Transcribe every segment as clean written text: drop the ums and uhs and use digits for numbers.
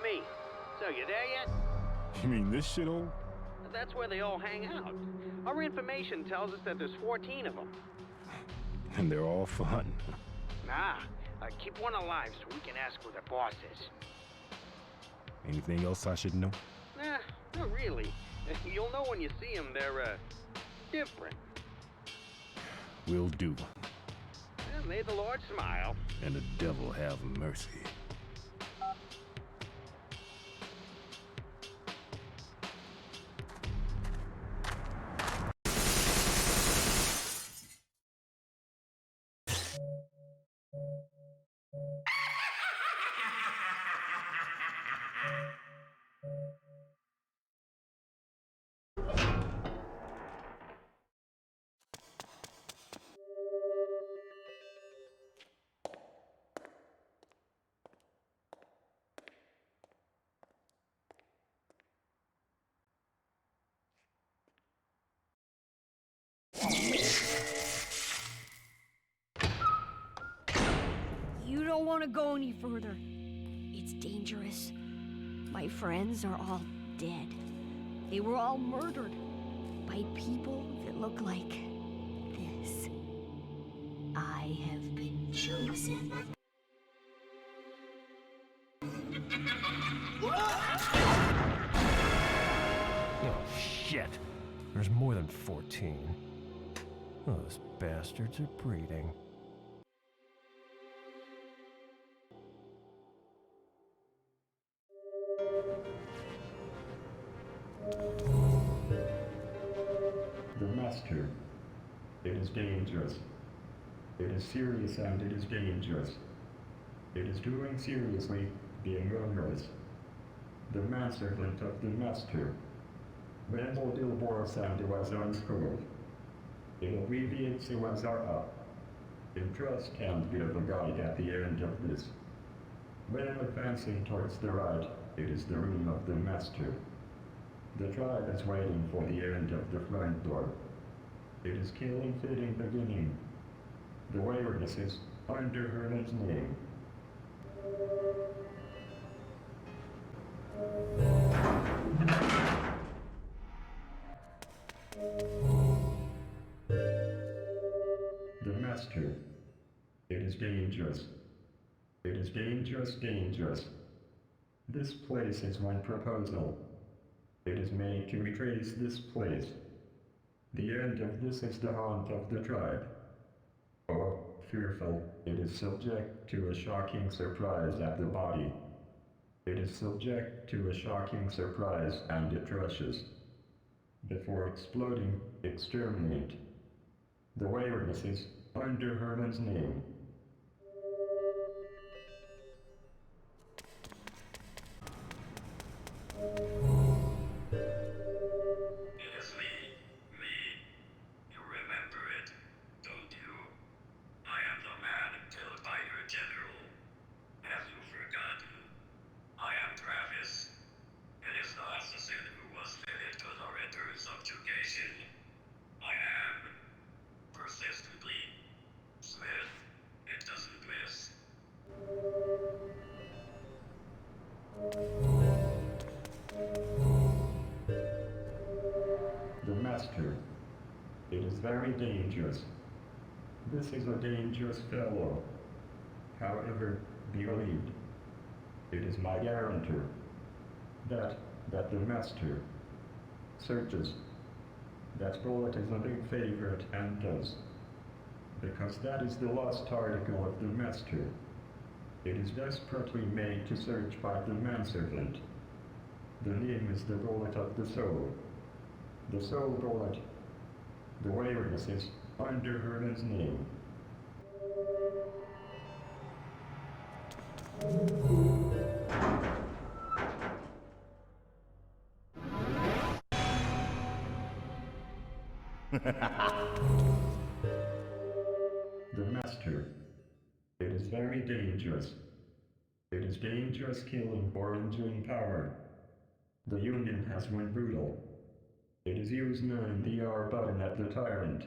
Me. So, you there yet? You mean this shithole? That's where they all hang out. Our information tells us that there's 14 of them. And they're all fun. Nah, keep one alive so we can ask who the boss is. Anything else I should know? Nah, not really. You'll know when you see them, they're, different. Will do. And may the Lord smile. And the devil have mercy. You don't want to go any further. It's dangerous. My friends are all dead. They were all murdered by people that look like this. I have been chosen. Oh, shit. There's more than 14. Those bastards are breeding. The master. It is dangerous. It is serious and it is dangerous. It is doing seriously, being murderous. The manservant of the master. When Odil Boris and was unschooled. It alleviates the ones are up. Interest can't be the guide at the end of this. When advancing towards the right, it is the room of the master. The tribe is waiting for the end of the front door. It is killing fitting beginning. The waywardness is under Herman's name. The master. It is dangerous. It is dangerous, dangerous. This place is one proposal. It is made to retrace this place. The end of this is the haunt of the tribe. Oh, fearful, it is subject to a shocking surprise at the body. It is subject to a shocking surprise and it rushes. Before exploding, exterminate. The waywardness is under Herman's name. It is me. You remember it, don't you? I am the man killed by your general. Have you forgotten? I am Travis. It is the assassin who was fitted to the Ritter's subjugation. I am, persistently, Smith. It doesn't miss. The Master. It is very dangerous. This is a dangerous fellow. However, believe, it is my guarantor that the Master searches. That bullet is a big favorite and does. Because that is the lost article of the Master. It is desperately made to search by the manservant. The name is the bullet of the soul. The soul bullet. The waywardness is under Herman's name. The Master. It is very dangerous. It is dangerous killing or enjoying power. The Union has went brutal. It is used 9 the R button at the tyrant.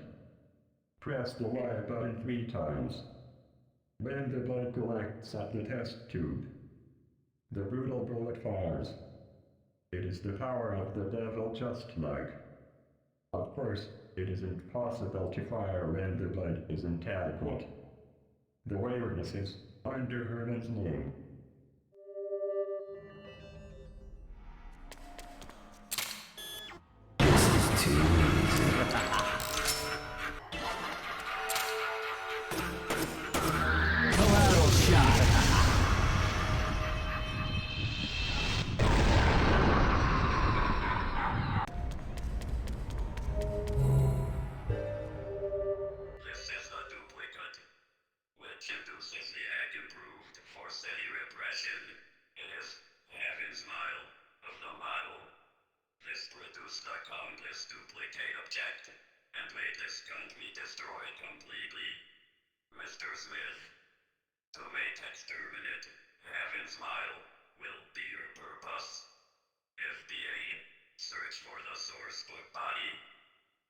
Press the Y button 3 times. When the blood collects at the test tube, the brutal bullet fires. It is the power of the devil just like. Of course, it is impossible to fire when the blood is inadequate. The waywardness is under Herman's name. This is the duplicate, which induces the act improved for city repression. It is Heaven Smile of the model. This produced a countless duplicate object and made this country destroyed completely. Mr. Smith, to make exterminate Heaven Smile will be your purpose. FDA, search for the source book body.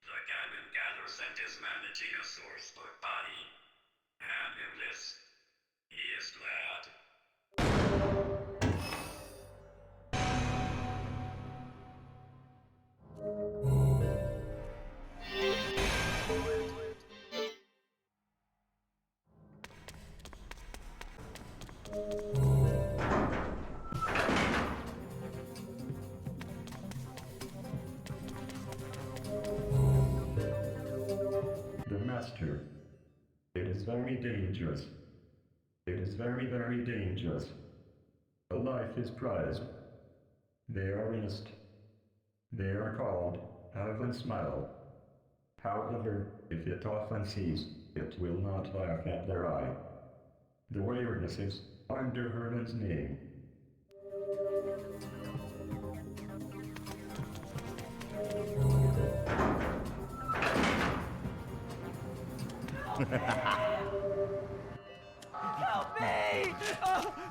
The Gammon Gather Scent is managing a source book body. Hand him this. He is glad. The Master. It is very dangerous. It is very, very dangerous. A life is prized. They are innocent. They are called Harman Smith. However, if it often sees, it will not laugh at their eye. The waywardness is under Herman's name. Help me! If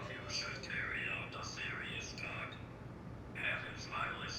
you should carry out a serious talk, Heaven Smile is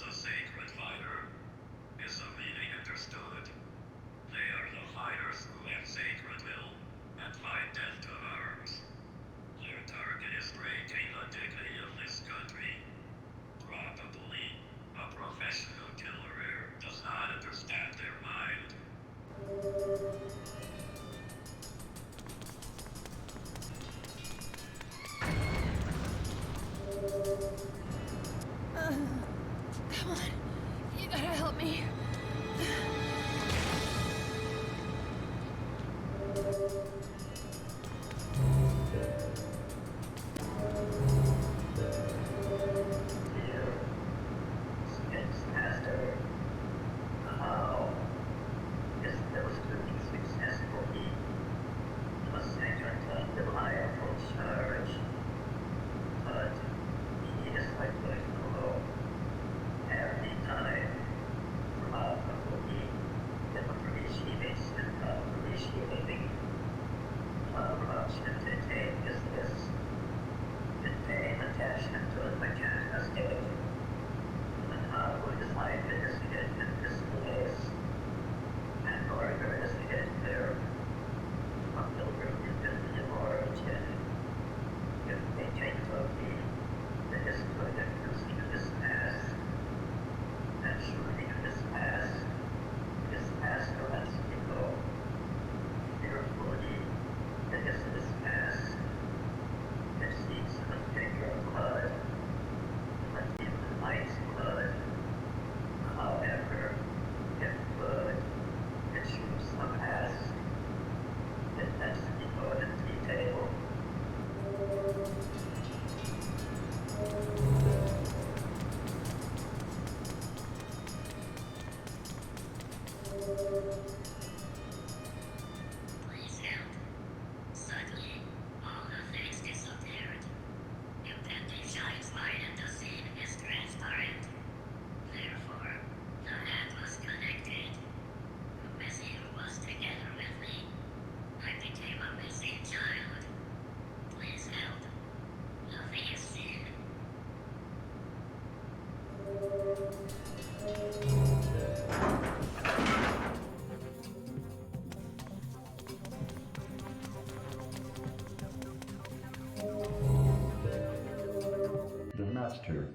master.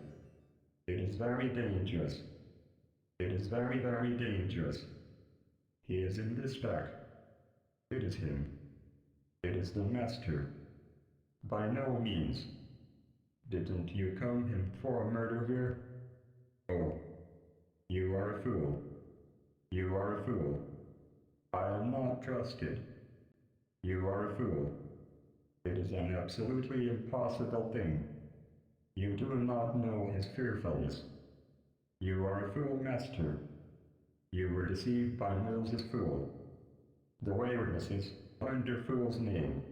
It is very dangerous. It is very, very dangerous. He is in this back. It is him. It is the master. By no means. Didn't you come him for murder here? Oh. You are a fool. You are a fool. I am not trusted. You are a fool. It is an absolutely impossible thing. You do not know his fearfulness. You are a fool, master. You were deceived by Mills's fool. The waywardness is under fool's name.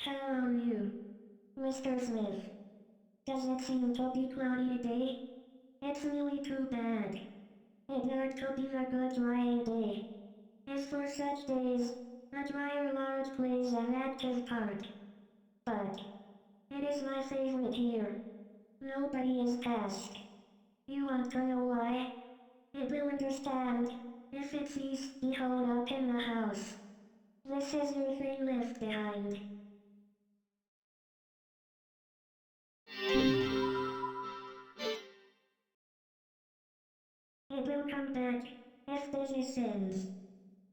How are you, Mr. Smith? Does it seem to be cloudy today? It's really too bad. It ought to be a good dry day. As for such days, a dryer large plays an active part. But it is my favorite here. Nobody is asked. You want to know why? It will understand if it sees me hold up in the house. This is your thing left behind. It will come back if this ends.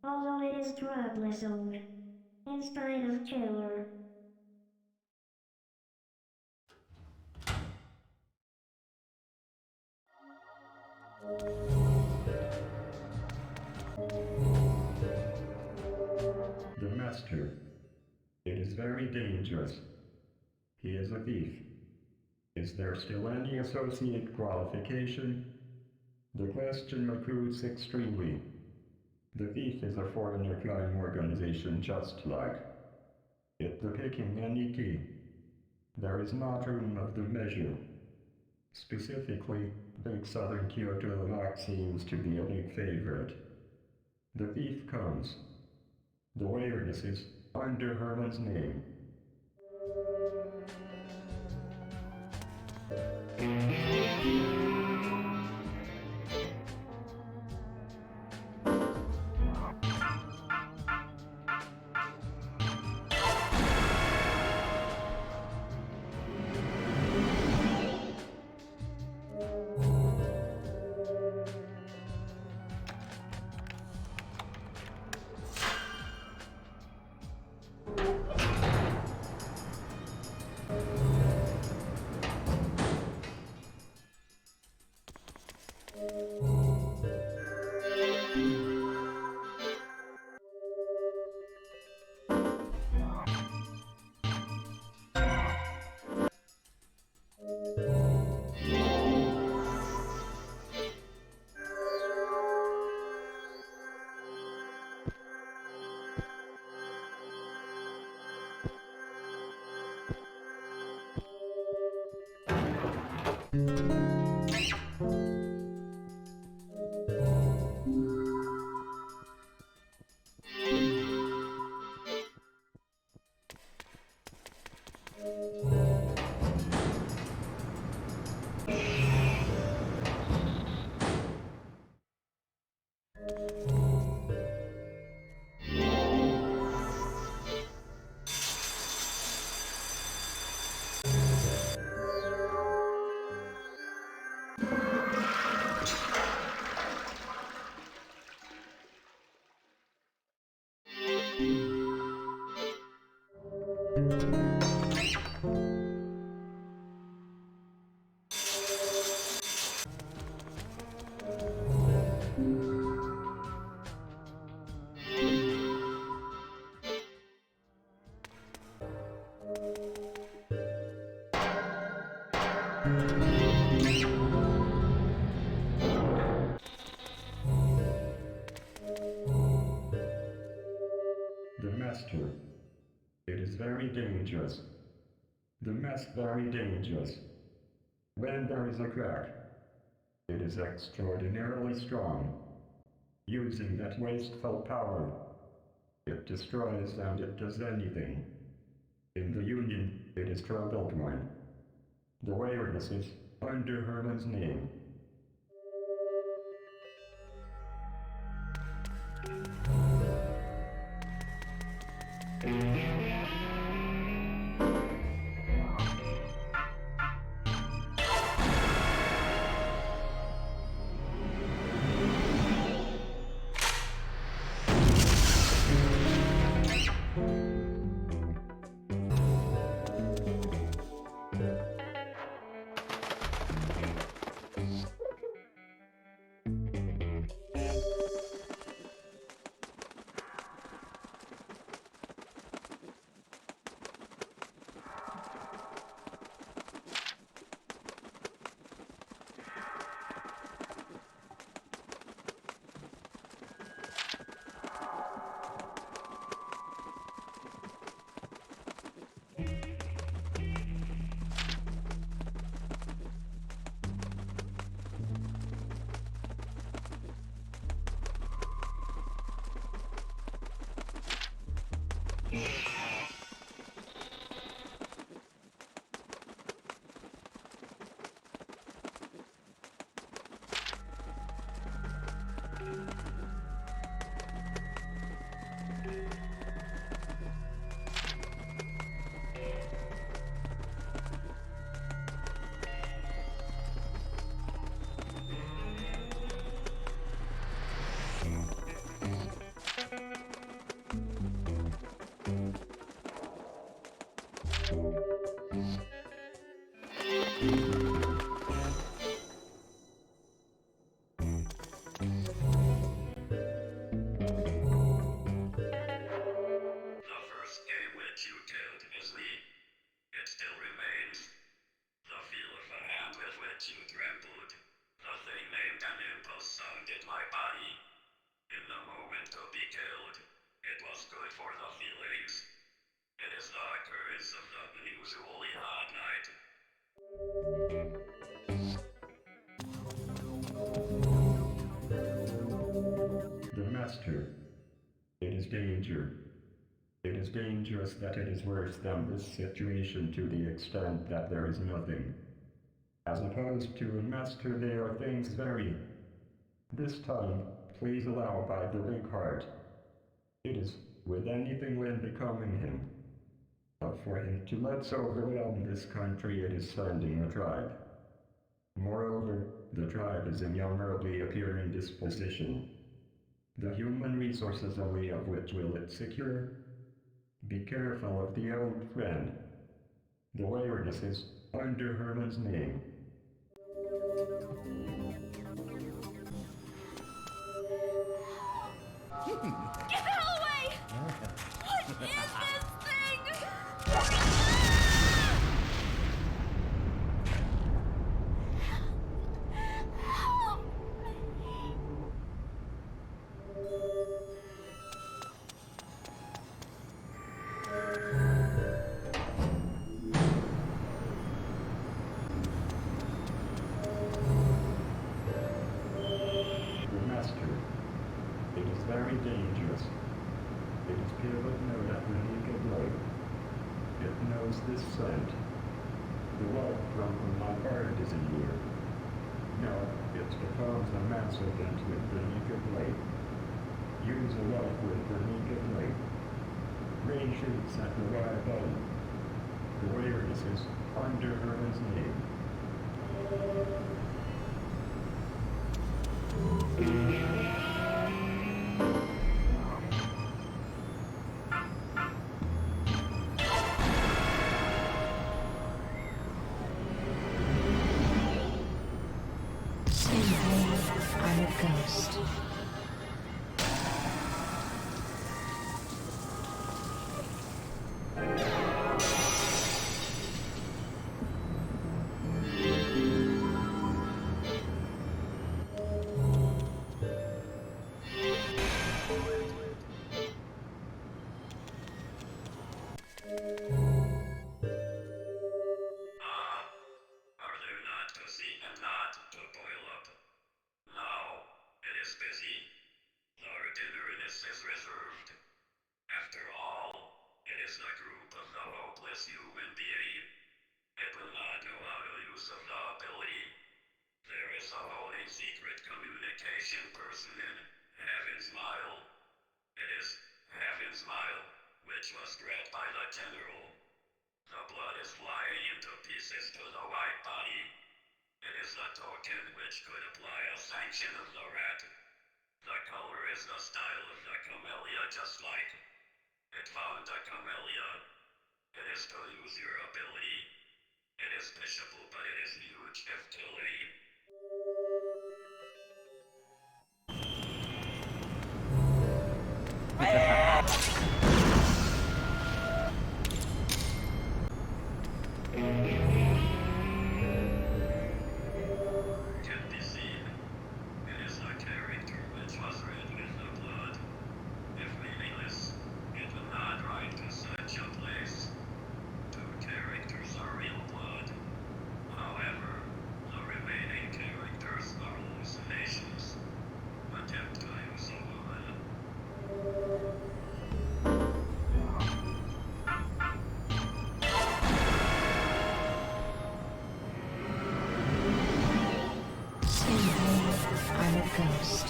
Although it is troublesome. In spite of killer. The master. It is very dangerous. He is a thief. Is there still any associate qualification? The question recruits extremely. The thief is a foreigner crime organization just like it depicting any key. There is not room of the measure. Specifically, Big Southern Kyoto Lock seems to be a big favorite. The thief comes. The awareness is under Harman's name. The Master. It is very dangerous. The mask very dangerous. When there is a crack, it is extraordinarily strong. Using that wasteful power, it destroys and it does anything. In the Union, it is troubled one. The waywardness is under Harman's name. The Master. It is danger. It is dangerous that it is worse than this situation to the extent that there is nothing. As opposed to a master, there are things very. This time, please allow by the big heart. It is with anything when becoming him. But for him to let's overwhelm this country, it is sending a tribe. Moreover, the tribe is in honorably appearing disposition. The human resources only of which will it secure? Be careful of the old friend. The waywardness is under Harman's name. Get away! What is this thing? Help me. The Master. It is very dangerous. It is pure but know that when It knows this scent. The light from my heart is in here. No, it becomes a massive event with the naked light. Use a light with the naked light. Rain shoots at the wide button. The awareness is under Herman's name. I'm a ghost. Are there not to see and not to boil up? Now it is busy. Our dinner is reserved. After all, it is the group of the hopeless human being. It will not know how to use of the ability. There is a holy secret communication person in Heaven's Mile. It is Heaven's Mile, which was bred by the general. The blood is flying into pieces to the white body. It is the token which could apply a sanction of the rat. The color is the style of the camellia, just like it found the camellia. It is to use your ability. It is viciable, but it is huge utility. Can be seen. It is a character which was red with the blood. If meaningless, it will not ride to such a place. Two characters are real blood. However, the remaining characters are hallucinations. Attempt to use a woman. I'm a ghost.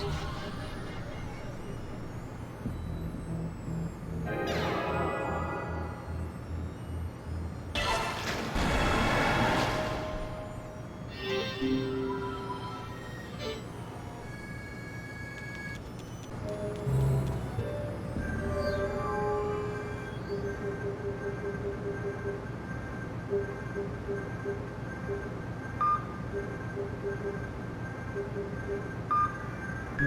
The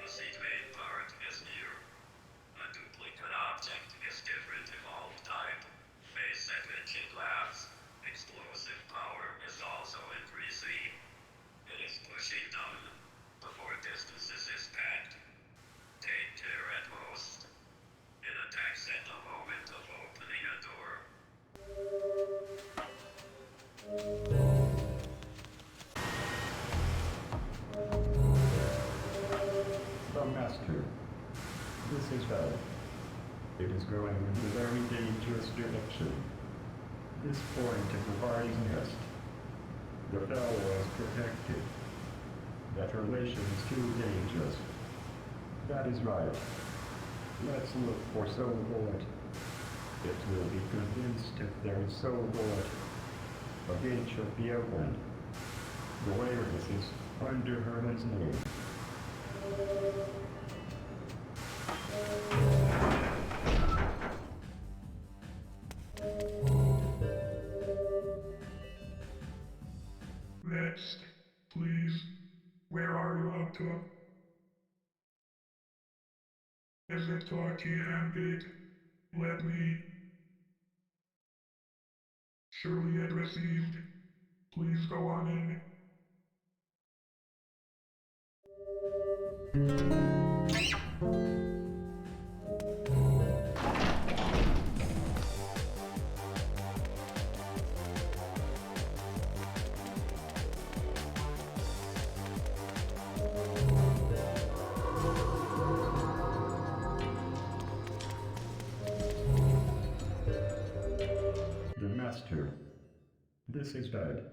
seat main part is near. A duplicate object is different evolved type. Face at which it laughs. Explosive power is also increasing. It is pushing down before distances is packed. Take care at most. It attacks at the moment of opening a door. The Master. This is bad. It is going in a very dangerous direction. This point of the party's nest. The fellow was protected. That relation is too dangerous. That is right. Let's look for soul bullet. It will be convinced if there is soul bullet. A gate should be opened. The awareness is under Herman's name. Next, please. Where are you up to? Is it talkie and big? Let me. Surely it received. Please go on in. This is dead.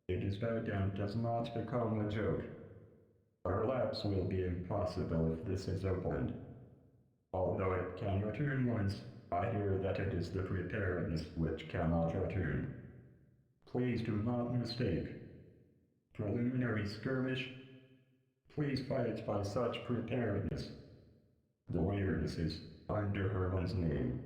It is dead and does not become a joke. Our lapse will be impossible if this is opened. Although it can return once, I hear that it is the preparedness which cannot return. Please do not mistake. Preliminary skirmish. Please fight by such preparedness. The weirdness is under Herman's name.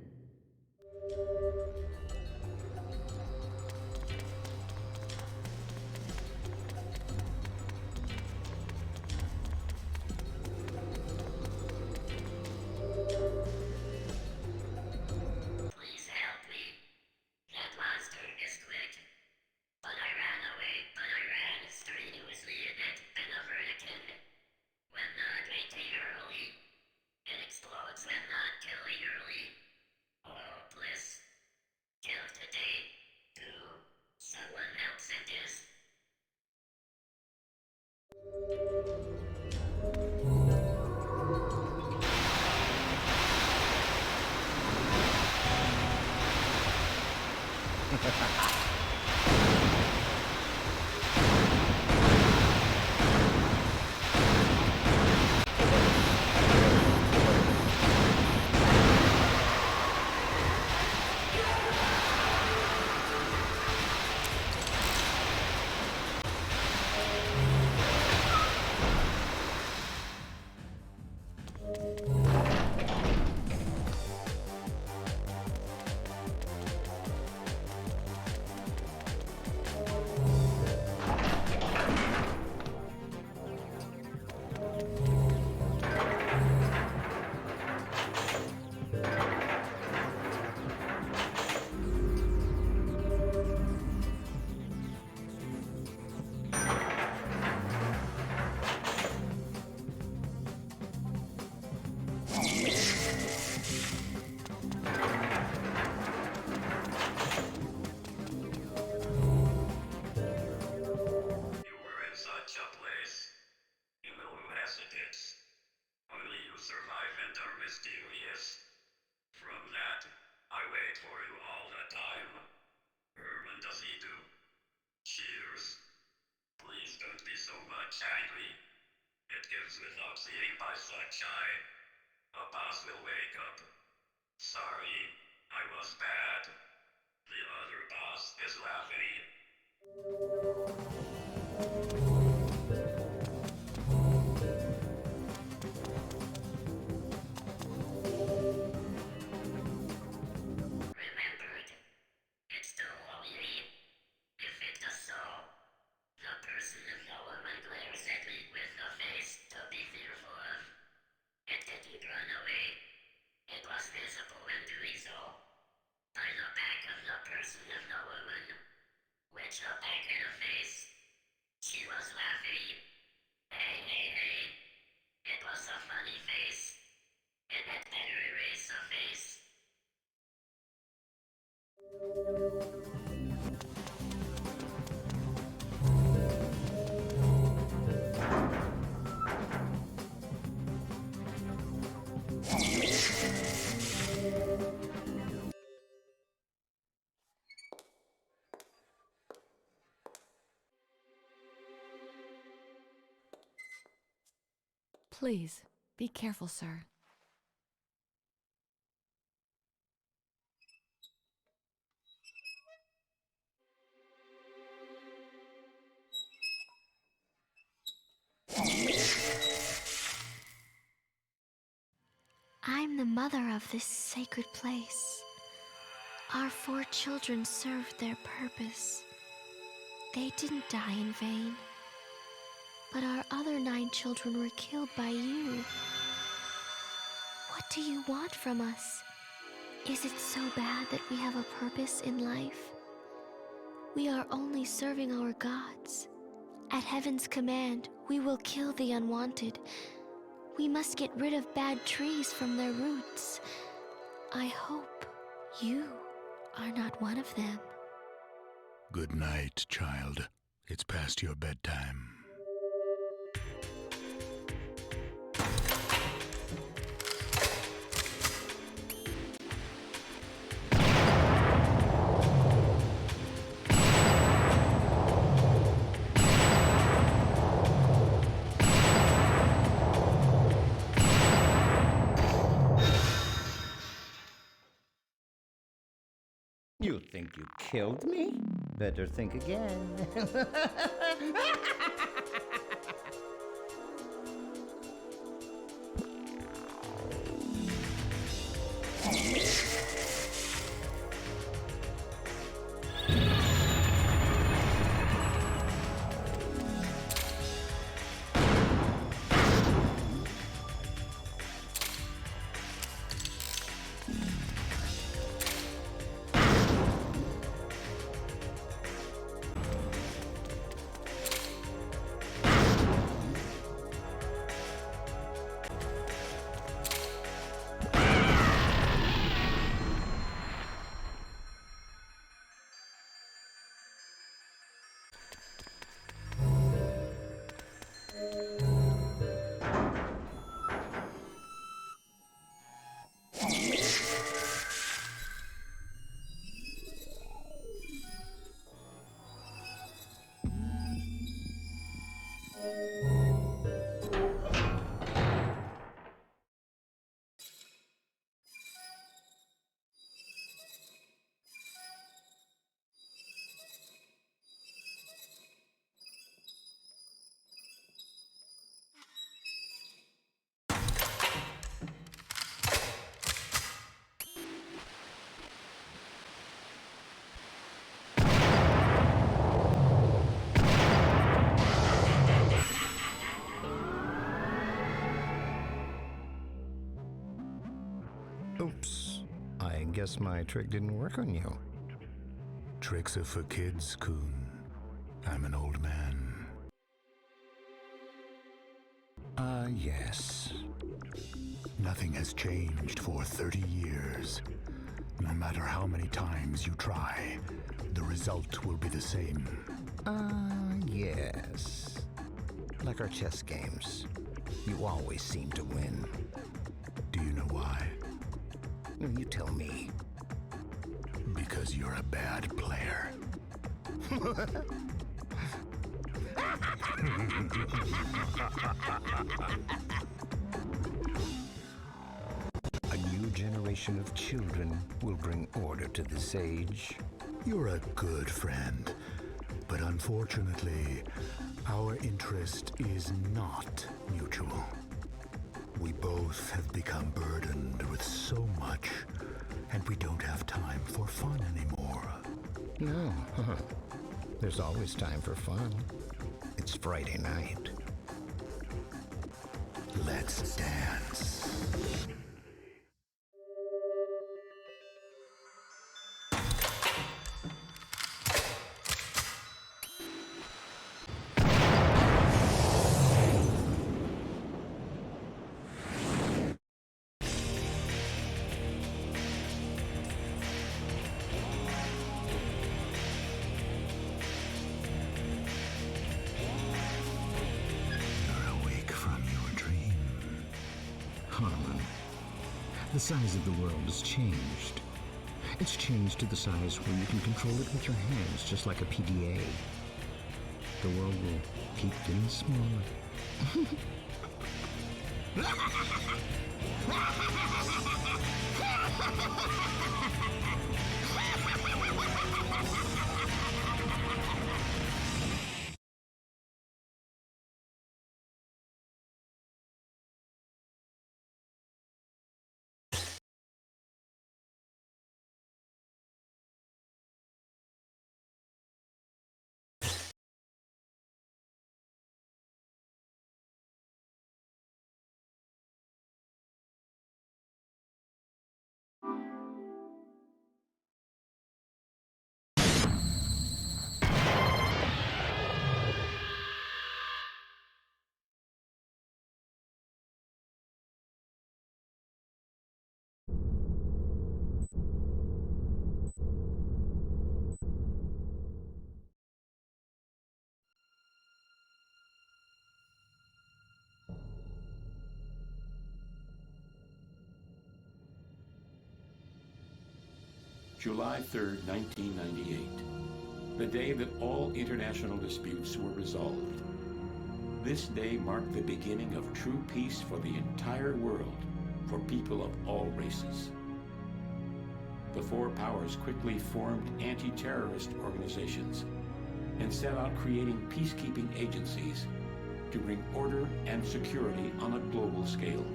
Please help me. That monster is quick. But I ran away, but I ran strenuously in it and averted. When not waiting early, it explodes when not killing early. Oh, bliss. Kill today. Do. Someone else it is. You were in such a place. You know who has it is. Only you survive and are mysterious. From that, I wait for you all the time. Herman, does he do? Cheers. Please don't be so much angry. It gives without seeing by such eye. A boss will wake up. Sorry, I was bad. The other boss is laughing. Remembered. It's the holy. If it does so, the person of the woman glares at me with a face to be fearful of. It didn't run away. It was visible when doing so. By the back of the person of the woman, which a back in the face. She was laughing. Hey, hey, hey. It was a funny face. It had better erase the face. Please, be careful, sir. I'm the mother of this sacred place. Our 4 children served their purpose. They didn't die in vain. But our other 9 children were killed by you. What do you want from us? Is it so bad that we have a purpose in life? We are only serving our gods. At heaven's command, we will kill the unwanted. We must get rid of bad trees from their roots. I hope you are not one of them. Good night, child. It's past your bedtime. killed me? Better think again. Oops. I guess my trick didn't work on you. Tricks are for kids, Coon. I'm an old man. Yes. Nothing has changed for 30 years. No matter how many times you try, the result will be the same. Yes. Like our chess games. You always seem to win. Do you know why? You tell me. Because you're a bad player. A new generation of children will bring order to this age. You're a good friend, but unfortunately, our interest is not mutual. We both have become burdened with so much, and we don't have time for fun anymore. No, there's always time for fun. It's Friday night. Let's dance. Harman, the size of the world has changed. It's changed to the size where you can control it with your hands, just like a PDA. The world will keep getting smaller. July 3rd, 1998, the day that all international disputes were resolved. This day marked the beginning of true peace for the entire world, for people of all races. the four powers quickly formed anti-terrorist organizations and set out creating peacekeeping agencies to bring order and security on a global scale.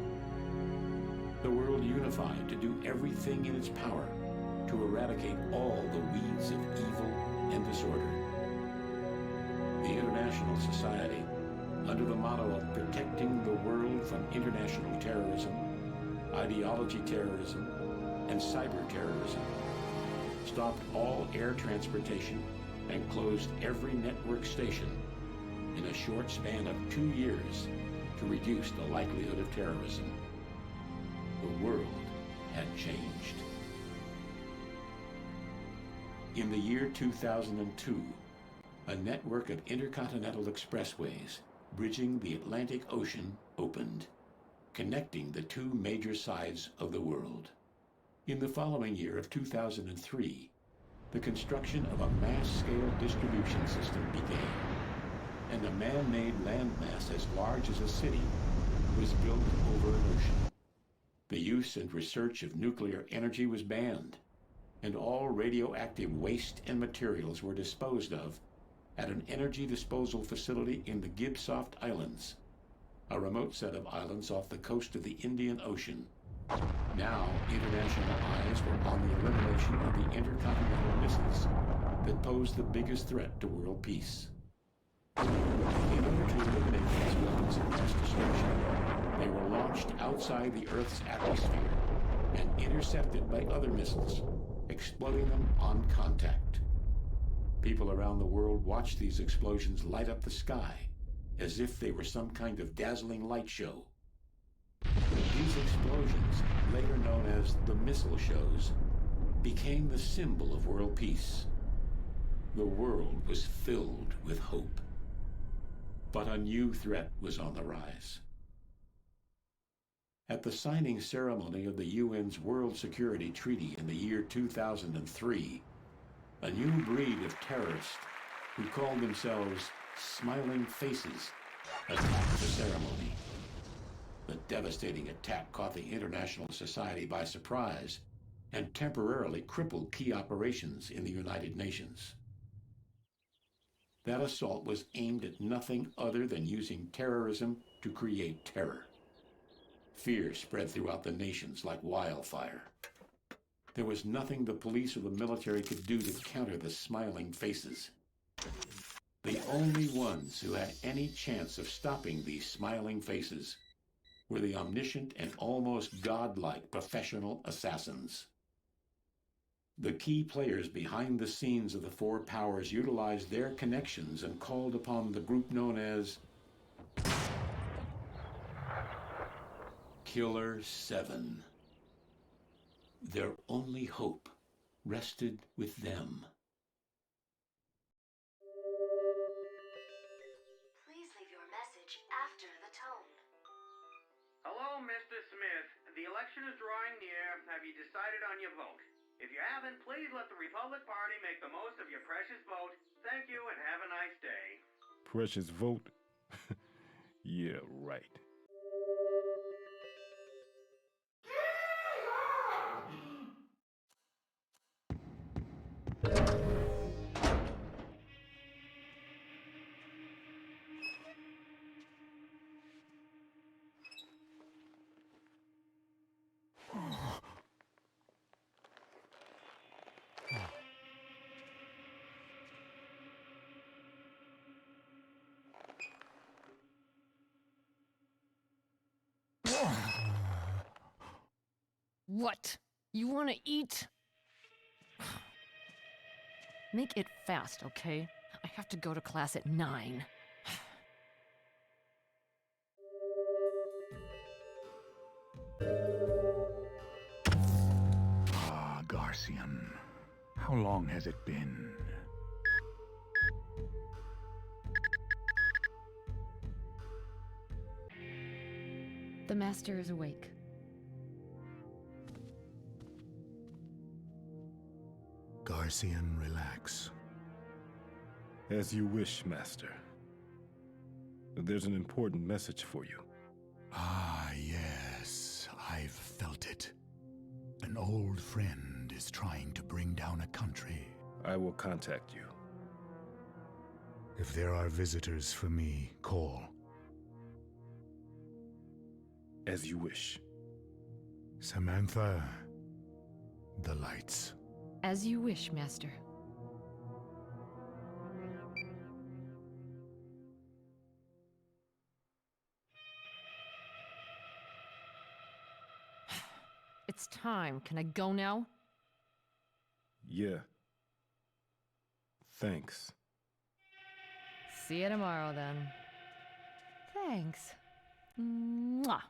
The world unified to do everything in its power to eradicate all the weeds of evil and disorder. The international society, under the motto of protecting the world from international terrorism, ideology terrorism, and cyber terrorism, stopped all air transportation and closed every network station in a short span of 2 years to reduce the likelihood of terrorism. The world had changed. In the year 2002, a network of intercontinental expressways bridging the Atlantic Ocean opened, connecting the two major sides of the world. In the following year of 2003, the construction of a mass-scale distribution system began, and a man-made landmass as large as a city was built over an ocean. The use and research of nuclear energy was banned, and all radioactive waste and materials were disposed of at an energy disposal facility in the Gibsoft Islands, a remote set of islands off the coast of the Indian Ocean. Now, international eyes were on the elimination of the intercontinental missiles that posed the biggest threat to world peace. In order to eliminate these weapons of mass destruction, they were launched outside the Earth's atmosphere and intercepted by other missiles, exploding them on contact. People around the world watched these explosions light up the sky as if they were some kind of dazzling light show. These explosions, later known as the missile shows, became the symbol of world peace. The world was filled with hope. But a new threat was on the rise. At the signing ceremony of the UN's World Security Treaty in the year 2003, a new breed of terrorists who called themselves Smiling Faces attacked the ceremony. The devastating attack caught the international society by surprise and temporarily crippled key operations in the United Nations. That assault was aimed at nothing other than using terrorism to create terror. Fear spread throughout the nations like wildfire. There was nothing the police or the military could do to counter the Smiling Faces. The only ones who had any chance of stopping these Smiling Faces were the omniscient and almost godlike professional assassins. The key players behind the scenes of the four powers utilized their connections and called upon the group known as Killer7. Their only hope rested with them. Please leave your message after the tone. Hello, Mr. Smith. The election is drawing near. Have you decided on your vote? If you haven't, please let the Republic Party make the most of your precious vote. Thank you and have a nice day. Precious vote? Yeah, right. What? You want to eat? Make it fast, okay? I have to go to class at 9. Ah, Garcian. How long has it been? The master is awake. Garcian, relax. As you wish, Master. There's an important message for you. Ah, yes, I've felt it. An old friend is trying to bring down a country. I will contact you. If there are visitors for me, call. As you wish. Samantha, the lights. As you wish, Master. It's time. Can I go now? Yeah. Thanks. See you tomorrow, then. Thanks. Mwah.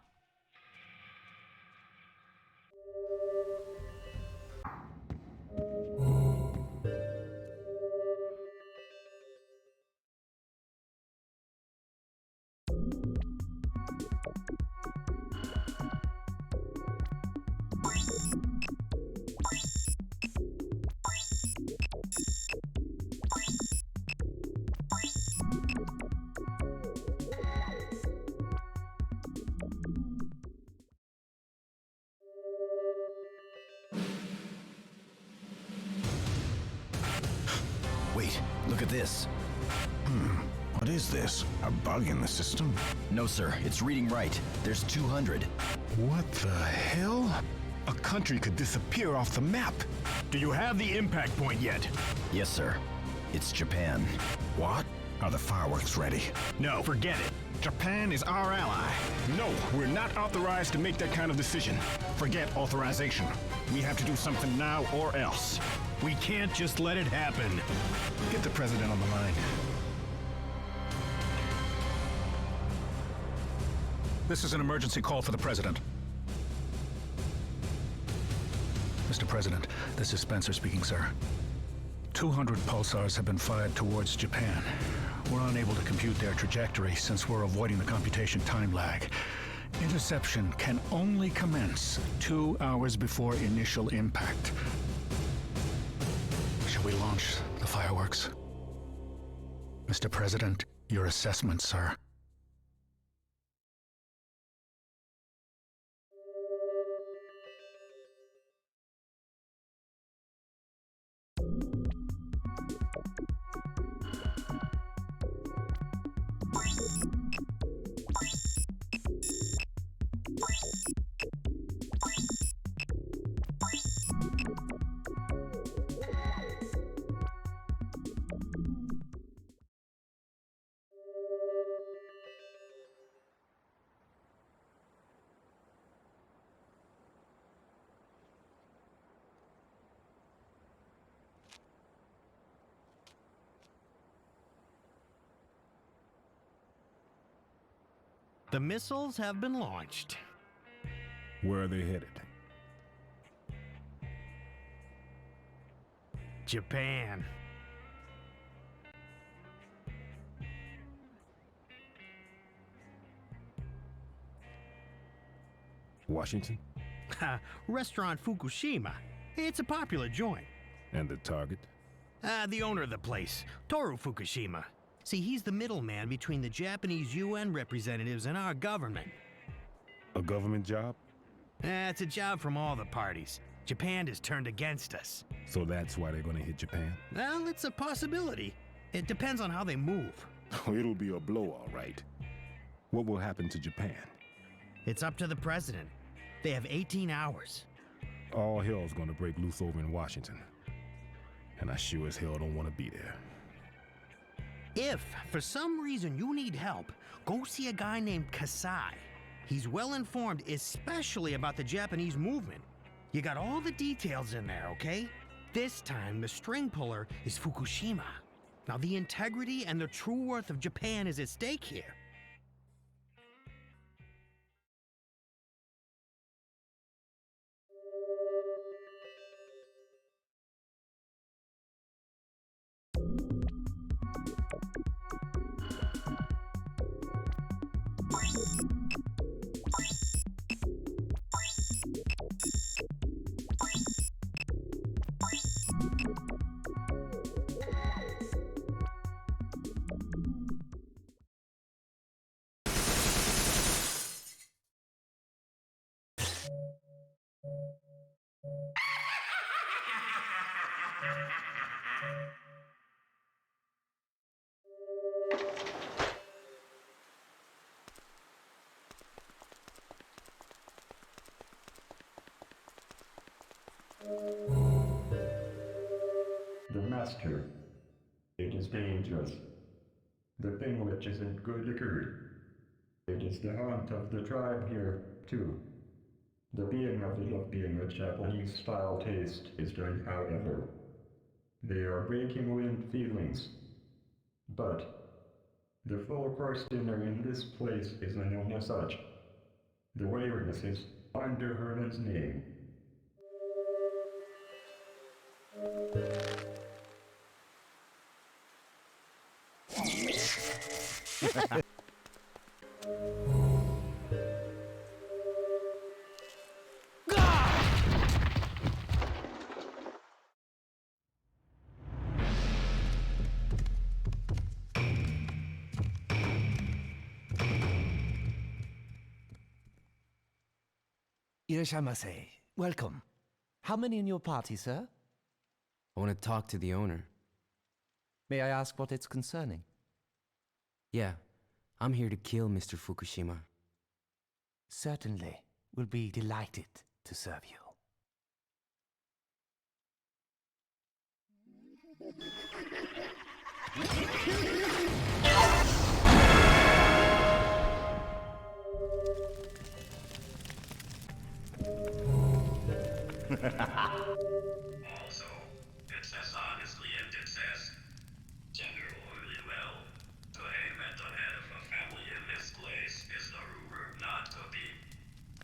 Wait, look at this. What is this? A bug in the system? No, sir, it's reading right. There's 200. What the hell? A country could disappear off the map. Do you have the impact point yet? Yes, sir. It's Japan. What? Are the fireworks ready? No, forget it. Japan is our ally. No, we're not authorized to make that kind of decision. Forget authorization. We have to do something now or else. We can't just let it happen. Get the president on the line. This is an emergency call for the president. Mr. President, this is Spencer speaking, sir. 200 pulsars have been fired towards Japan. We're unable to compute their trajectory since we're avoiding the computation time lag. Interception can only commence 2 hours before initial impact. Shall we launch the fireworks? Mr. President, your assessment, sir. The missiles have been launched. Where are they headed? Japan. Washington? Restaurant Fukushima. It's a popular joint. And the target? The owner of the place, Toru Fukushima. See, he's the middleman between the Japanese UN representatives and our government. A government job? It's a job from all the parties. Japan has turned against us. So that's why they're gonna hit Japan? Well, it's a possibility. It depends on how they move. It'll be a blow, all right. What will happen to Japan? It's up to the president. They have 18 hours. All hell's gonna break loose over in Washington. And I sure as hell don't want to be there. If, for some reason, you need help, go see a guy named Kasai. He's well informed, especially about the Japanese movement. You got all the details in there, okay? This time, the string puller is Fukushima. Now, the integrity and the true worth of Japan is at stake here. master. It is dangerous. The thing which isn't good occurred. It is the haunt of the tribe here, too. The being of it of being a Japanese-style taste is done, however. They are breaking wind feelings. But the full course dinner in this place is known as such. The awareness is under Herman's name. Irashamase. Welcome. How many in your party, sir? I want to talk to the owner. May I ask what it's concerning? Yeah, I'm here to kill Mr. Fukushima. Certainly. We'll be delighted to serve you. Also, it says honestly and it says generally well. To aim at the head of a family in this place is the rumor not to be.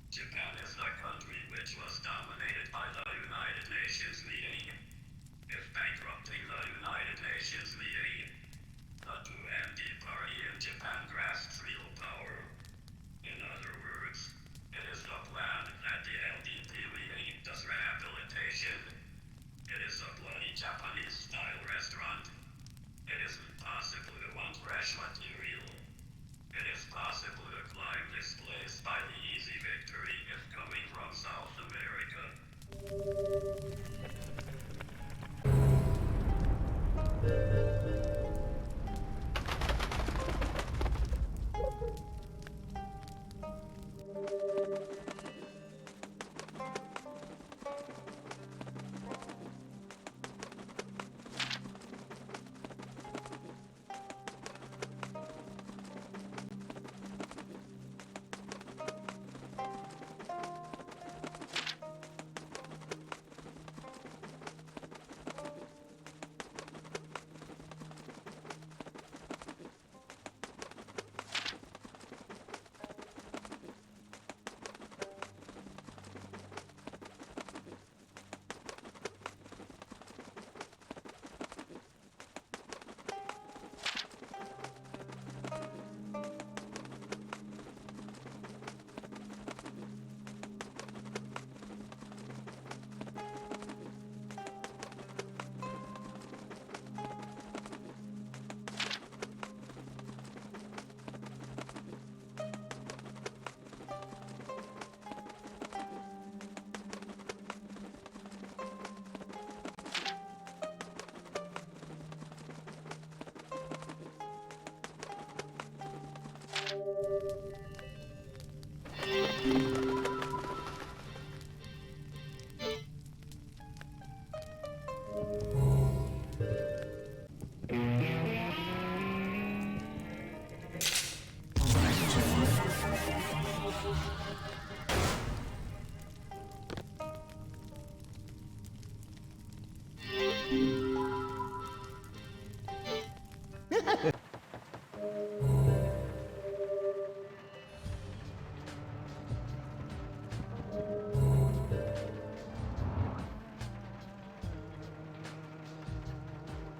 Japan is the country which was dominated by the United Nations meeting. If bankrupting the United Nations meeting, the 2MD party in Japan grasps real power. In other words, it is the plan that the LDP meeting does rehabilitation. It is a bloody Japanese-style restaurant. It isn't possible to want fresh material. It is possible to climb this place by the easy victory if coming from South America.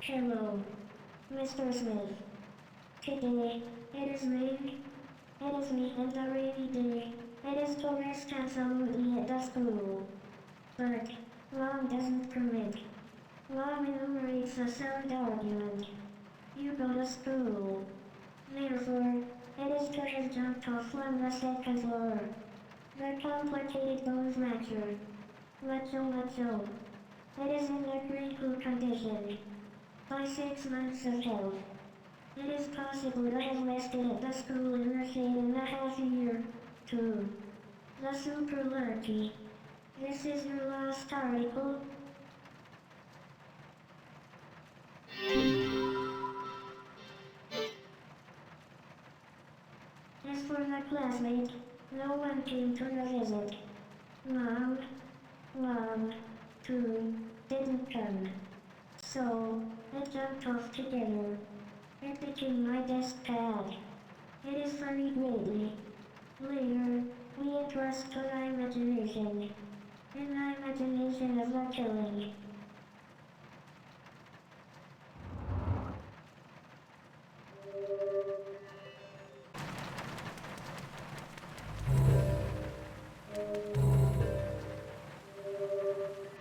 Hello, Mr. Smith. Today, it is me. It is me and the rainy day. It is to rest absolutely at the school. But, law doesn't permit. Law enumerates a sound argument. You go to school. Therefore, it is to his jump off from the second floor. The complicated bones fracture. Macho. It is in a critical condition. By 6 months of health. It is possible to have rested at the school in the shade in a half a year, too. The super lucky. This is your last article. As for my classmate, no one came to the visit. Mom, too, didn't come. So, I jumped off together. It became my desk pad. It is funny greatly. Later, we entrust to my imagination. In my imagination of the killing.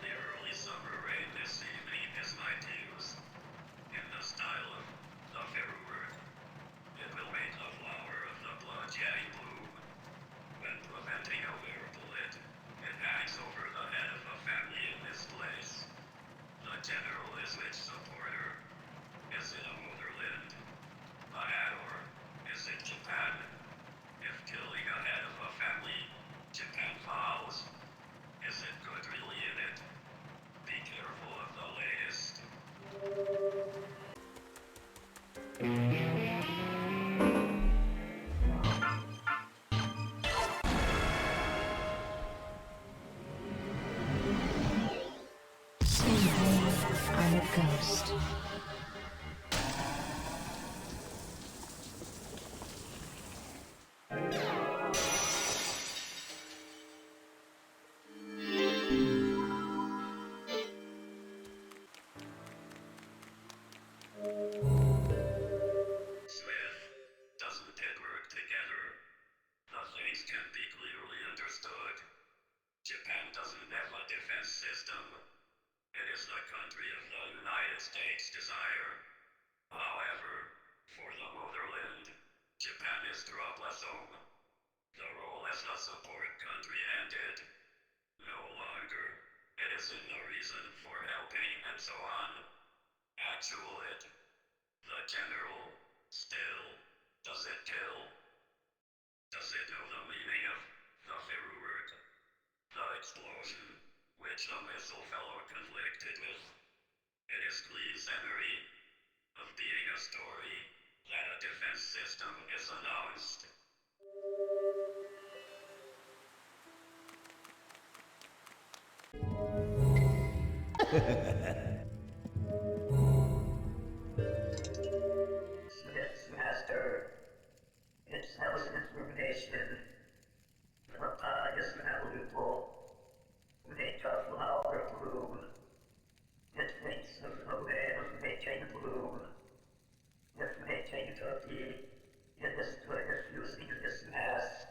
The early summer rain this evening is my muse. In the style of the Verurg, it will make the flower of the blood-cherry bloom. When preventing a wearable lid, it hangs over the head of a family in this place. The general is which supporter? Is it a motherland? A Hador? Is it Japan? If killing a head of a family, Japan vows. Is it good really in it? Be careful of the latest. I'm a ghost. Smith, doesn't it work together? The things can be clearly understood. Japan doesn't have a defense system. It is the country of the United States' desire. However, for the motherland, Japan is dropless home. The role as the support country ended. No longer. It isn't the reason for helping and so on. Actual it. The general, still, does it kill? Does it know the meaning of the Verurg? The explosion, which the missile fellow conflicted with. It is Glee's memory of being a story that a defense system is announced. Smith's master. It smells information. The pod is malleable. Make a flower bloom. It thinks of the way of making bloom. If making cookie, it is good at using this mask.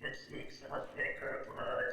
It seeks a thicker blood.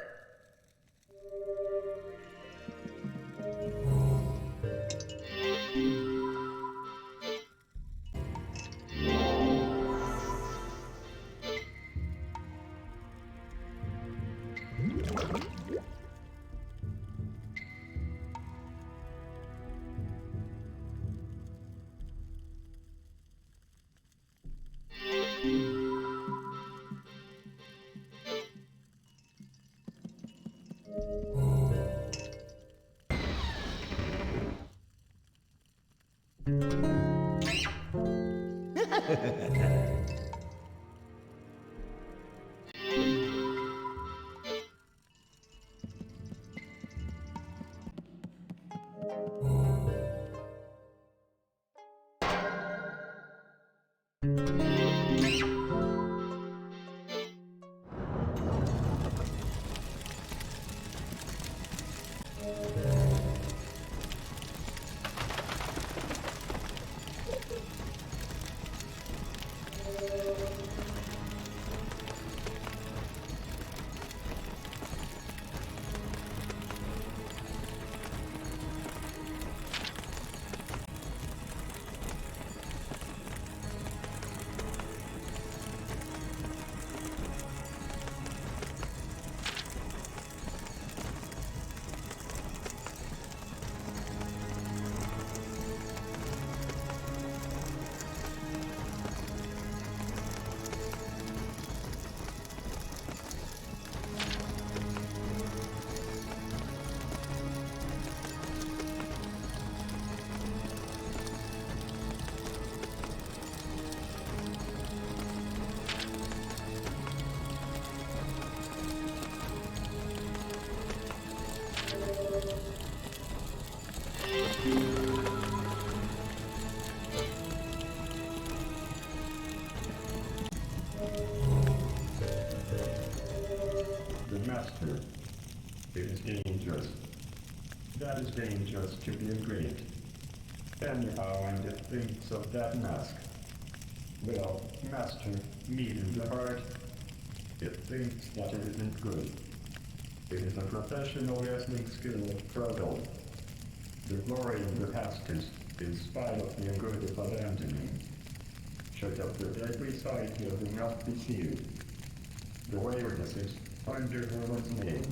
It is dangerous. That is dangerous to be great. Anyhow, and it thinks of that mask. Well, Master, me in the heart. It thinks that it isn't good. It is a professional wrestling skill of struggle. The glory of the past is, in spite of the good of abandoning. Shut up the every side here will not be sealed. The waywardness is under Herman's name.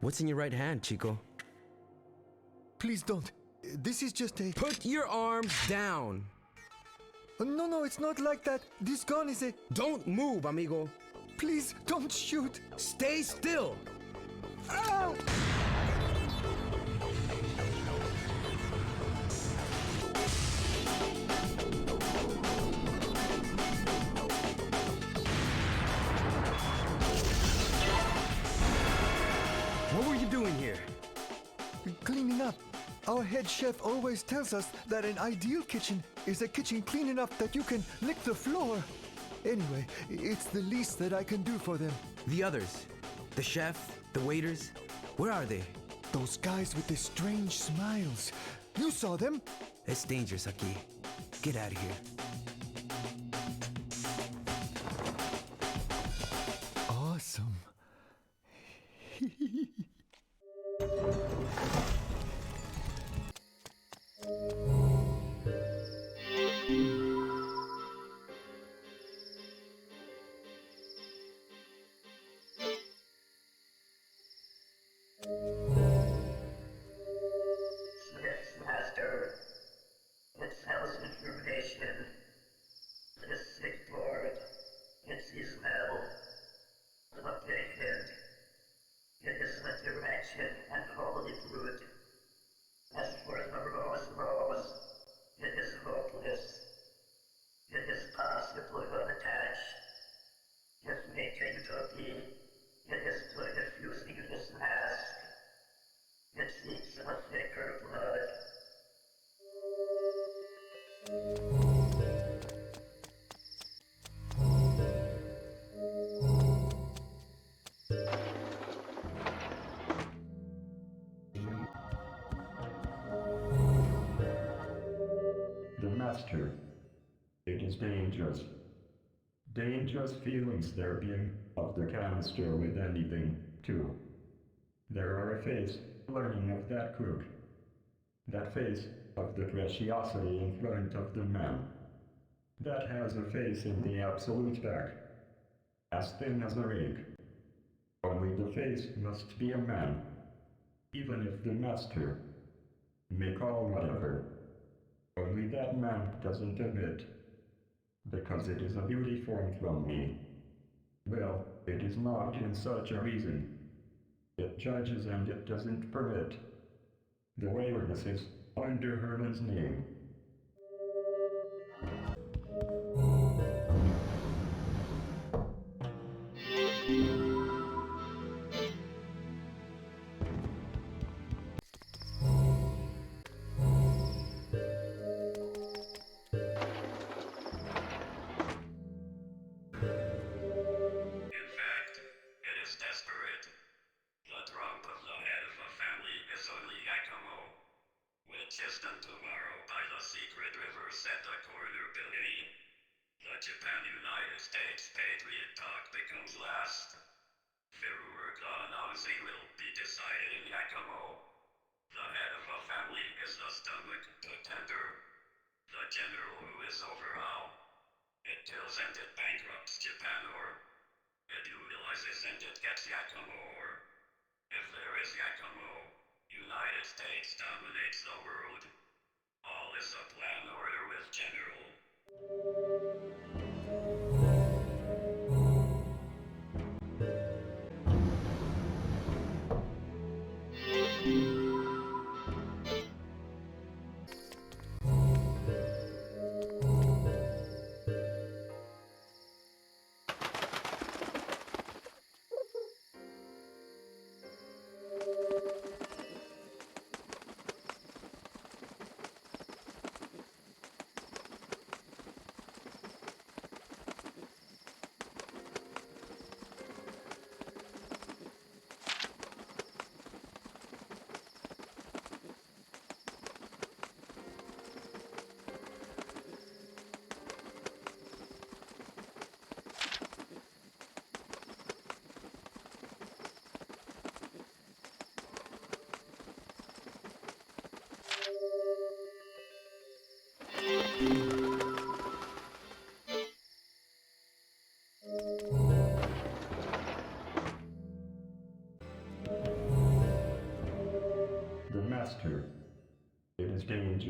What's in your right hand, Chico? Please don't. This is just a... Put your arms down! No, it's not like that. This gun is a... Don't move, amigo! Please, don't shoot! Stay still! Ah! What were you doing here? Cleaning up. Our head chef always tells us that an ideal kitchen is a kitchen clean enough that you can lick the floor. Anyway, it's the least that I can do for them. The others? The chef? The waiters? Where are they? Those guys with the strange smiles. You saw them? It's dangerous, Aki. Get out of here. Awesome. Smith's master. Its house information. The sick board. It's his metal. Updated. It is the direction and holy fruit. As for the rose, it is hopeless. It is possibly unattached. If making to be, it is good at using this mask. It seeks a thicker blood. The Master. It is dangerous. Dangerous feelings there being of the canister with anything, too. There are a face learning of that crook. That face of the preciosity in front of the man. That has a face in the absolute back, as thin as a rake. Only the face must be a man, even if the master may call whatever. Only that man doesn't admit, because it is a beauty form from me. Well, it is not in such a reason. It judges and it doesn't permit. The waywardness is under Herman's name. In fact, it is desperate. The drop of the head of a family is only Yakimo, which is done tomorrow by the secret river Santa Corner Billy. The Japan-United States Patriot talk becomes last. Firework announcing will be decided in Yakimo. The head of a family is the stomach, the tender. The general who is overhaul. It kills and it bankrupts Japan, or it utilizes and it gets Yakimo, or if there is Yakimo, United States dominates the world. All is a plan order with General.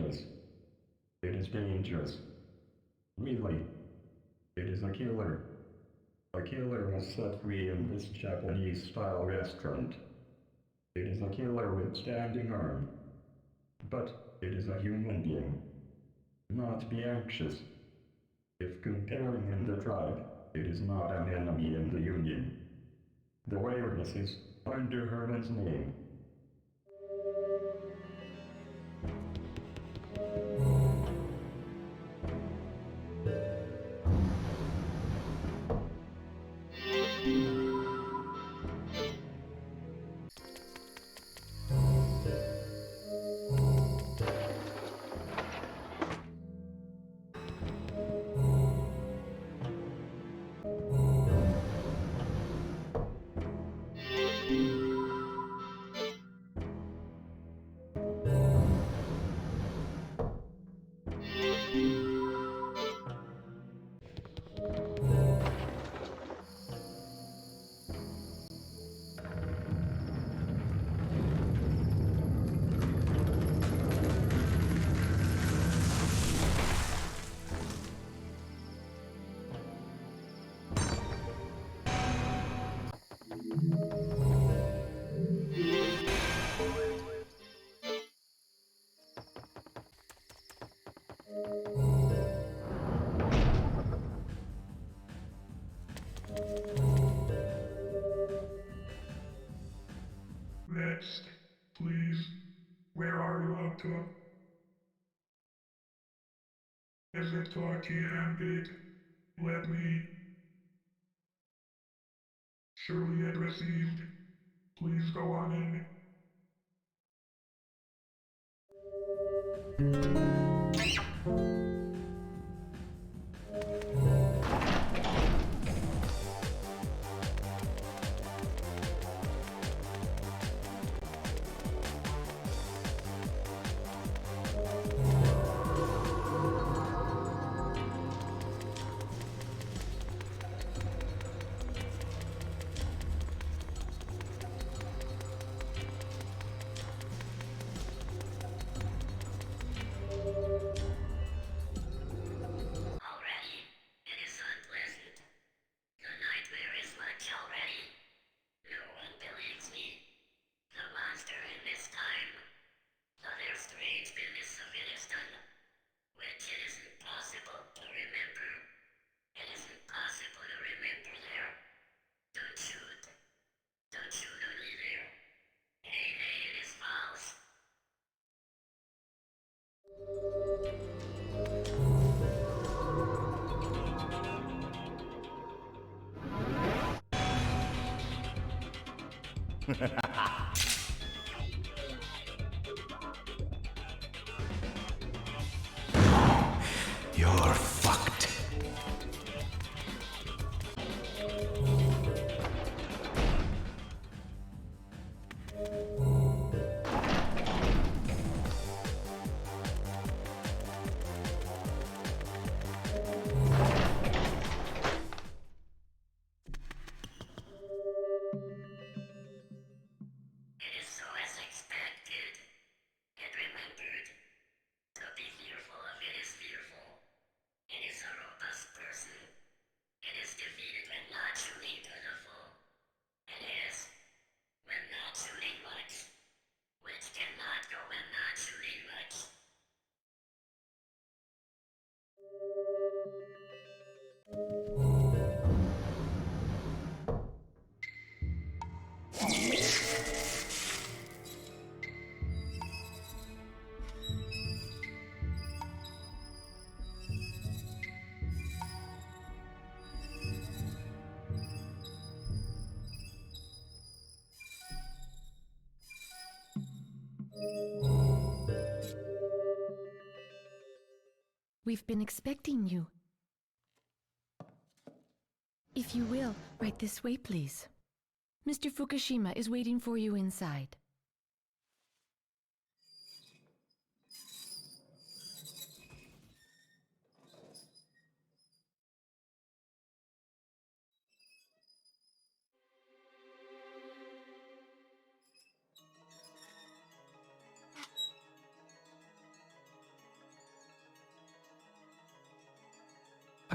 dangerous. It is dangerous. Really. It is a killer. A killer was set free in this Japanese-style restaurant. It is a killer with standing arm. But it is a human being. Not be anxious. If comparing in the tribe, it is not an enemy in the Union. The awareness is under Harman's name. Next, please. Where are you up to? Is it talkie ambit? Let me. Surely it received. Please go on in. You're fucked. We've been expecting you. If you will, right this way, please. Mr. Fukushima is waiting for you inside.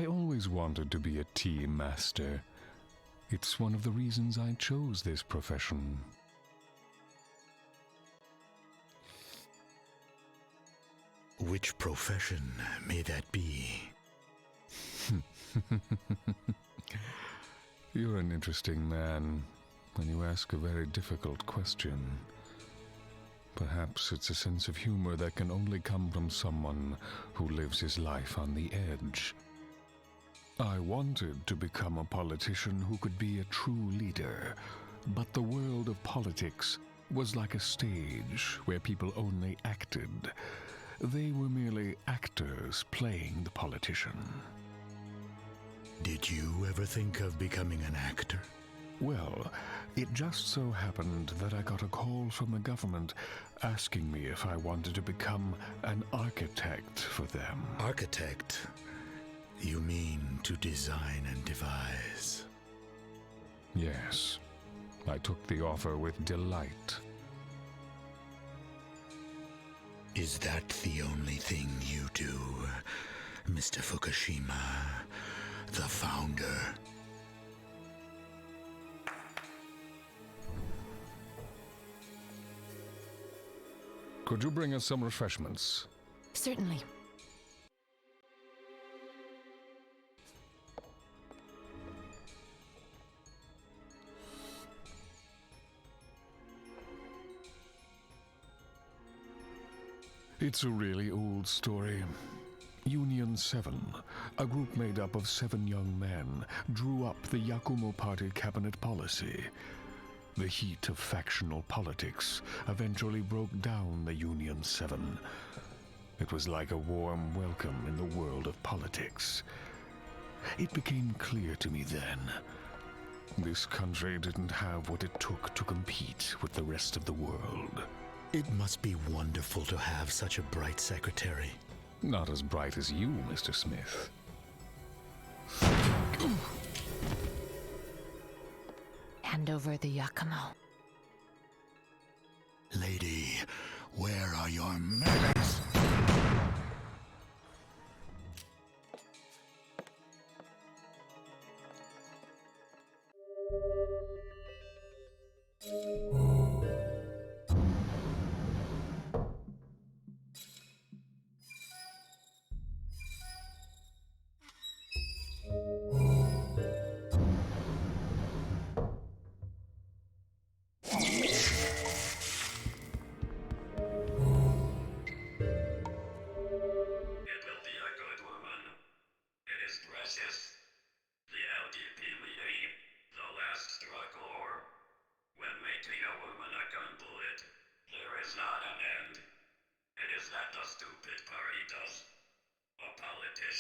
I always wanted to be a tea master. It's one of the reasons I chose this profession. Which profession may that be? You're an interesting man, and you ask a very difficult question. Perhaps it's a sense of humor that can only come from someone who lives his life on the edge. I wanted to become a politician who could be a true leader, but the world of politics was like a stage where people only acted. They were merely actors playing the politician. Did you ever think of becoming an actor? Well, it just so happened that I got a call from the government asking me if I wanted to become an architect for them. Architect? You mean to design and devise? Yes. I took the offer with delight. Is that the only thing you do, Mr. Fukushima, the founder? Could you bring us some refreshments? Certainly. It's a really old story. Union 7, a group made up of 7 young men, drew up the Yakumo Party cabinet policy. The heat of factional politics eventually broke down the Union 7. It was like a warm welcome in the world of politics. It became clear to me then. This country didn't have what it took to compete with the rest of the world. It must be wonderful to have such a bright secretary. Not as bright as you, Mr. Smith. Hand over the Yakumo. Lady, where are your manners?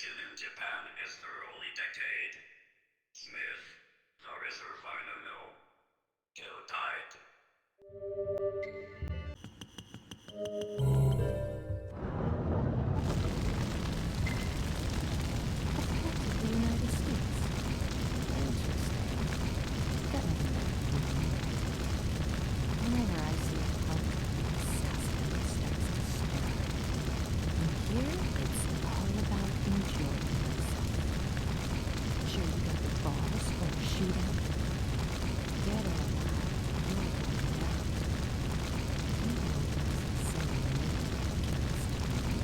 In Japan is thoroughly decayed. Smith, the reservoir no. Kill tight. The United States. Interesting. That makes sense. Whenever I see a punk, assassin starts to stir. And here, it's all about enjoying myself. Sure you got the balls for a shootout? Dead or alive, you're going down. You know what's saying against me.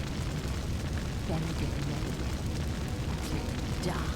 Then get ready to die.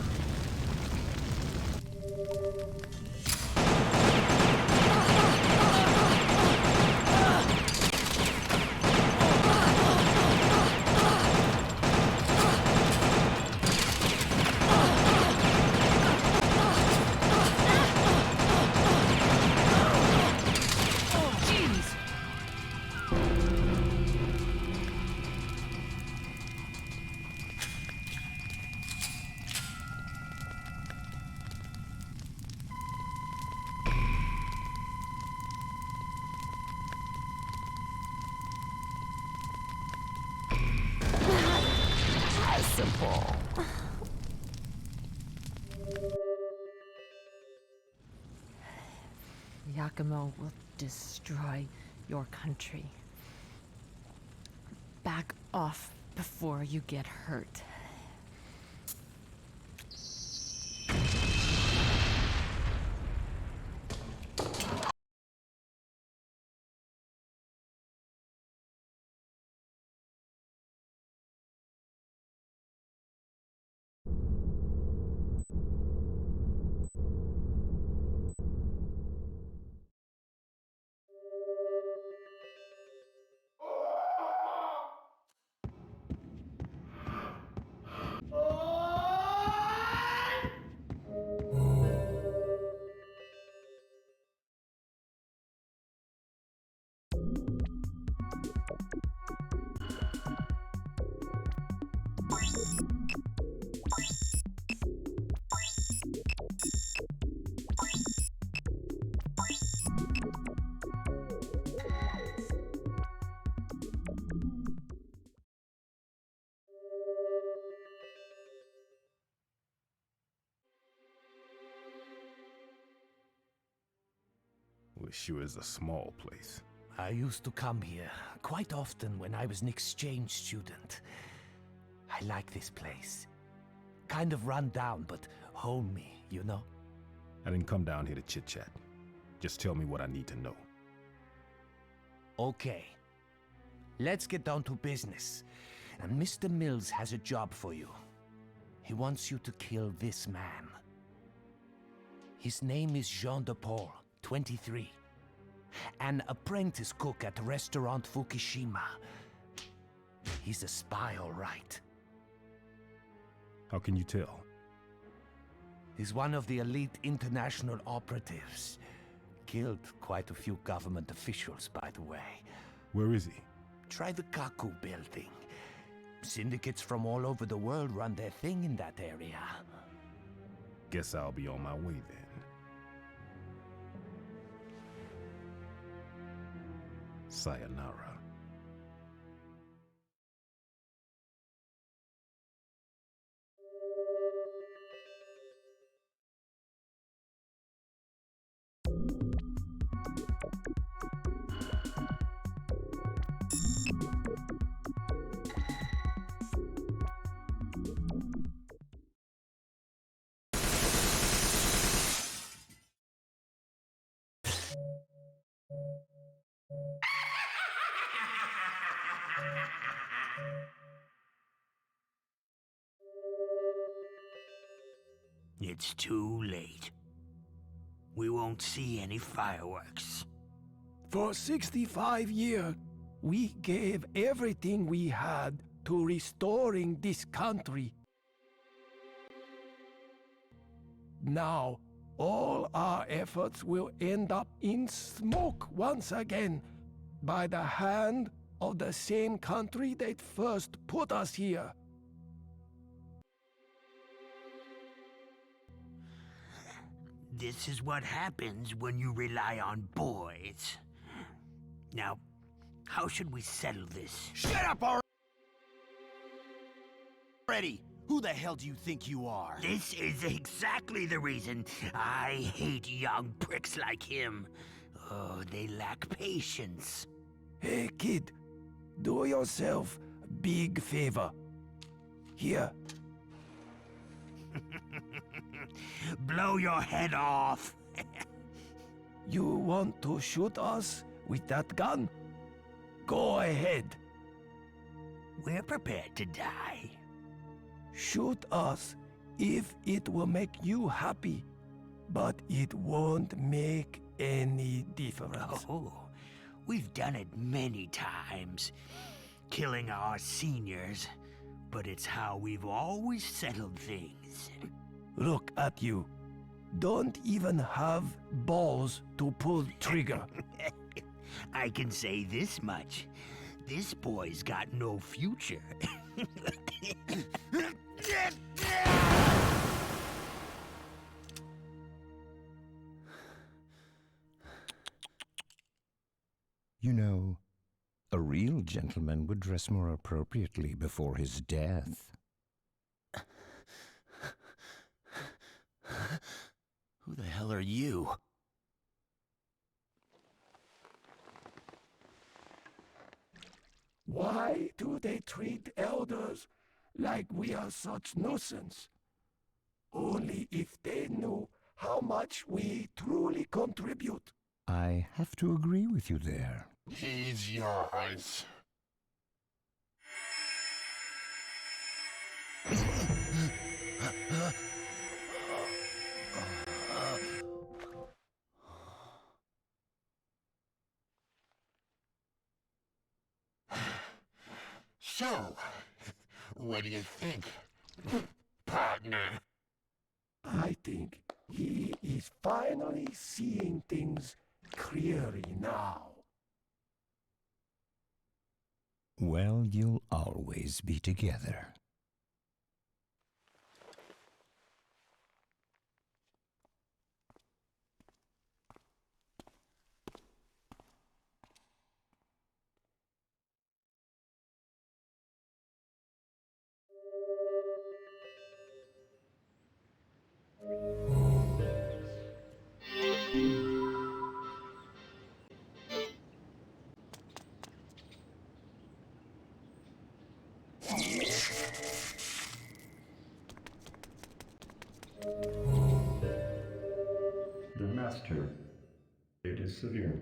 Simple. Yakumo will destroy your country. Back off before you get hurt. it sure is a small place. I used to come here quite often when I was an exchange student. I like this place. Kind of run down, but homey, you know? I didn't come down here to chit-chat. Just tell me what I need to know. Okay. Let's get down to business. And Mr. Mills has a job for you. He wants you to kill this man. His name is Jean de Paul, 23. An apprentice cook at restaurant Fukushima. He's a spy, all right. How can you tell? He's one of the elite international operatives. Killed quite a few government officials, by the way. Where is he? Try the Kaku building. Syndicates from all over the world run their thing in that area. Guess I'll be on my way then. Sayonara. It's too late. We won't see any fireworks. For 65 years, we gave everything we had to restoring this country. Now, all our efforts will end up in smoke once again by the hand of the same country that first put us here. This is what happens when you rely on boys. Now, how should we settle this? Shut up already! Who the hell do you think you are? This is exactly the reason I hate young pricks like him. Oh, they lack patience. Hey, kid, do yourself a big favor. Here. Blow your head off. You want to shoot us with that gun? Go ahead. We're prepared to die. Shoot us if it will make you happy, but it won't make any difference. Oh, we've done it many times, killing our seniors, but it's how we've always settled things. Look at you. Don't even have balls to pull trigger. I can say this much. This boy's got no future. You know, a real gentleman would dress more appropriately before his death. Who the hell are you? Why do they treat elders like we are such nuisance? Only if they knew how much we truly contribute. I have to agree with you there. He's yours. So, what do you think, partner? I think he is finally seeing things clearly now. Well, you'll always be together. The Master. It is severe.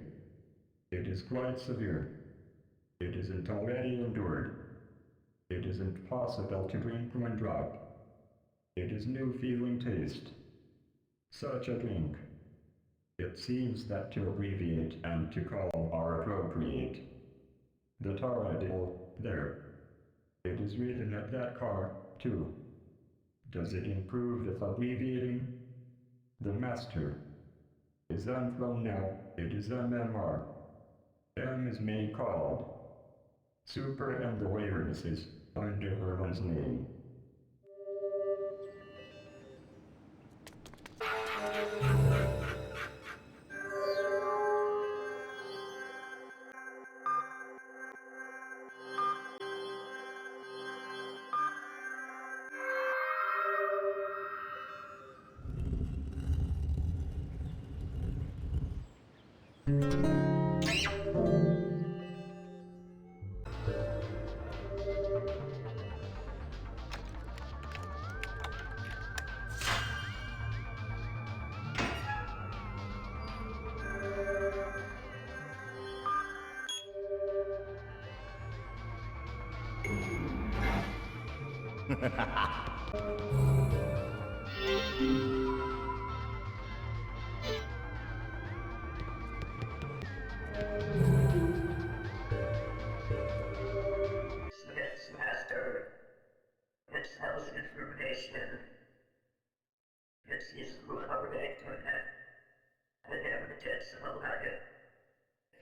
It is quite severe. It isn't already endured. It isn't possible to drink one drop. It is new feeling taste. Such a drink. It seems that to abbreviate and to call are appropriate. The Taradil, there. It is written at that car, too. Does it improve if abbreviating? The Master. Is M from now, it is MMR. M is main called. Super and awarenesses under Herman's name. Smith's Master. It sells information. It sees who already could have. And evidence of a liar.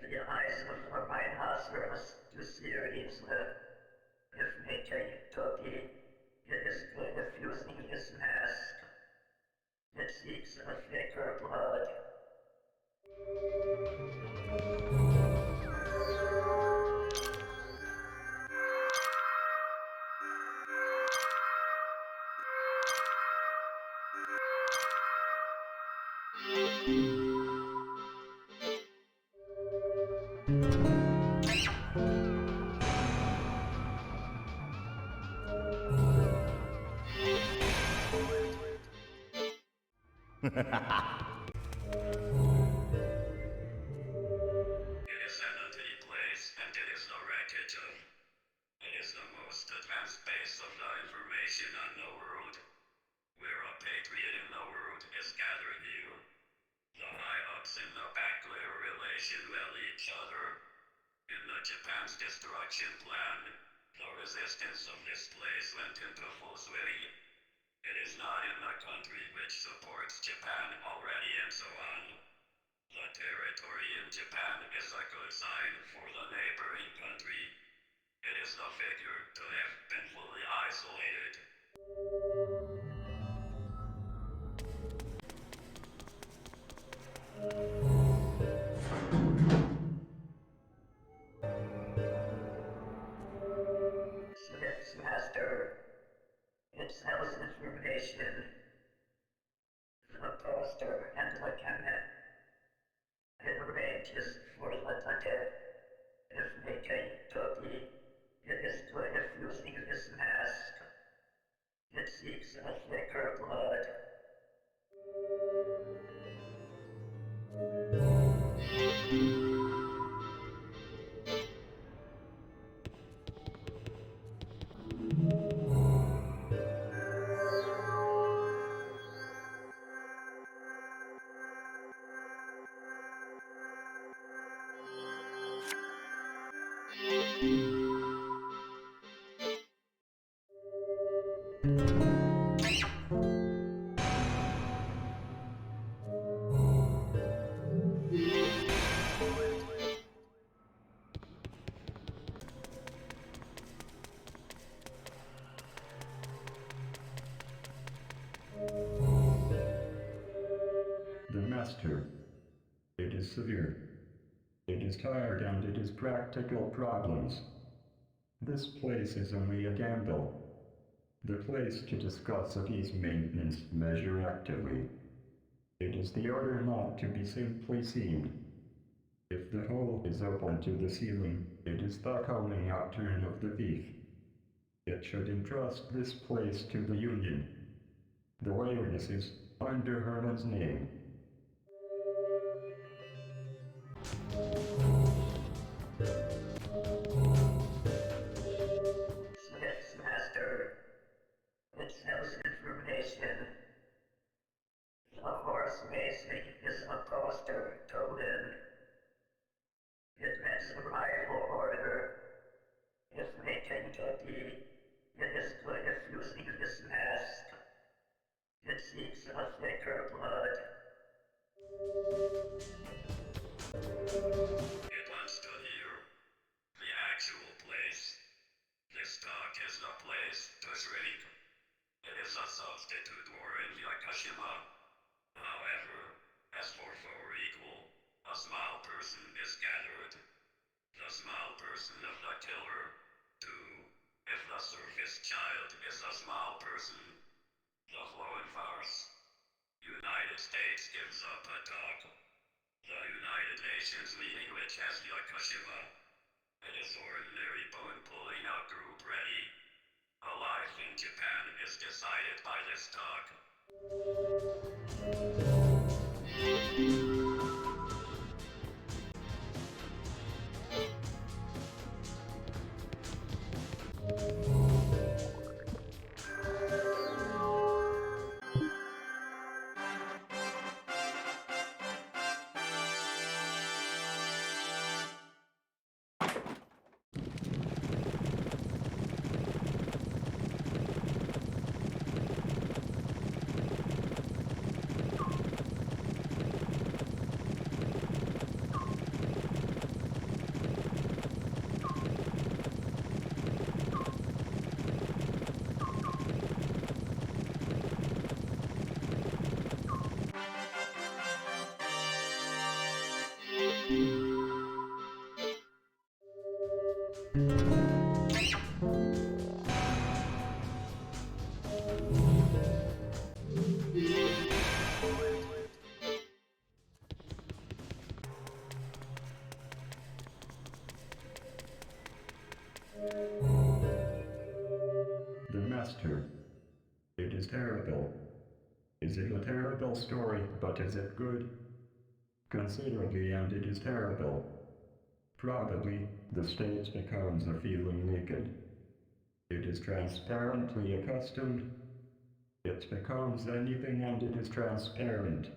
The eyes of our rhinoceros to series if making Toki, it is good at using his mask. It seeks a thicker blood. It is an empty place, and it is no wreckage of. It is the most advanced base of the information on the world. Where a patriot in the world is gathered here. The high-ups in the back-layer relation well each other. In the Japan's destruction plan, the resistance of this place went into full swing. It is not in the country which supports Japan already and so on. The territory in Japan is a good sign for the neighboring country. It is the figure to have been fully isolated. Smith's Master. It sells information. The poster and the cabinet. It arranges for the dead. If making Toki, it is good at using his mask. It seeks a thicker blood. The Master. It is severe. It is tired and it is practical problems. This place is only a gamble. The place to discuss a peace maintenance measure actively. It is the order not to be simply seen. If the hole is open to the ceiling, it is the coming outturn of the thief. It should entrust this place to the Union. The wilderness is under Harman's name. Smith's master. It sells information. The horse racing is a poster token. It means arrival order. If making copy, it is good if using this mask. It seeks a thicker blood. It wants to hear the actual place. This talk is the place to shrink. It is a substitute war in Yakashima. However, as for equal, a small person is gathered. The small person of the killer, too. If the surface child is a small person, the flowing farce. United States gives up a talk. The United Nations meeting which has Yakashima. It is ordinary bone pulling out group ready. A life in Japan is decided by this talk. The Master. It is terrible. Is it a terrible story, but is it good? Considerably, and it is terrible. Probably, the stage becomes a feeling naked. It is transparently accustomed. It becomes anything and it is transparent.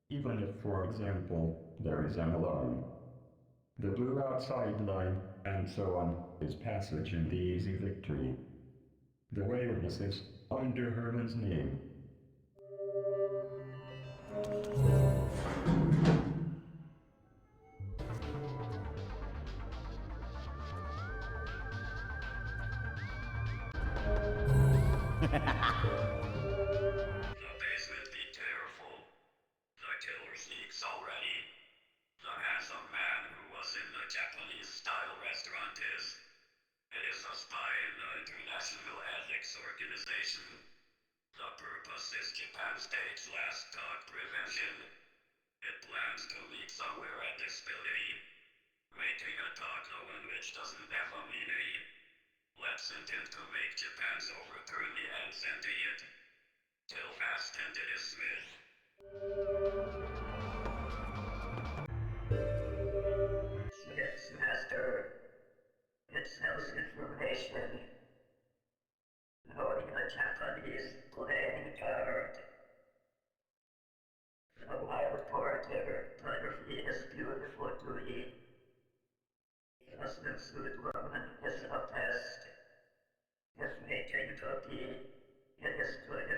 Even if, for example, there is an alarm. The blue outside line, and so on, is passage in the easy victory. The wilderness is under Harman's name. The basement, be careful. The killer sneaks already. The handsome man who was in the Japanese-style restaurant is. It is a spy in the International Ethics Organization. The purpose is Japan State's last talk prevention. It plans to meet somewhere at this building. Making a talk no one which doesn't have a meaning. Let's intend to make Japan's overturn the end sentient. Till fast and it is Smith. Smith's master. It sells information. Knowing the Japanese playing card. The wild pornography is beautiful to me. The swimsuit woman is a pest. If making cookie, it is good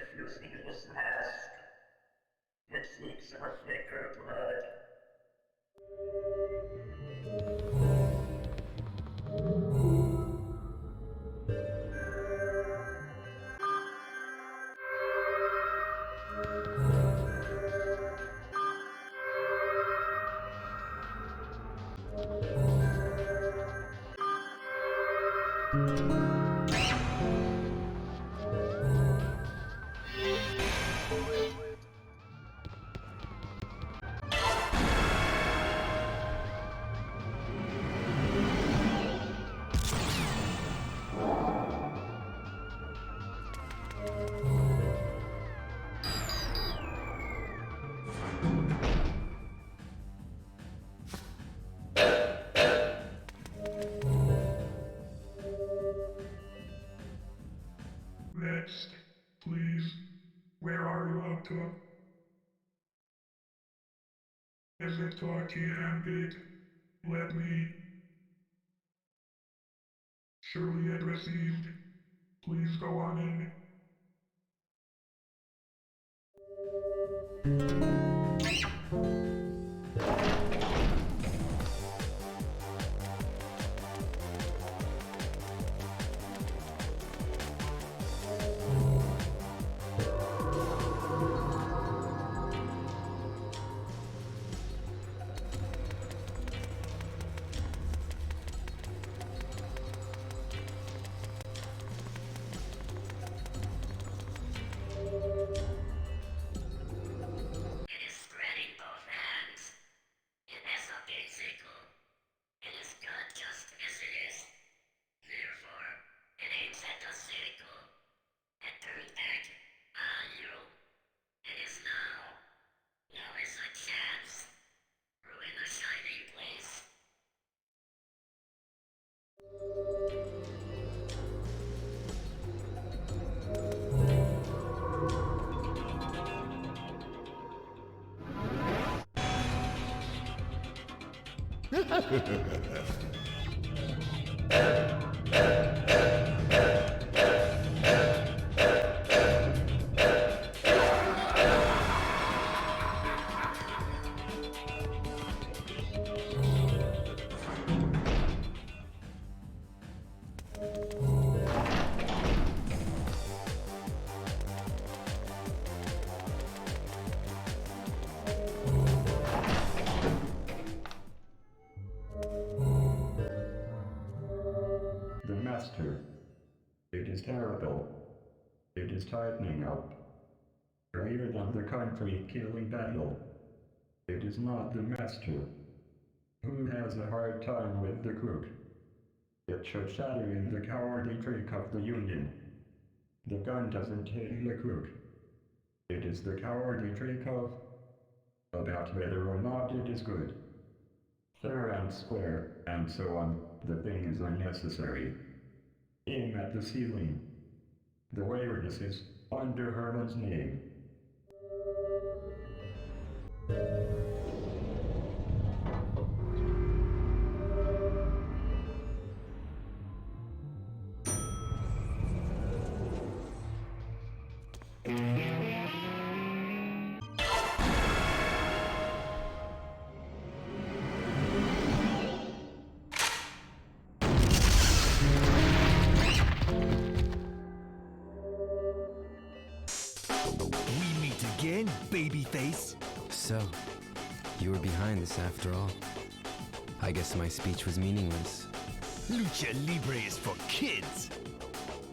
about is it Gambit? Let me. Surely it received. Please go on in. It is terrible. It is tightening up. Greater than the country killing battle. It is not the master. Who has a hard time with the crook? It should shatter in the cowardly trick of the Union. The gun doesn't hit the crook. It is the cowardly trick of about whether or not it is good. Fair and square, and so on. The thing is unnecessary. Aim at the ceiling. The awareness is under Harman's name. Babyface. So, you were behind this after all. I guess my speech was meaningless. Lucha Libre is for kids.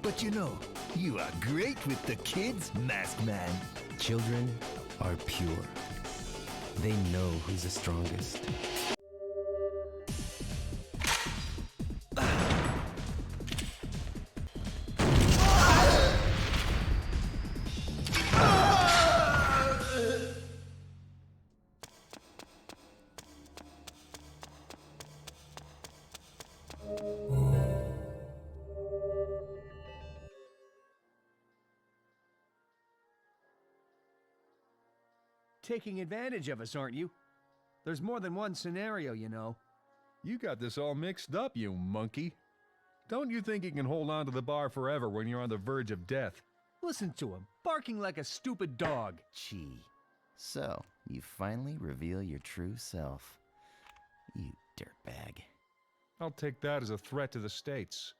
But you know, you are great with the kids, Masked Man. Children are pure. They know who's the strongest. Taking advantage of us, aren't you? There's more than one scenario, you know. You got this all mixed up, you monkey. Don't you think you can hold on to the bar forever when you're on the verge of death? Listen to him, barking like a stupid dog. Gee. So, you finally reveal your true self. You dirtbag. I'll take that as a threat to the States.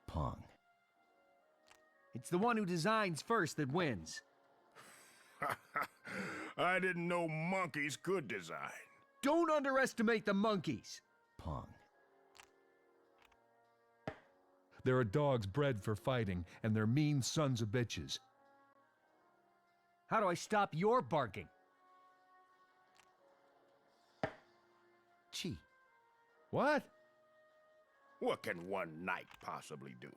Pong. It's the one who designs first that wins. I didn't know monkeys could design. Don't underestimate the monkeys. Pong. There are dogs bred for fighting, and they're mean sons of bitches. How do I stop your barking? Chi. What? What can one knight possibly do?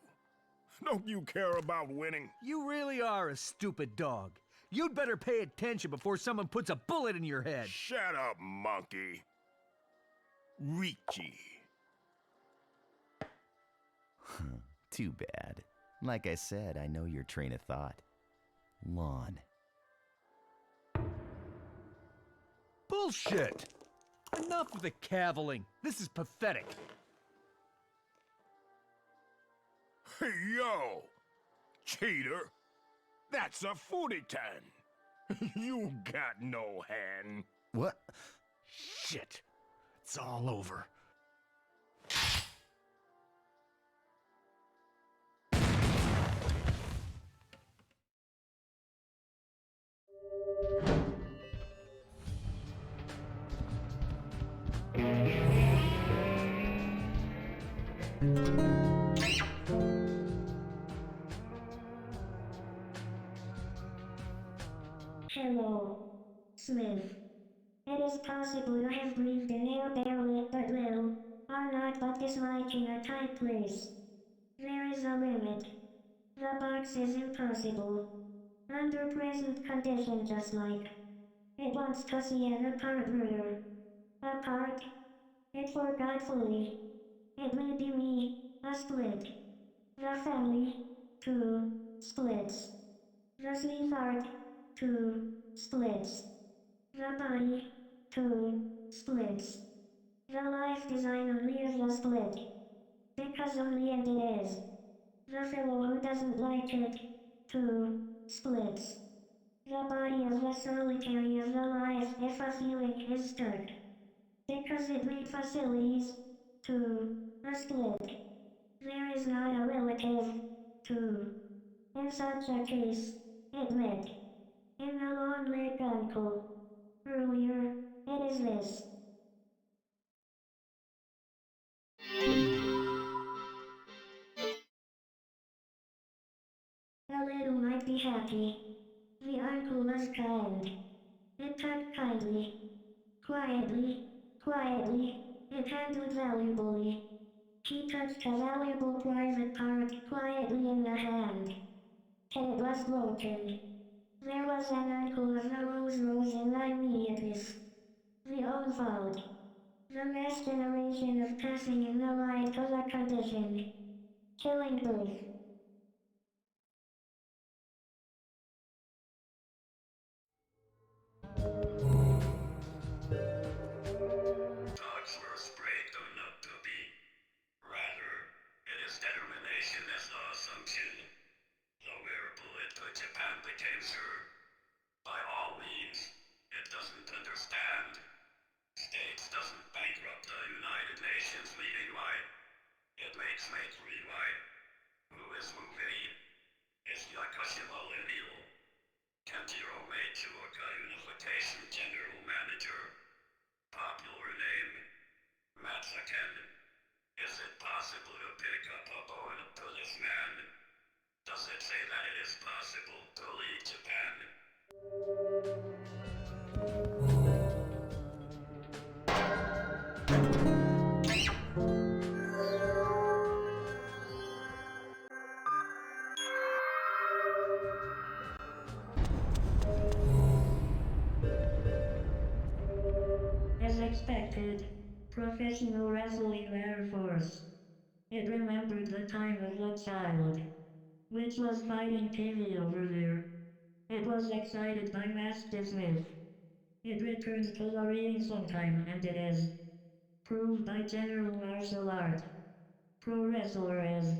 Don't you care about winning? You really are a stupid dog. You'd better pay attention before someone puts a bullet in your head. Shut up, monkey. Richie. Too bad. Like I said, I know your train of thought. lawn. Bullshit! Enough of the caviling. This is pathetic. Hey, yo! Cheater! That's a 40-10! You got no hand. What? Shit. It's all over. Hello, Smith. It is possible you have breathed in air barely but little, or not, but this mic in a tight place. There is a limit. The box is impossible. Under present condition, just like it wants to see an apart murder. Apart? It forgot fully. It may be me, a split. The family, 2 splits. The sweetheart, 2 splits. The body, 2 splits. The life design only is a split. Because only and it is. The fellow who doesn't like it, 2 splits. The body of the solitary is alive if a feeling is stuck. Because it made facilities, 2 a split. There is not a relative, 2. In such a case, admit. In the long-legged uncle. Earlier, it is this. A little might be happy. The uncle was kind. It tucked kindly. Quietly, it handled valuably. He touched a valuable private part quietly in the hand. And it was broken. There was an uncle of the rose in the immediateness. The old fault. The mass generation of passing in the light of a condition. Killing both. Dogs were sprayed or not to be. Rather, it is determination as the assumption. The wearable to Japan became sure. By all means, it doesn't understand. States doesn't bankrupt the United Nations meeting right. It makes maitri right. Who is moving? Is Yakashima lineal? Kenjiro Meituoka Unification General Manager. Popular name. Matsuken. Is it possible to pick up a bone to this man? Does it say that it is possible to leave Japan? As expected, professional wrestling Air Force. It remembered the time of the child, which was fighting TV over there. It was excited by Master Smith. It returns to the ring sometime, and it is proved by general martial art. Pro wrestler is,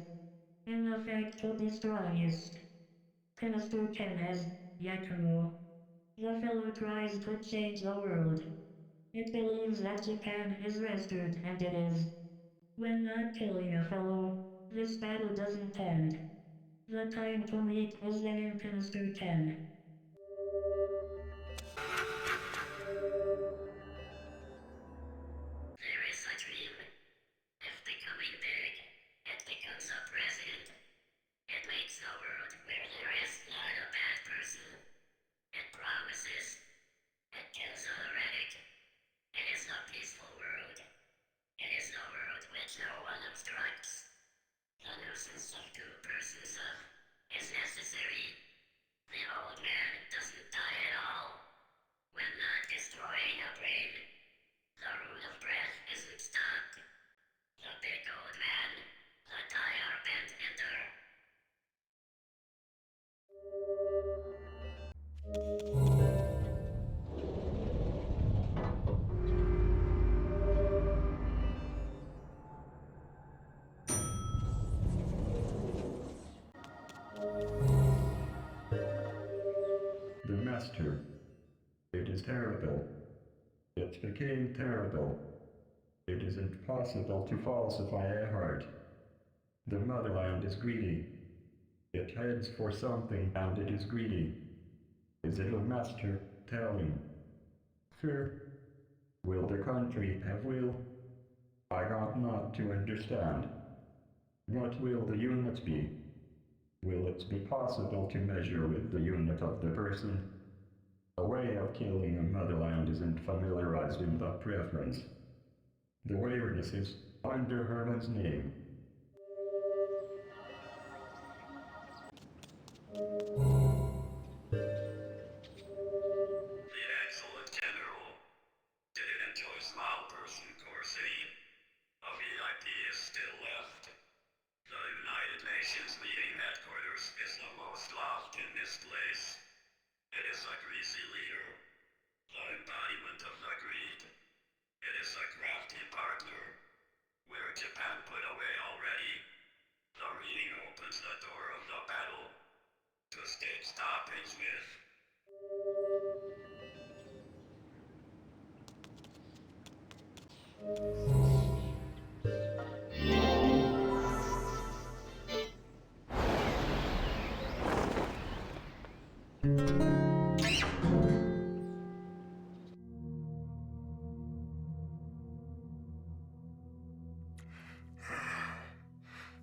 in effect, to be strongest. Minister Ken has Yakumo. The fellow tries to change the world. It believes that Japan is restored, and it is. When not killing a fellow, this battle doesn't end. The time to meet is then in Minister Ken. There is a dream. If becoming big, it becomes a president. It makes a world where there is not a bad person. It promises. It kills a heretic. It is a peaceful world. It is a world which no one obstructs. The nuisance of 2 persons of is necessary. The old man master. It is terrible. It became terrible. It is impossible to falsify a heart. The motherland is greedy. It heads for something and it is greedy. Is it a master? Tell me. Sir, will the country have will? I got not to understand. What will the unit be? Will it be possible to measure with the unit of the person? A way of killing a motherland isn't familiarized in the preference. The awareness is under Herman's name. The excellent general didn't enjoy small person Corsi. A VIP is still left. The United Nations meeting headquarters is the most loft in this place. It is a greasy leader, the embodiment of the greed. It is a crafty partner, where Japan put away already. The reading opens the door of the battle to stage stoppings with.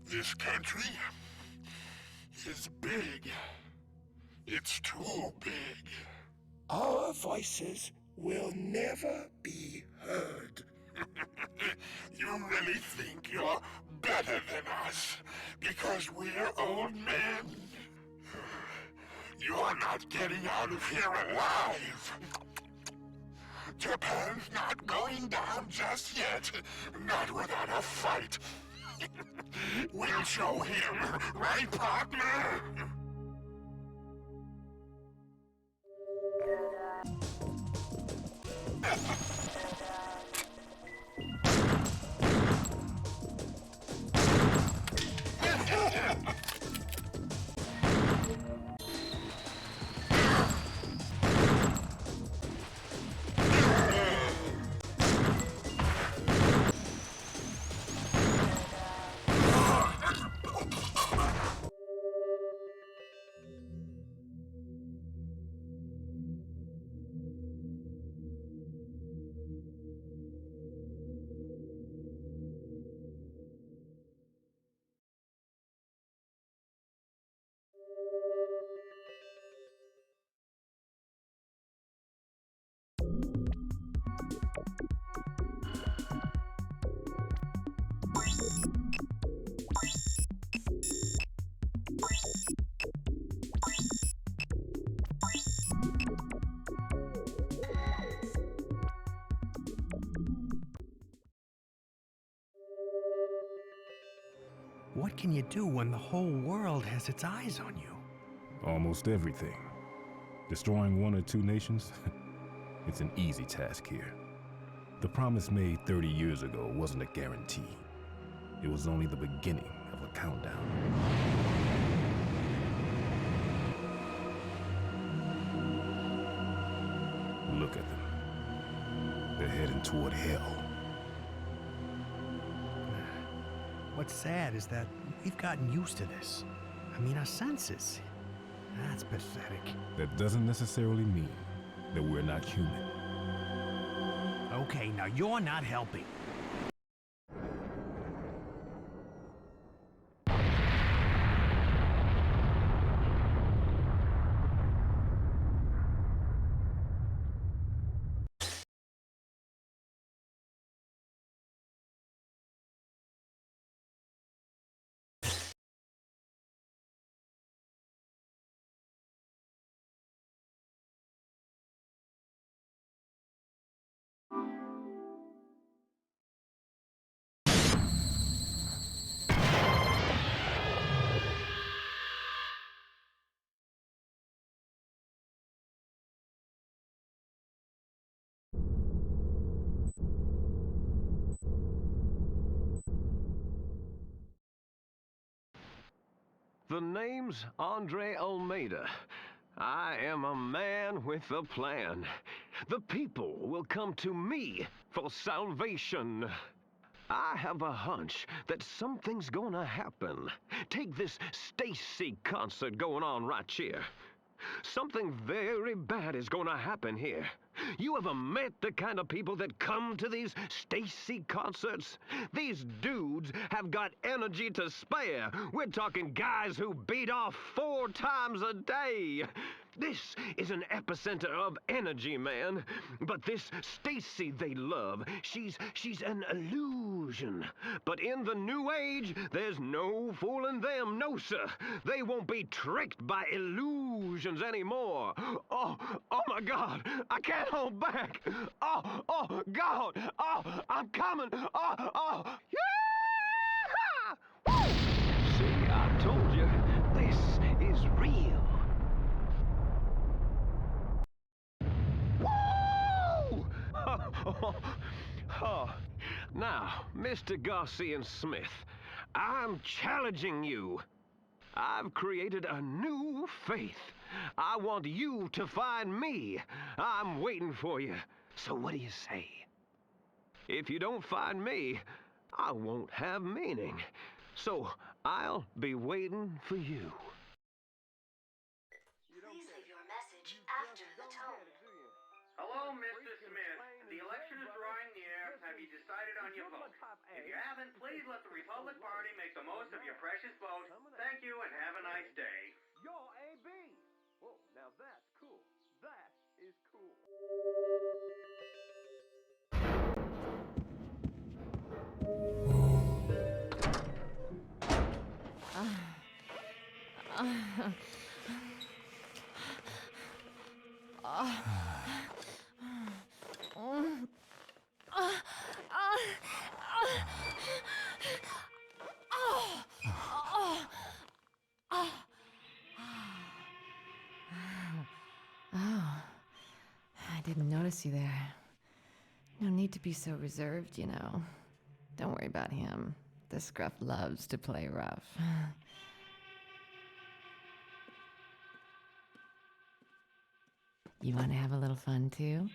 This country is big. It's too big. Our voices will never be heard. You really think you're better than us because we're old men? You're not getting out of here alive. Japan's not going down just yet, not without a fight. We'll show him, right, partner? What can you do when the whole world has its eyes on you? Almost everything. Destroying one or two nations? It's an easy task here. The promise made 30 years ago wasn't a guarantee. It was only the beginning of a countdown. Look at them. They're heading toward hell. What's sad is that we've gotten used to this. I mean, our senses. That's pathetic. That doesn't necessarily mean that we're not human. Okay, now you're not helping. The name's Andre Almeida. I am a man with a plan. The people will come to me for salvation. I have a hunch that something's gonna happen. Take this Stacy concert going on right here. Something very bad is gonna happen here. You ever met the kind of people that come to these Stacy concerts? These dudes have got energy to spare. We're talking guys who beat off 4 times a day. This is an epicenter of energy, man. But this Stacy they love, she's an illusion. But in the new age, there's no fooling them, no sir. They won't be tricked by illusions anymore. Oh my God, I can't hold back. Oh God, I'm coming. Yeah! Woo! See, I told you, this is real. Now, Mr. Garcian Smith, I'm challenging you. I've created a new faith. I want you to find me. I'm waiting for you. So what do you say? If you don't find me, I won't have meaning. So I'll be waiting for you. Please leave your message after the tone. Hello, Mr. Smith. The election is drawing near. Have you decided on your vote? If you haven't, please let the Republic Party make the most of your precious vote. Thank you and have a nice day. You're AB. Whoa, now that's cool. That is cool. I didn't notice you there. No need to be so reserved, you know. Don't worry about him. The scruff loves to play rough. You want to have a little fun, too?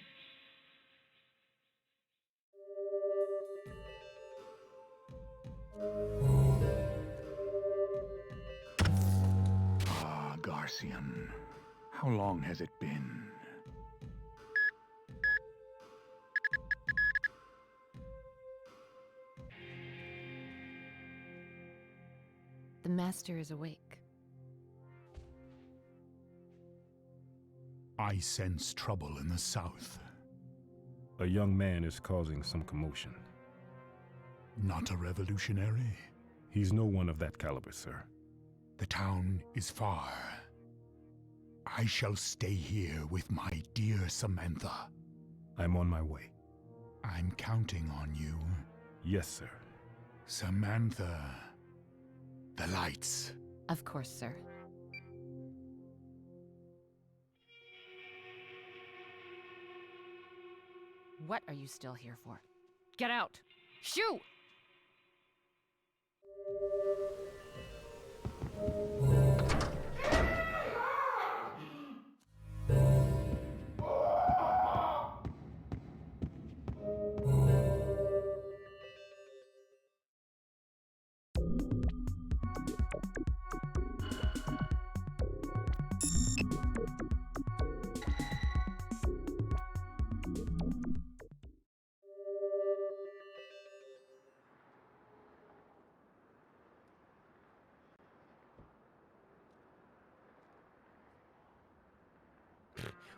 Ah, Garcian. How long has it been? The master is awake. I sense trouble in the south. A young man is causing some commotion. Not a revolutionary? He's no one of that caliber, sir. The town is far. I shall stay here with my dear Samantha. I'm on my way. I'm counting on you. Yes, sir. Samantha. The lights. Of course, sir. What are you still here for? Get out! Shoo!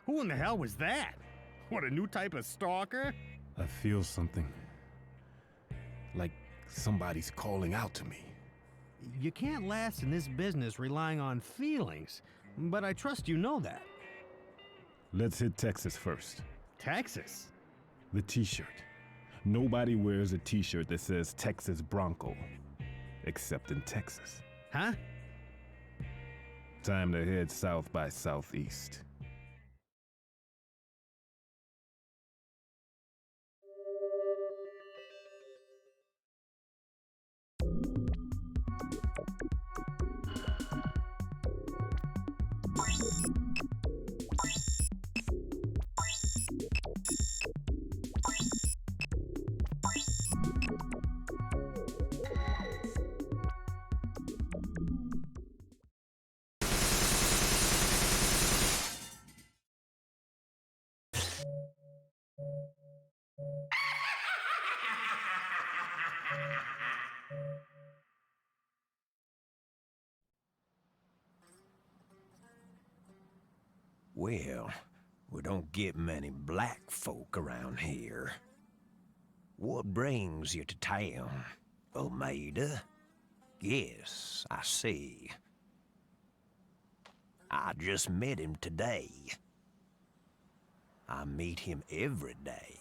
Who in the hell was that? What, a new type of stalker? I feel something. Like somebody's calling out to me. You can't last in this business relying on feelings, but I trust you know that. Let's hit Texas first. Texas? The t-shirt. Nobody wears a t-shirt that says Texas Bronco, except in Texas. Huh? Time to head south by southeast. Well, we don't get many black folk around here. What brings you to town, Almeida? Yes, I see. I just met him today. I meet him every day.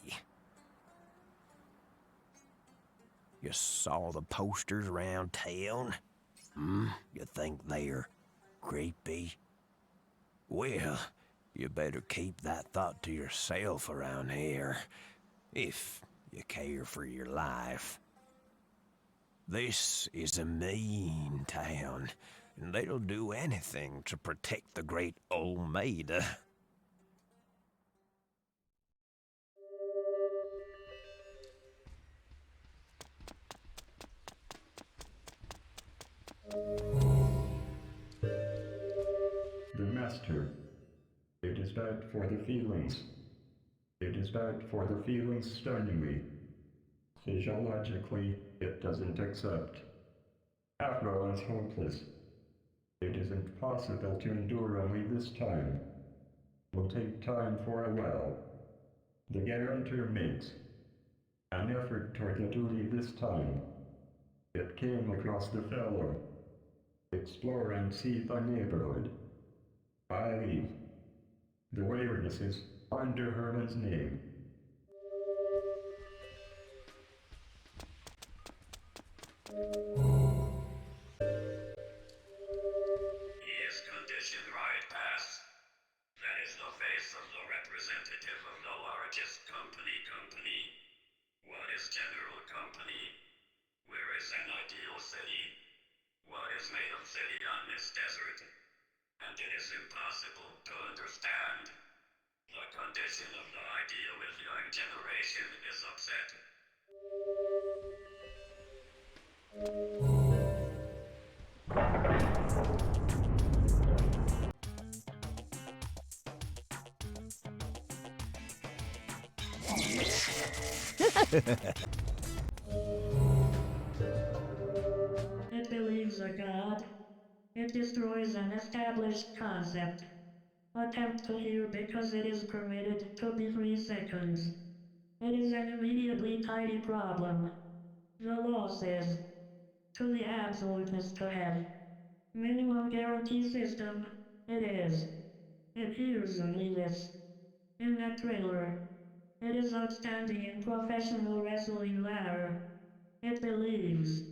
You saw the posters around town? You think they're creepy? Well, you better keep that thought to yourself around here, if you care for your life. This is a mean town, and they'll do anything to protect the great Almeida. The Master. It is bad for the feelings. It is bad for the feelings stunningly. Physiologically, it doesn't accept. Afro is hopeless. It isn't possible to endure only this time. Will take time for a while. The guarantor makes an effort toward the duty this time. It came across the fellow. Explore and see the neighborhood. I leave. The awareness is under Herman's name. He is conditioned right pass. That is the face of the representative of the largest company. What is general company? Where is an ideal city? What is made of city on this desert? And it is impossible to understand. The condition of the ideal with young generation is upset. It believes a god. It destroys an established concept. Attempt to hear because it is permitted to be 3 seconds. It is an immediately tidy problem. The law says, to the absolutist to have. Minimum guarantee system, it is. It hears only this. In that trailer, it is outstanding in professional wrestling ladder. It believes.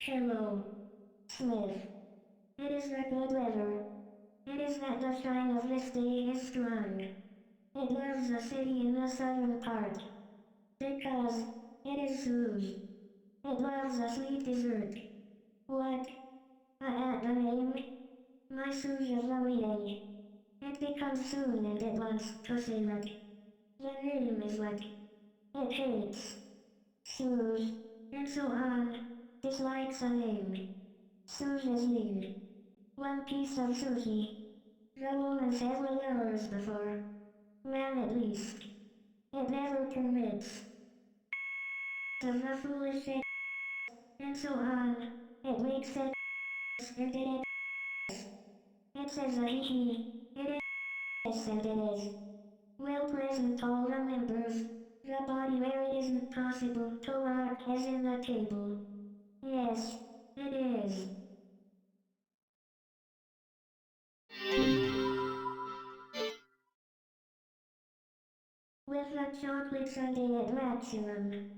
Hello, Smith. It is the good weather. It is that the shine of this day is strong. It loves the city in the southern part. Because it is smooth. It loves a sweet dessert. What? At the name? My Suge is awaiting. It becomes soon and it wants to say that. The name is what? It hates. Suge. And so on. Dislikes a name. Suge is mean. One piece of sushi. The woman said several hours before. Man at least. It never permits. Of the foolish shit. And so on. It makes it and it is. It says a he. It is and it is. Well present all the members. The body where it isn't possible to walk as in the table. Yes, it is. With the chocolate sundae at maximum.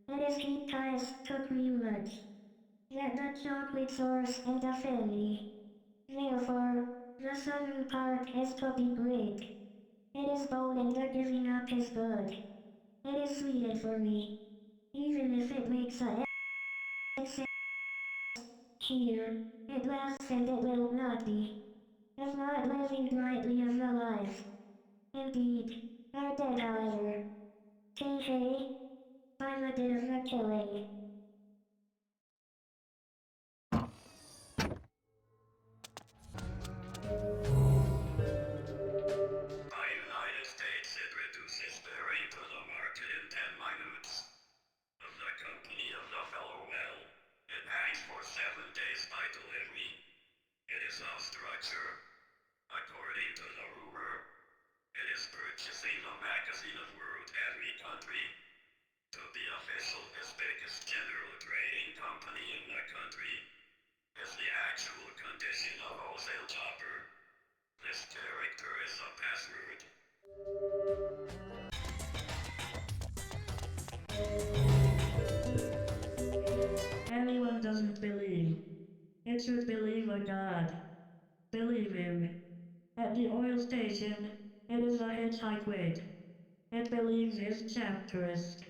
It is heat ties to cream much. That the chocolate source and the family. Therefore, the southern part is to be great. It is bold and the giving up is good. It is sweeted for me. Even if it makes a Here, it lasts and it will not be. As not living brightly as alive. Indeed, are dead however. Hey, by the bit of the killing. By United States, it reduces the rate of the market in 10 minutes. Of the company of the fellow well, it hangs for 7 days by delivery. It is of structure. According to the rumor, it is purchasing a magazine of world every country. To the official, its biggest general trading company in the country is the actual condition of wholesale chopper. This character is a password. Anyone doesn't believe. It should believe a god. Believe him. At the oil station, it is a hitchhike wait. It believes his chapterist.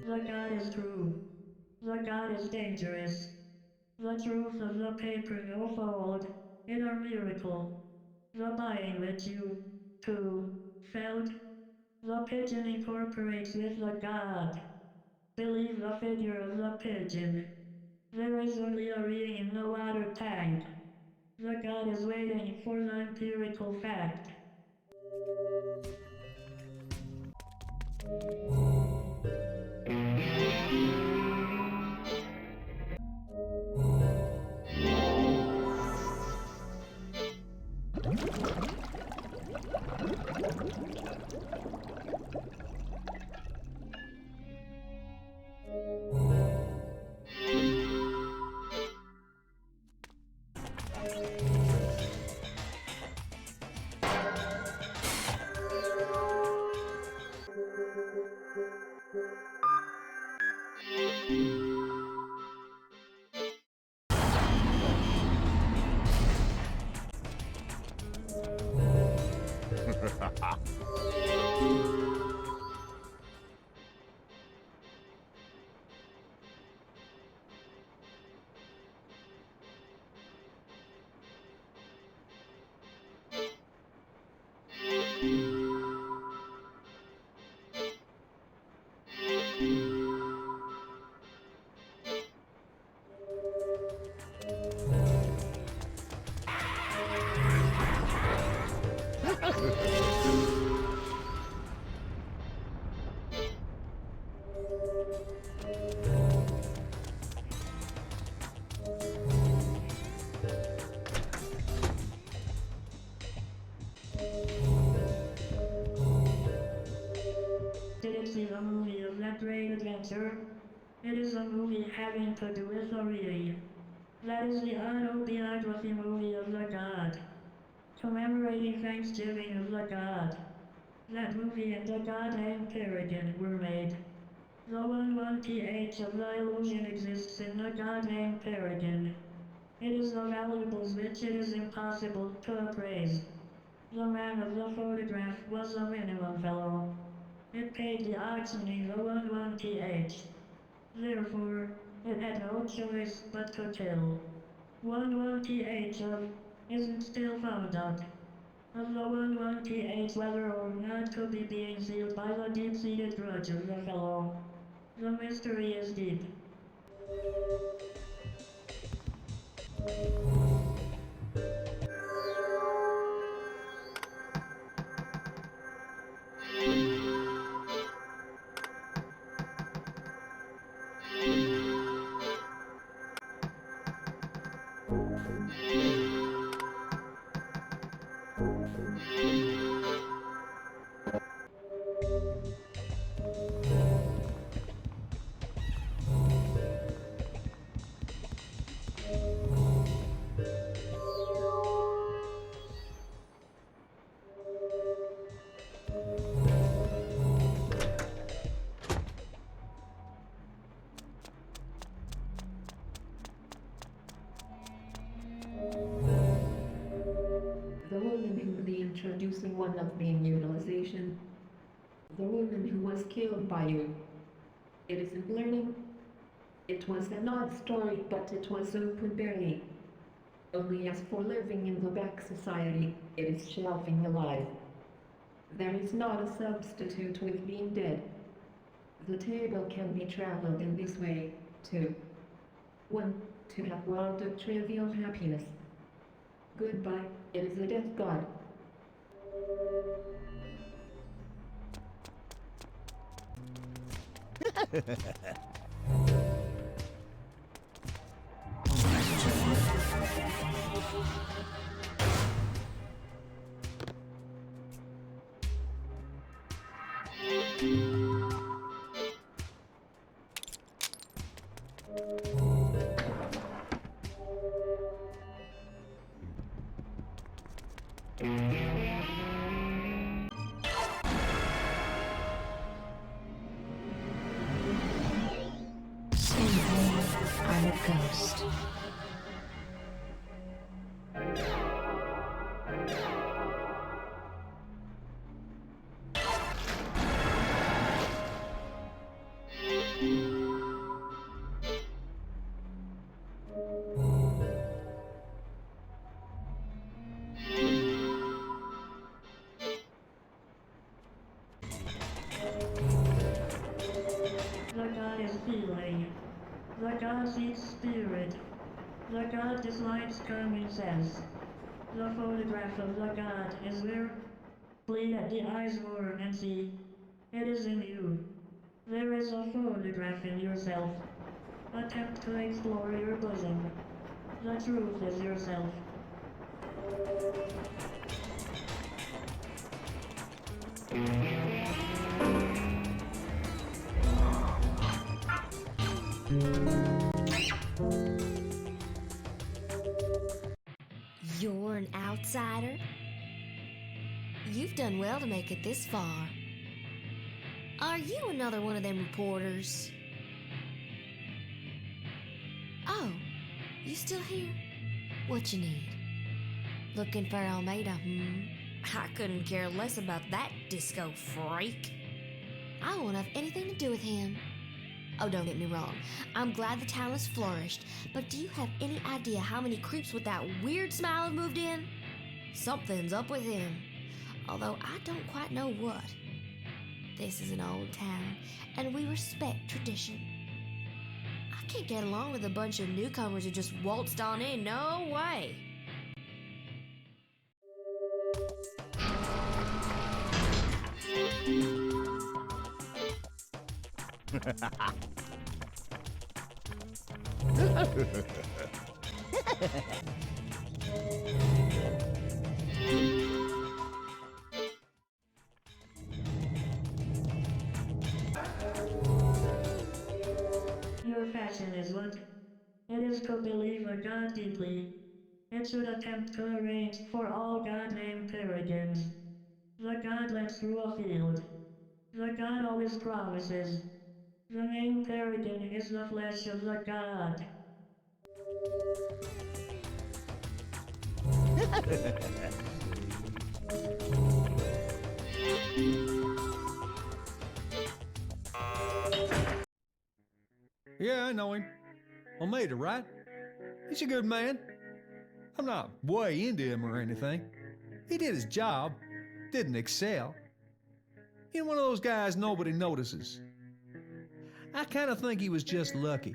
The god is true. The god is dangerous. The truth of the paper no fold, in a miracle. The buying that you, too, felt. The pigeon incorporates with the god. Believe the figure of the pigeon. There is only a ring in the water tank. The god is waiting for the empirical fact. Didn't see the movie of that great adventure. It is a movie having to do with a ring. That is the autobiography movie of the god. Commemorating Thanksgiving of the god. That movie and the goddamn Peregrine were made. The 1-1th of the illusion exists in the goddamn Peregrine. It is the valuables which it is impossible to appraise. The man of the photograph was a minimum fellow. It paid the auctioning the 1-1th. Therefore, it had no choice but to kill. 1-1th isn't still found out. Of the 1-1th whether or not to be being sealed by the deep-seated grudge of the fellow. The mystery is deep. The woman who will be introducing one of the immunization. The woman who was killed by you. It isn't learning. It was an odd story, but it was open barely. Only as for living in the back society, it is shelving alive. There is not a substitute with being dead. The table can be traveled in this way, too. 1. To have wanted trivial happiness. Goodbye, it is a death god. I'm a ghost. The god is feeling. The god seeks spirit. The god dislikes common sense. The photograph of the god is where? Bleed at the eyes more and see. It is in you. There is a photograph in yourself. Attempt to explore your bosom. The truth is yourself. You're an outsider? You've done well to make it this far. Are you another one of them reporters? Oh, you still here? What you need? Looking for Almeida, I couldn't care less about that disco freak. I won't have anything to do with him. Oh, don't get me wrong. I'm glad the town has flourished, but do you have any idea how many creeps with that weird smile have moved in? Something's up with him, although I don't quite know what. This is an old town, and we respect tradition. I can't get along with a bunch of newcomers who just waltzed on in, no way. Your passion is what? It is to believe a god deeply. It should attempt to arrange for all god-named peregrines. The God led through a field. The God always promises. The name Peregrine is the flesh of the God. Yeah, I know him. Almeida, right? He's a good man. I'm not way into him or anything. He did his job. Didn't excel. He's one of those guys nobody notices. I kind of think he was just lucky.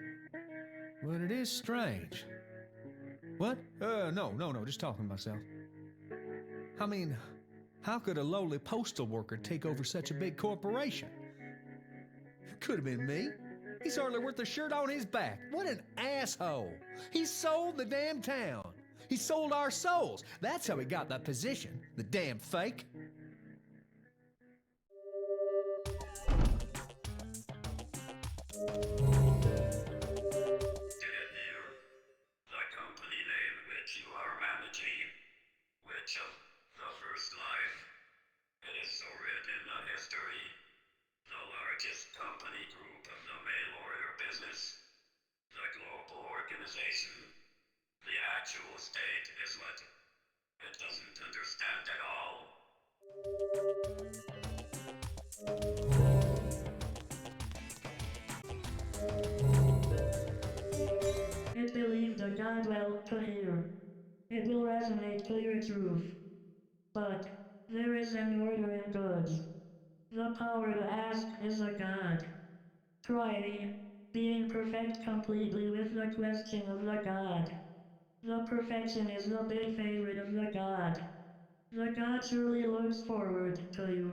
But it is strange. What? No, just talking to myself. I mean, how could a lowly postal worker take over such a big corporation? Could have been me. He's hardly worth the shirt on his back. What an asshole. He sold the damn town. He sold our souls. That's how he got that position. The damn fake. The company name which you are managing, which of the first life, it is so written in the history, the largest company group of the mail order business, the global organization, the actual state is what it doesn't understand at all. It believed the God well to hear. It will resonate to your truth. But there is an order in goods. The power to ask is a God. Try being perfect completely with the question of the God. The perfection is the big favorite of the God. The God surely looks forward to you.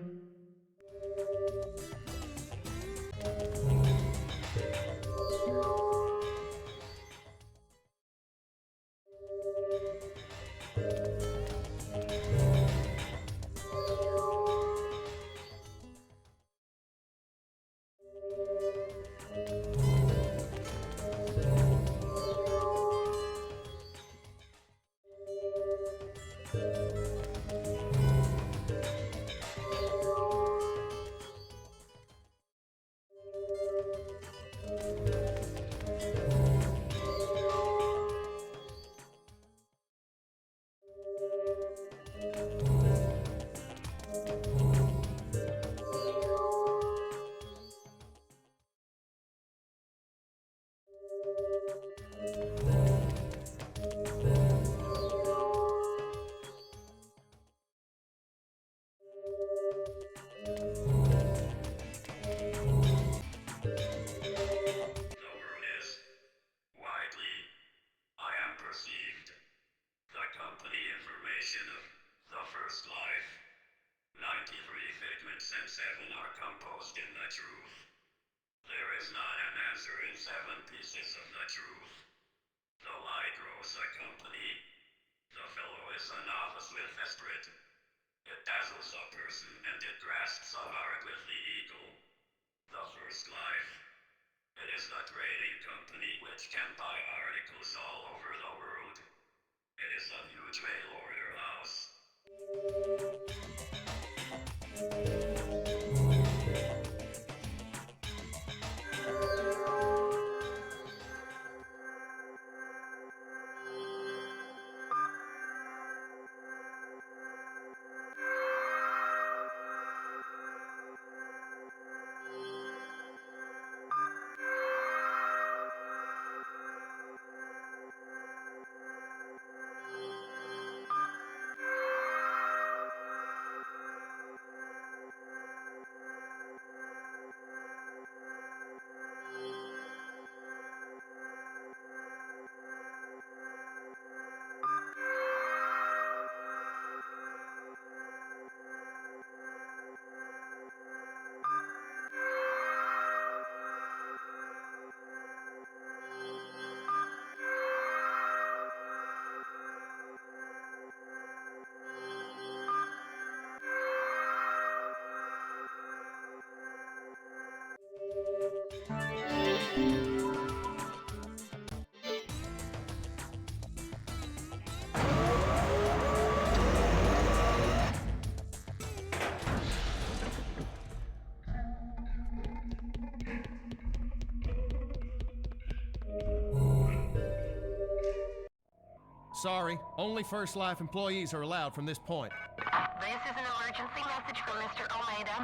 Sorry, only First Life employees are allowed from this point. This is an emergency message from Mr. Almeida.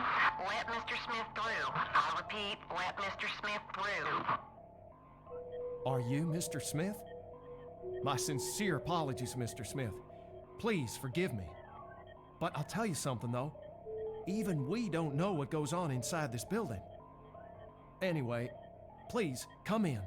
Let Mr. Smith through. I repeat, let Mr. Smith through. Are you Mr. Smith? My sincere apologies, Mr. Smith. Please forgive me. But I'll tell you something, though. Even we don't know what goes on inside this building. Anyway, please, come in.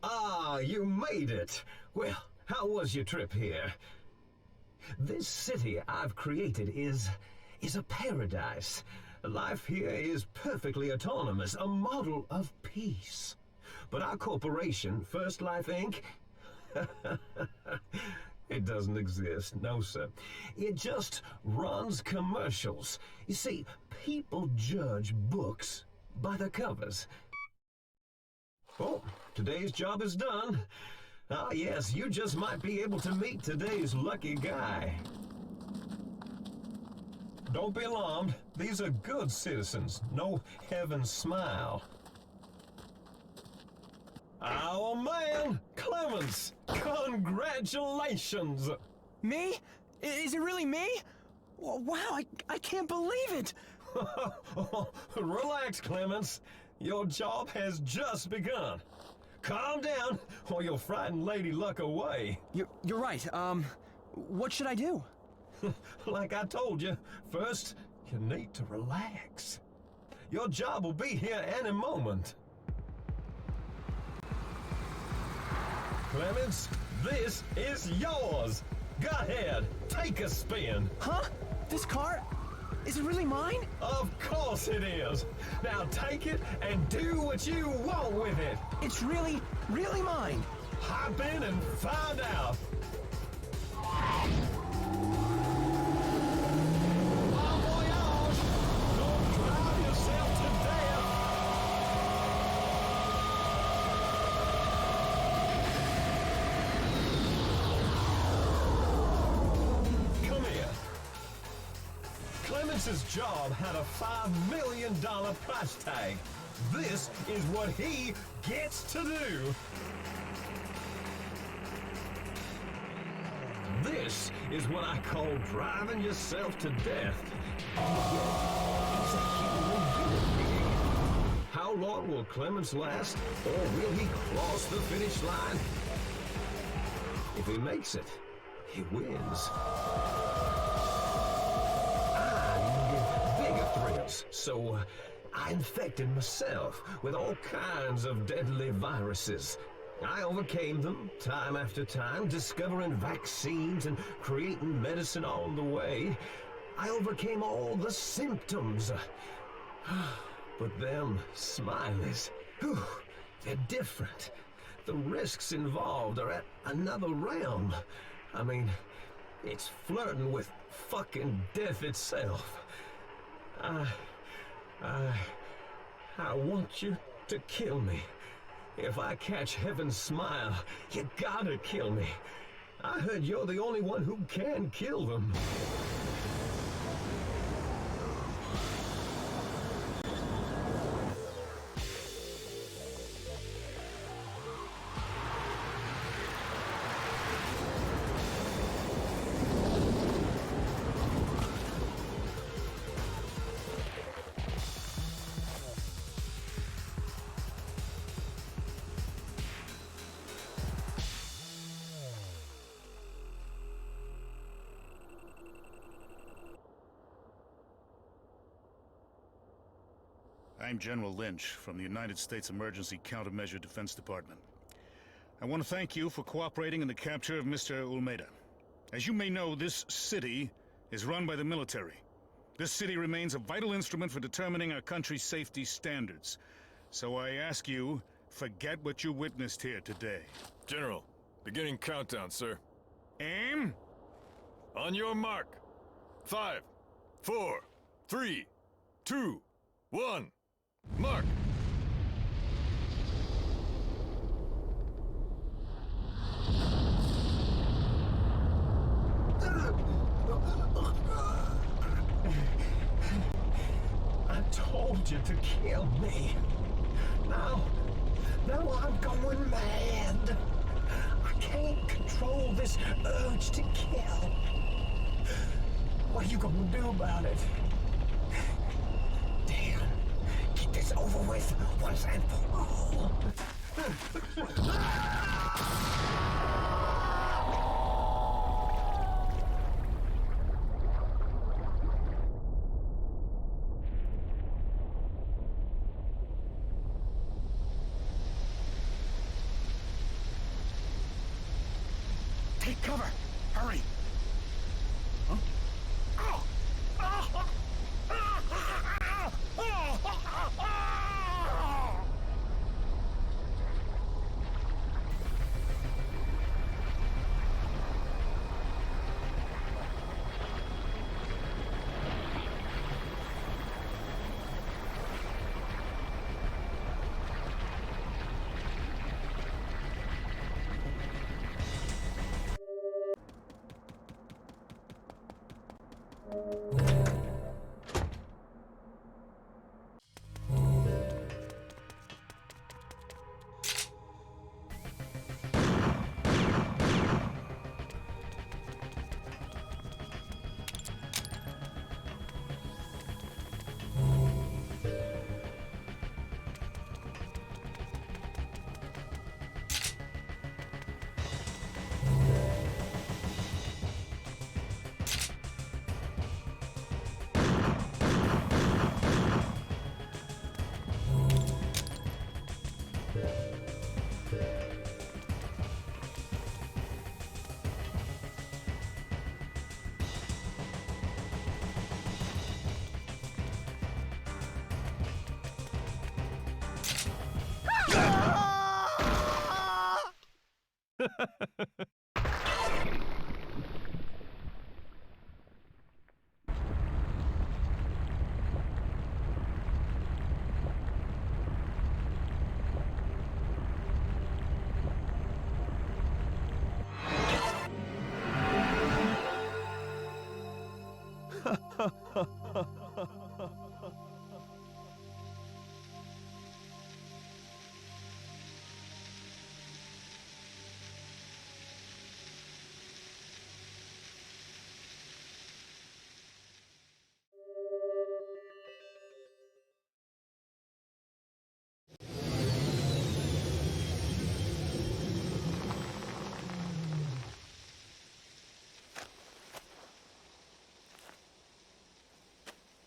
Ah, you made it. Well, how was your trip here? This city I've created is a paradise. Life here is perfectly autonomous, a model of peace. But our corporation, First Life Inc., it doesn't exist, no sir. It just runs commercials. You see, people judge books by their covers. Oh, today's job is done. Ah, yes, you just might be able to meet today's lucky guy. Don't be alarmed. These are good citizens. No heaven smile. Oh, man! Clemens! Congratulations! Me? Is it really me? Wow, I can't believe it! Relax, Clemens. Your job has just begun. Calm down, or you'll frighten Lady Luck away. You're right. What should I do? Like I told you, first, you need to relax. Your job will be here any moment. Clemens, this is yours. Go ahead, take a spin. Huh? This car? Is it really mine? Of course it is. Now take it and do what you want with it. It's really, really mine. Hop in and find out. Bon voyage. Don't drive yourself to death. Come here. Clemens's job had a $5 million price tag. This is what he gets to do. This is what I call driving yourself to death. He's a human being. How long will Clemens last, or will he cross the finish line? If he makes it, he wins. So I infected myself with all kinds of deadly viruses. I overcame them time after time, discovering vaccines and creating medicine on the way. I overcame all the symptoms. But them smileys, they're different. The risks involved are at another realm. I mean, it's flirting with fucking death itself. I want you to kill me. If I catch Heaven's smile, you gotta kill me. I heard you're the only one who can kill them. I'm General Lynch from the United States Emergency Countermeasure Defense Department. I want to thank you for cooperating in the capture of Mr. Almeida. As you may know, this city is run by the military. This city remains a vital instrument for determining our country's safety standards. So I ask you, forget what you witnessed here today. General, beginning countdown, sir. Aim? On your mark. 5, 4, 3, 2, 1. Mark! I told you to kill me. Now I'm going mad. I can't control this urge to kill. What are you gonna do about it? Damn. Get this over with once and for all. Take cover! Hurry! Huh? Ow!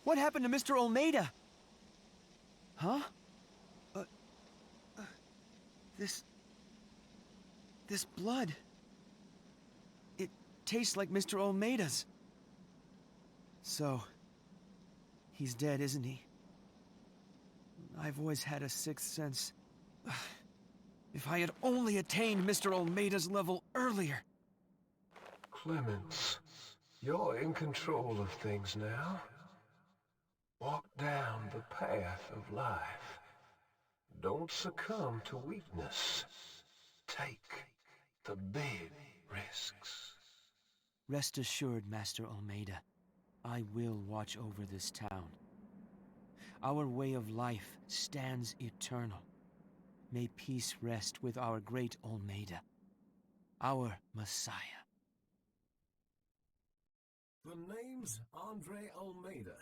What happened to Mr. Almeida? Huh? This blood. It tastes like Mr. Almeida's. So, he's dead, isn't he? I've always had a sixth sense. If I had only attained Mr. Almeida's level earlier. Clemens, you're in control of things now. Walk down the path of life. Don't succumb to weakness. Take the big risks. Rest assured, Master Almeida, I will watch over this town. Our way of life stands eternal. May peace rest with our great Almeida, our Messiah. The name's Andre Almeida.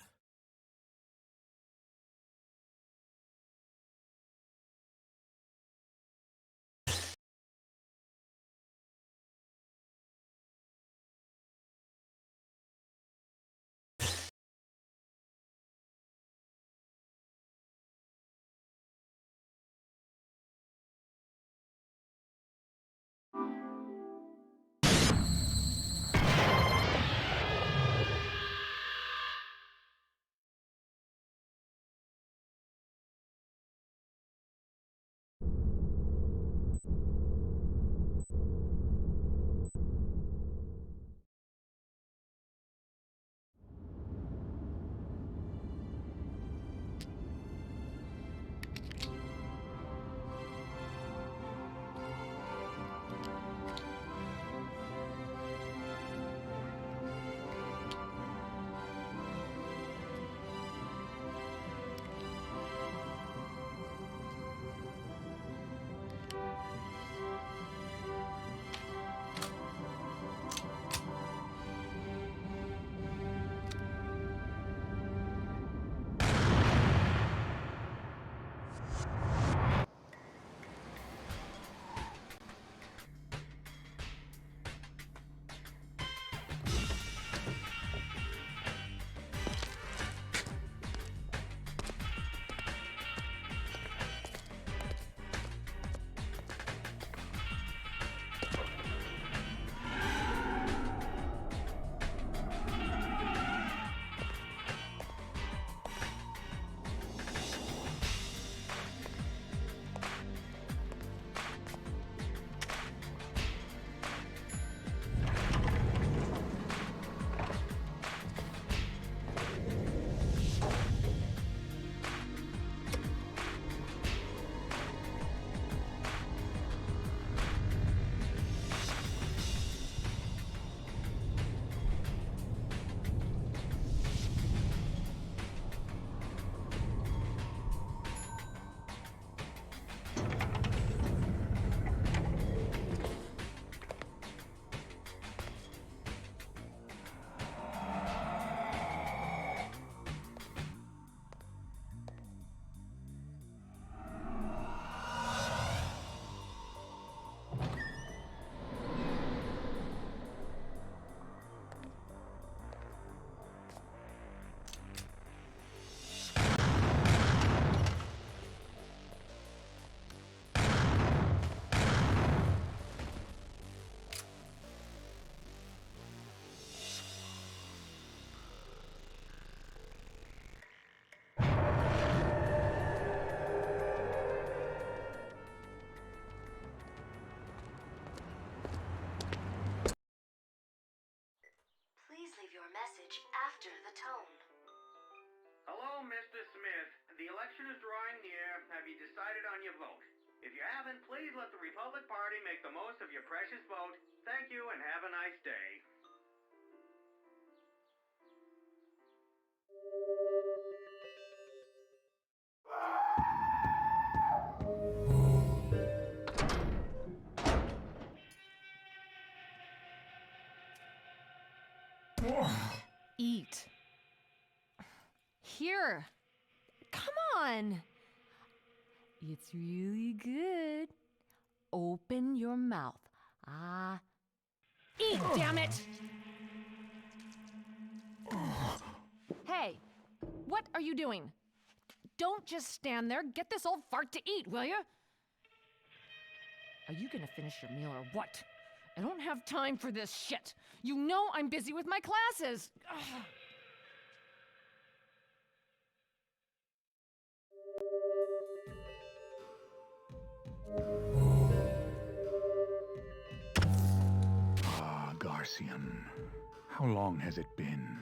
tone. Hello, Mr. Smith. The election is drawing near. Have you decided on your vote? If you haven't, please let the Republic Party make the most of your precious vote. Thank you and have a nice day. Eat. Here. Come on. It's really good. Open your mouth. Ah. Eat, damn it! Hey, what are you doing? Don't just stand there. Get this old fart to eat, will you? Are you gonna finish your meal or what? I don't have time for this shit. You know I'm busy with my classes. Ugh. Ah, Garcian. How long has it been?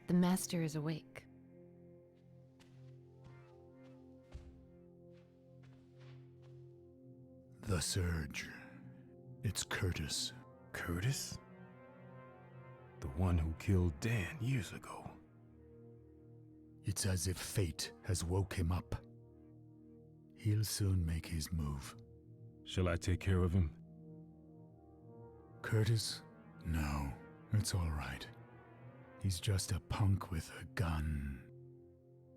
The master is awake. The Surge. It's Curtis. Curtis? The one who killed Dan years ago. It's as if fate has woke him up. He'll soon make his move. Shall I take care of him? Curtis? No, it's all right. He's just a punk with a gun.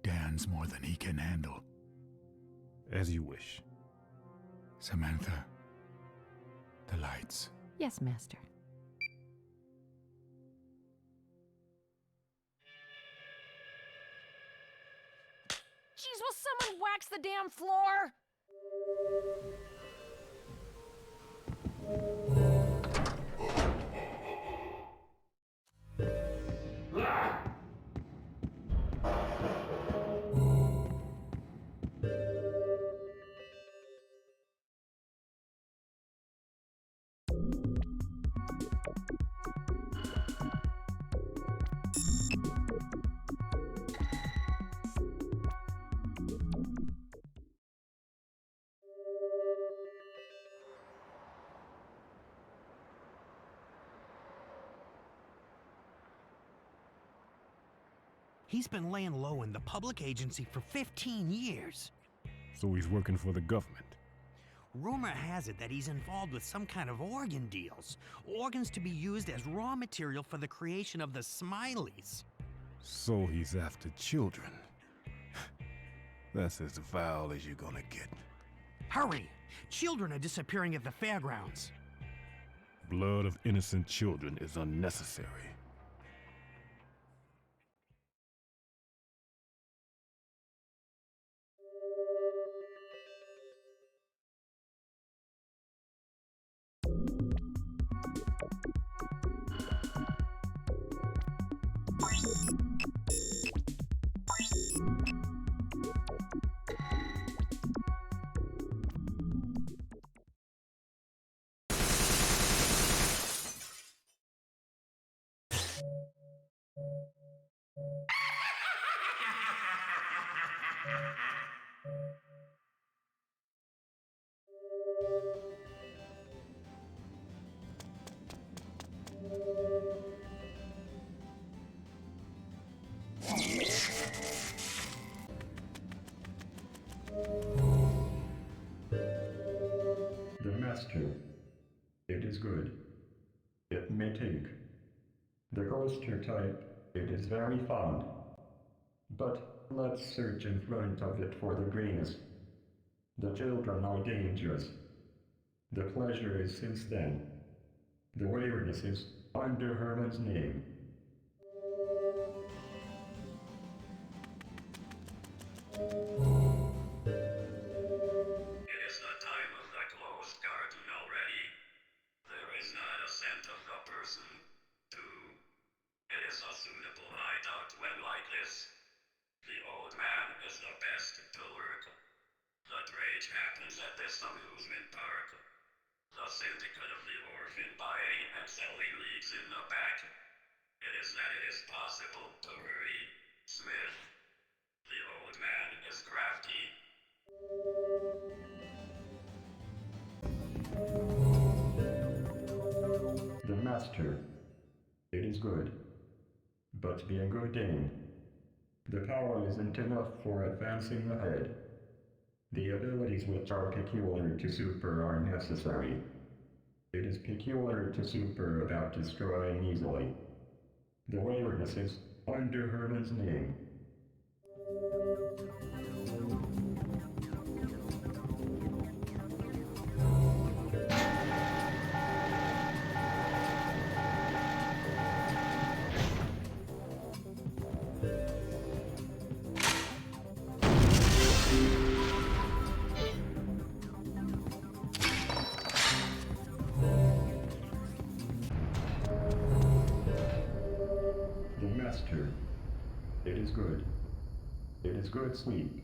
Dan's more than he can handle. As you wish. Samantha, the lights. Yes, master. Jeez, will someone wax the damn floor? He's been laying low in the public agency for 15 years. So he's working for the government. Rumor has it that he's involved with some kind of organ deals. Organs to be used as raw material for the creation of the Smileys. So he's after children. That's as vile as you're gonna get. Hurry! Children are disappearing at the fairgrounds. Blood of innocent children is unnecessary. The master. It is good. It may take. The ghoster type, it is very fond. But let's search in front of it for the greenness. The children are dangerous. The pleasure is since then. The waywardness is under Harman's name. It is the time of the closed garden already. There is not a scent of the person, too. It is a suitable hideout when like this. The old man is the best to work. The rage happens at this amusement park. syndicate of the orphan buying and selling leagues in the back. It is that it is possible to hurry Smith. The old man is crafty. The Master. It is good. But be a good Dane. The power isn't enough for advancing ahead. The abilities which are peculiar to Super are necessary. It is peculiar to Super about destroying easily. The waywardness is under Herman's name. The Master. It is good. It is good sleep.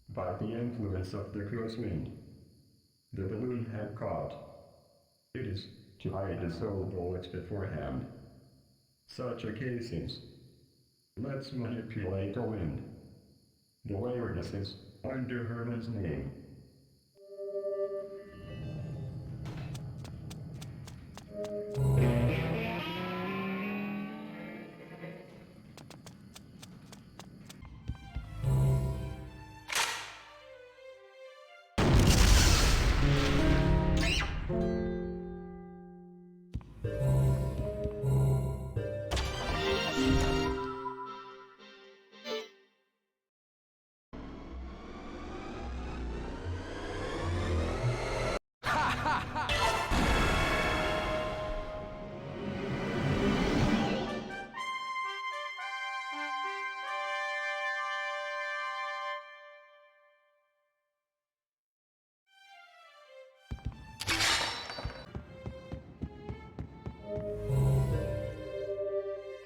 By the influence of the close wind, the balloon had caught. It is to hide the soul bullets beforehand. Such a case is. Let's manipulate the wind. The waywardness is under Herman's name.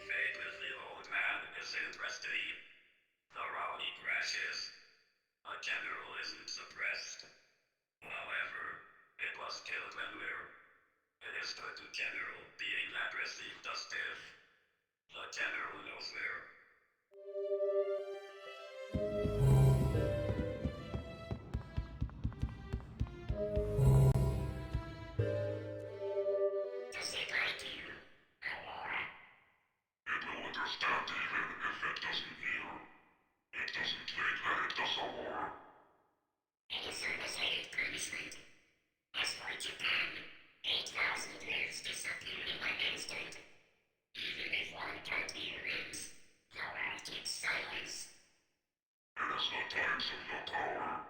Fate with the old man is interesting. The rowdy crashes. A general isn't suppressed. However, it was killed when we're. It is good to general being that received the stiff. The general knows where. Does it like you, Aurora? It will understand even if it doesn't hear. It doesn't think that it does a war. It is understated punishment. As for Japan, 8,000 lives disappear in an instant. Even if one party wins, the world keeps silence. It is the times of the power.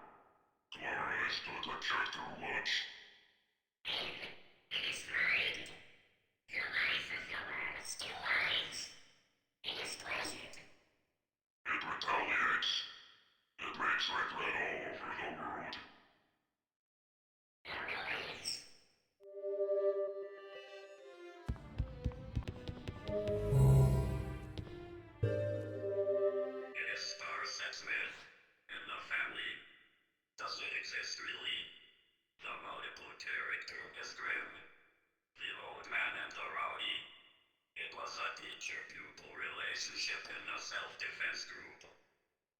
Clara is to the church too much. And it is right. The life of the world still lies. It is pleasant. It retaliates. It makes regret all over the world. It relates. It is Garcian Smith in the family. Does it exist really? The multiple character is grim. The old man and the rowdy. It was a teacher-pupil relationship in the self-defense group.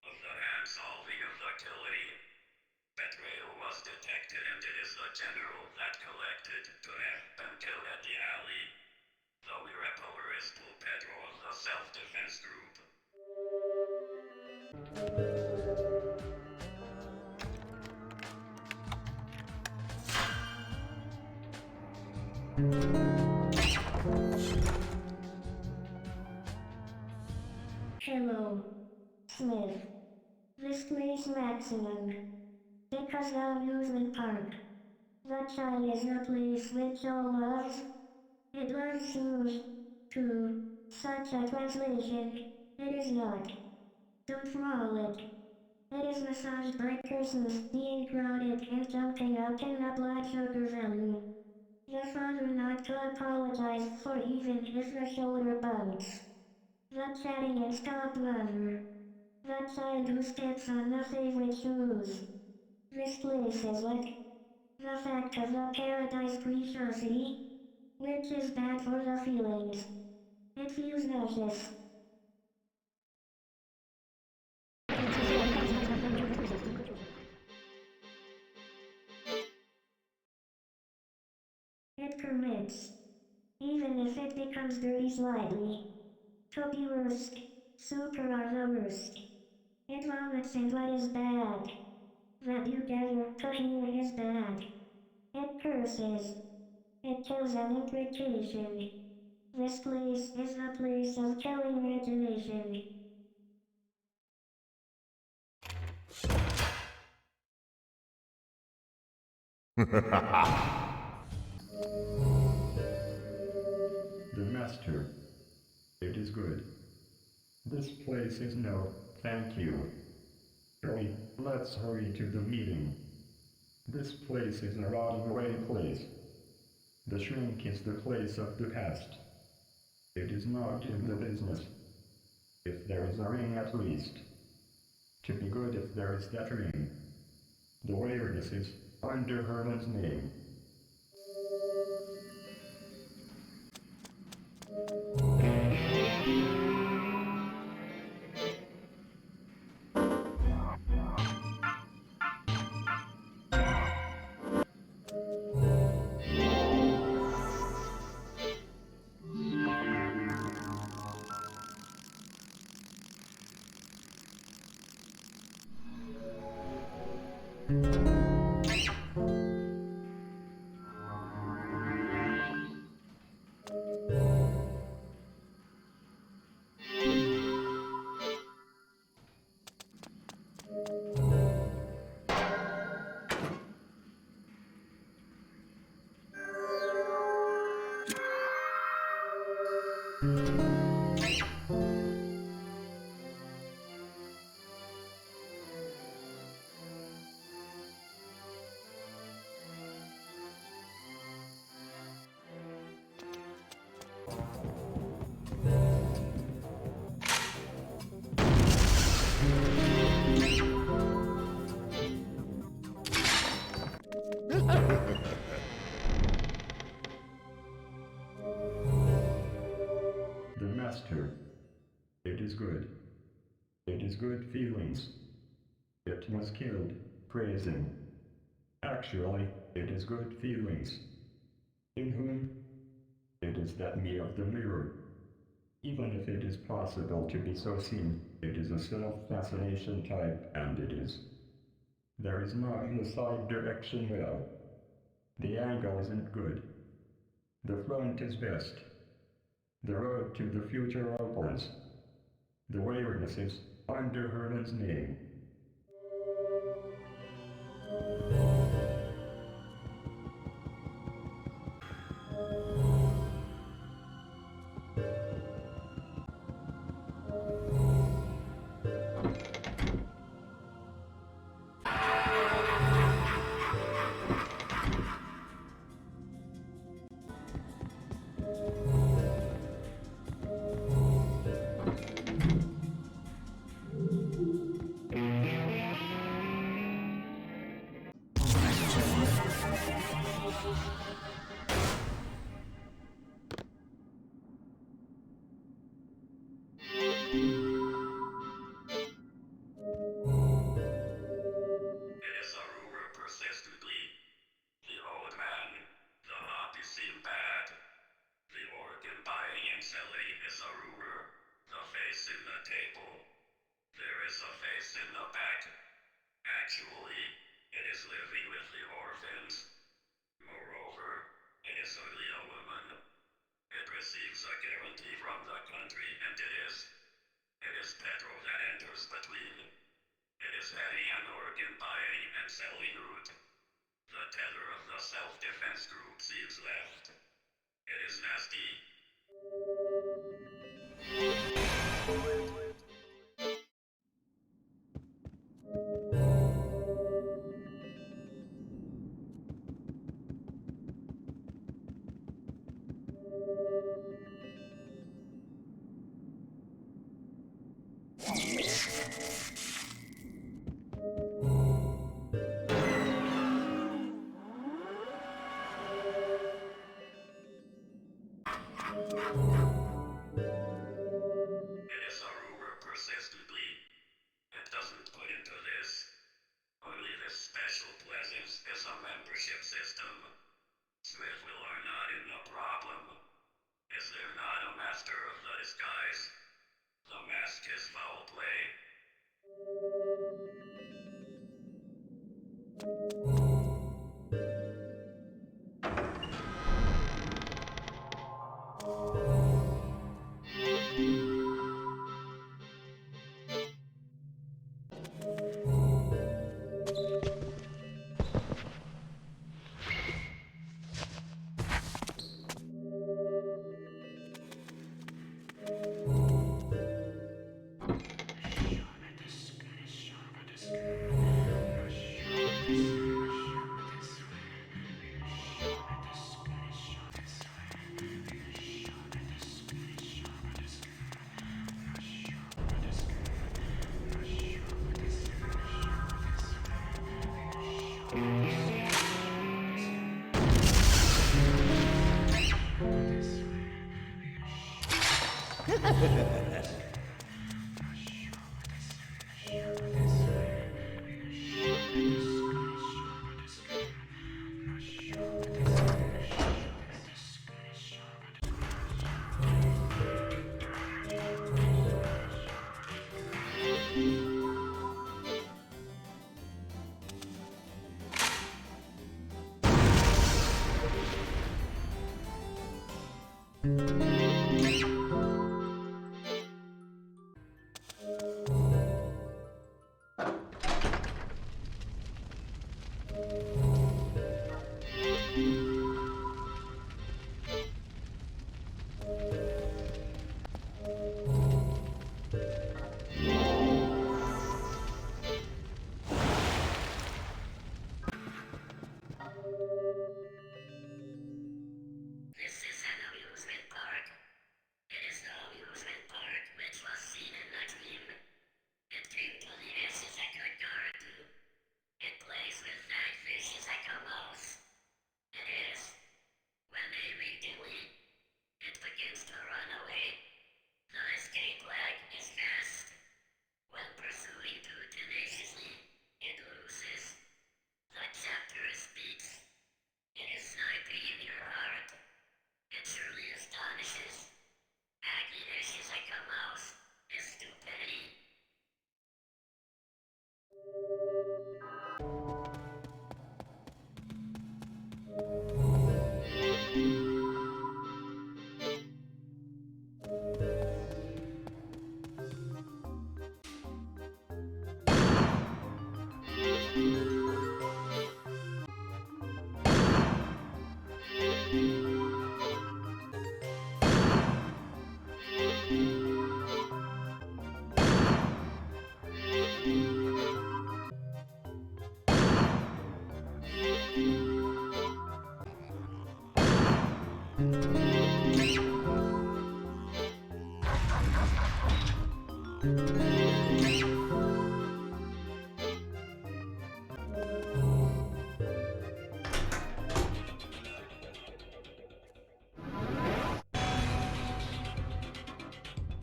Of the hand-solving of the killing. Betrayal was detected and it is the general that collected to have been killed at the alley. The irreparable is Pedro of the self-defense group. Hello, Smith. This place maximum. Because the amusement park. The child is the place which all loves. It loves shoes, too. Such a translation. It is not. Don't frolic. It is massaged by persons being crowded and jumping up in the blood sugar value. The father not to apologize for even if the shoulder bumps. The chatting and stop brother. The child who steps on the favorite shoes. This place is what? The fact of the paradise preciosity, which is bad for the feelings. It feels nauseous. It permits, even if it becomes dirty slightly, to be worst. Super are the worst. It vomits in what is bad. That you gather to hear is bad. It curses. It kills an implication. This place is the place of killing imagination. The Master. It is good. This place is no, thank you. Hurry, let's hurry to the meeting. This place is a rotting away place. The shrink is the place of the past. It is not in the business. If there is a ring at least. To be good if there is that ring. The weirdness is under Herman's name. The Master. It is good. It is good feelings. It was killed, praising. Actually, it is good feelings. In whom? It is that me of the mirror. Even if it is possible to be so seen, it is a self-fascination type, and it is. There is not the side direction well. The angle isn't good. The front is best. The road to the future opens. The weirdness is under Herman's name. Actually, it is living with the orphans. Moreover, it is only a woman. It receives a guarantee from the country, and it is petrol that enters between. It is having an organ buying and selling route. The tether of the self-defense group seems left. It is nasty. Smithville are not in the problem. Is there not a master of the disguise? The mask is foul play.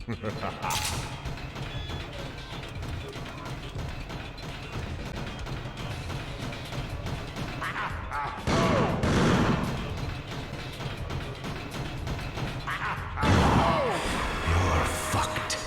You're fucked.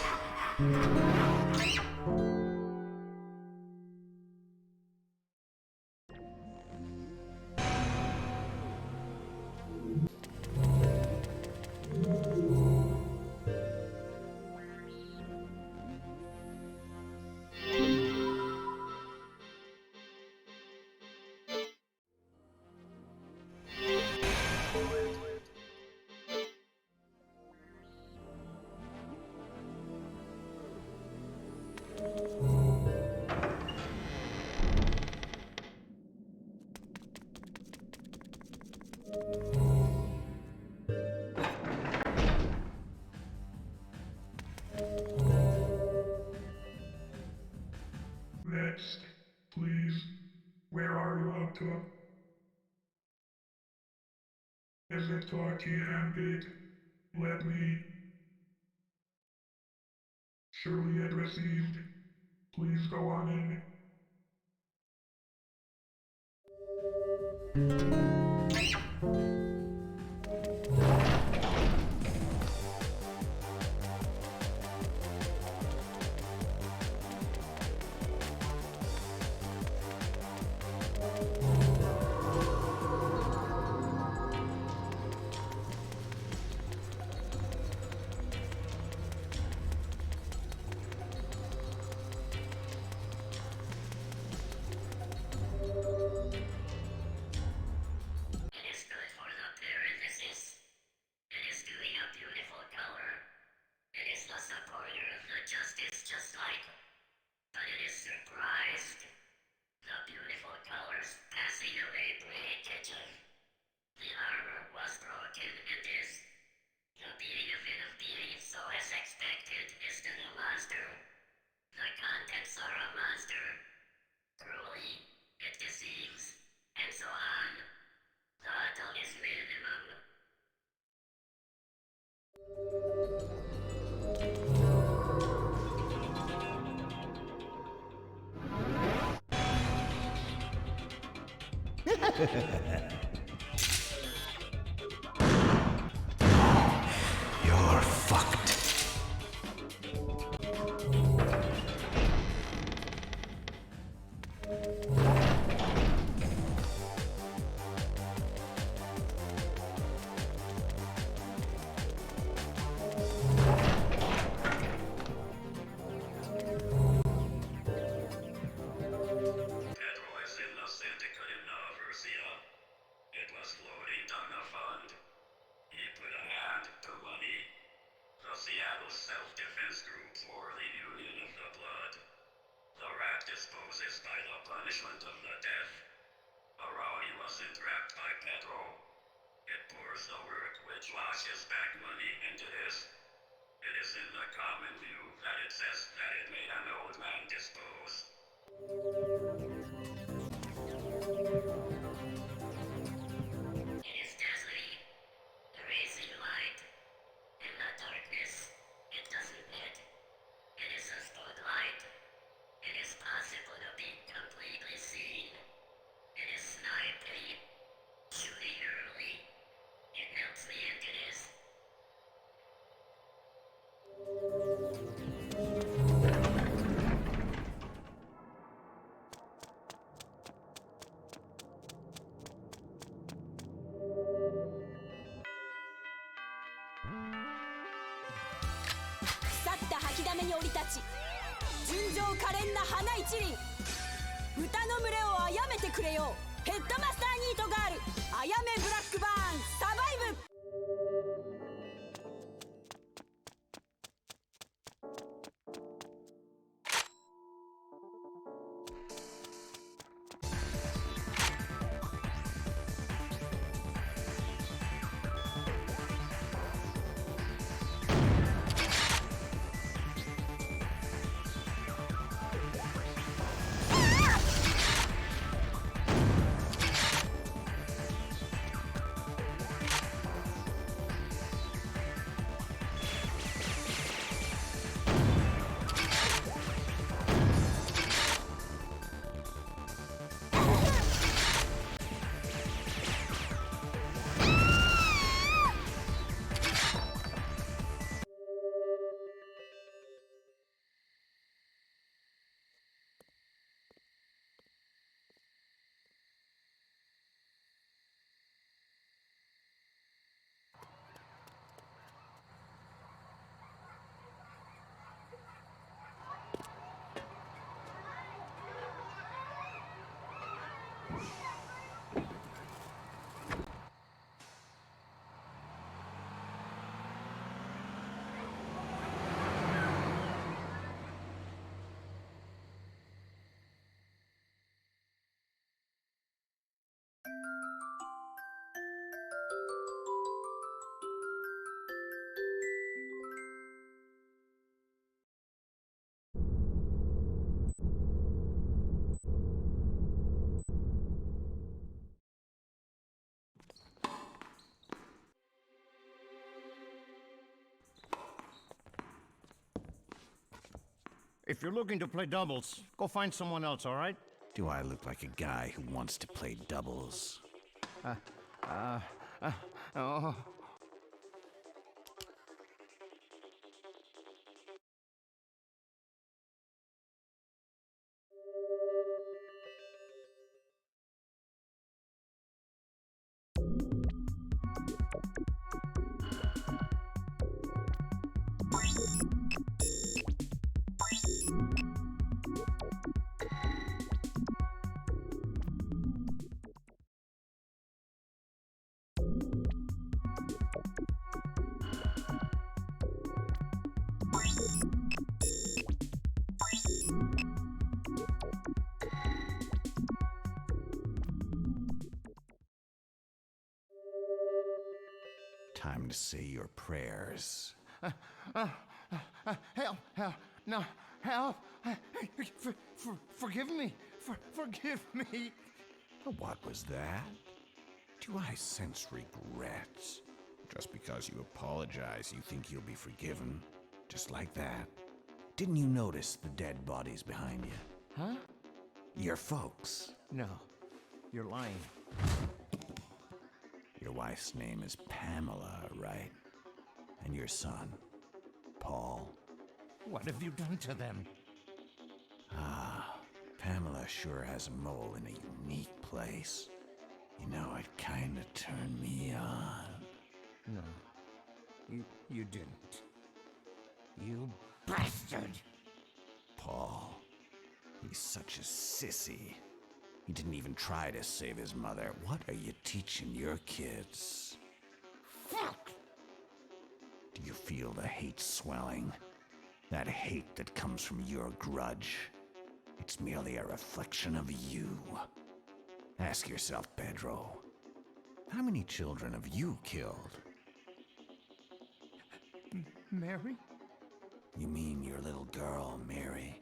Next, please. Where are you up to? Is it talky and big? Let me. Surely it received. Please go on in. You're fucked.に降り立ち、純情可憐な花一輪、豚の群れを殺めてくれよう。ヘッドマスターニートガール、あやめブラックバーン、サバイブ。If you're looking to play doubles, go find someone else, all right? Do I look like a guy who wants to play doubles? Oh. Time to say your prayers. Help! No, help! Forgive me! Forgive me! What was that? Do I sense regret? Just because you apologize, you think you'll be forgiven? Just like that? Didn't you notice the dead bodies behind you? Huh? Your folks. No. You're lying. Your wife's name is Pamela, right? And your son, Paul. What have you done to them? Ah, Pamela sure has a mole in a unique place. You know, it kinda turned me on. No, you didn't. You bastard! Paul, he's such a sissy. He didn't even try to save his mother. What are you teaching your kids? Fuck! Do you feel the hate swelling? That hate that comes from your grudge. It's merely a reflection of you. Ask yourself, Pedro, how many children have you killed? Mary? You mean your little girl, Mary?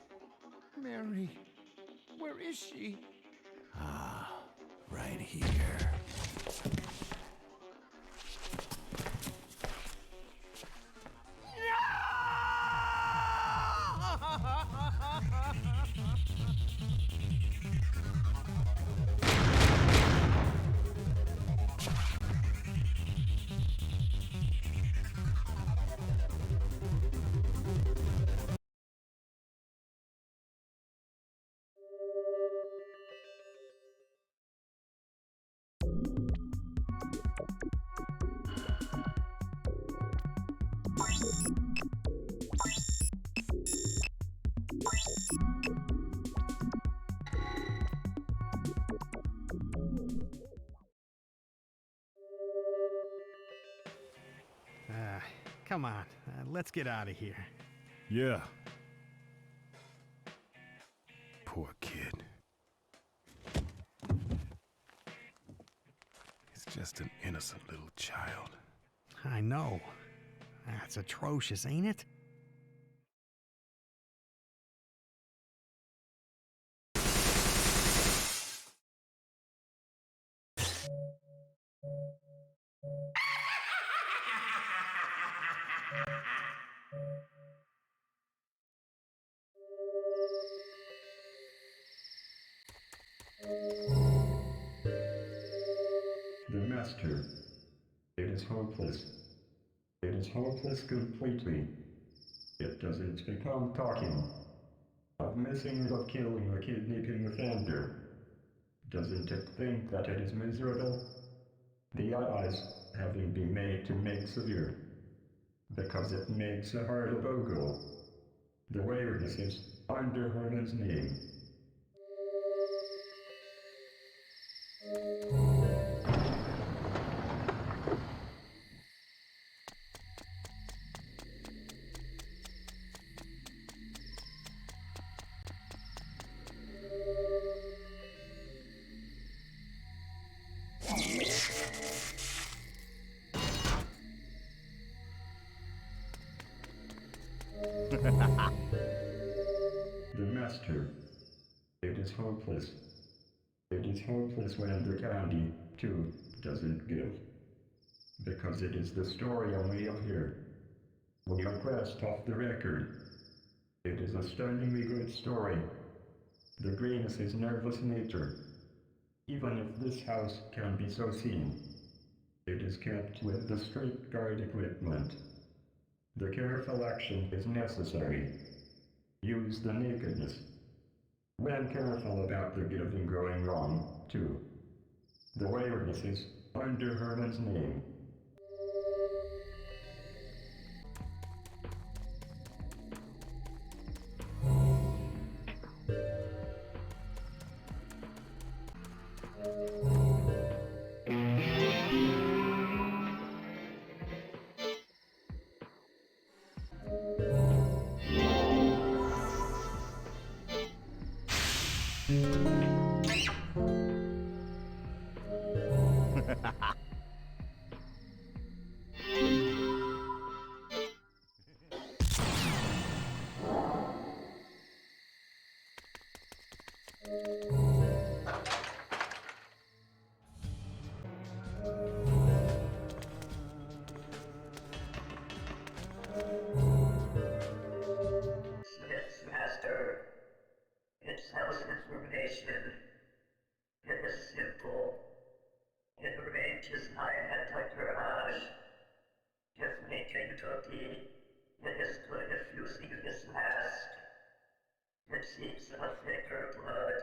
Mary, where is she? Ah, right here. Come on, let's get out of here. Yeah. Poor kid. He's just an innocent little child. I know. That's atrocious, ain't it? The Master. It is hopeless. It is hopeless completely. It doesn't become talking. Of missing, of killing, or kidnapping offender. Doesn't it think that it is miserable? The eyes having been made to make severe. Because it makes a heart of ogle. The awareness is under Harman's name. The Master. It is hopeless. It is hopeless when the county, too, doesn't give. Because it is the story only of here. We are pressed off the record. It is a stunningly good story. The greenness is nervous nature. Even if this house can be so seen, it is kept with the strict guard equipment. The careful action is necessary. Use the nakedness. When careful about the giving going wrong, too. The awareness is under Harman's name. Smith's master. It's house information. copy is good if using his mask, which seems to affect her blood.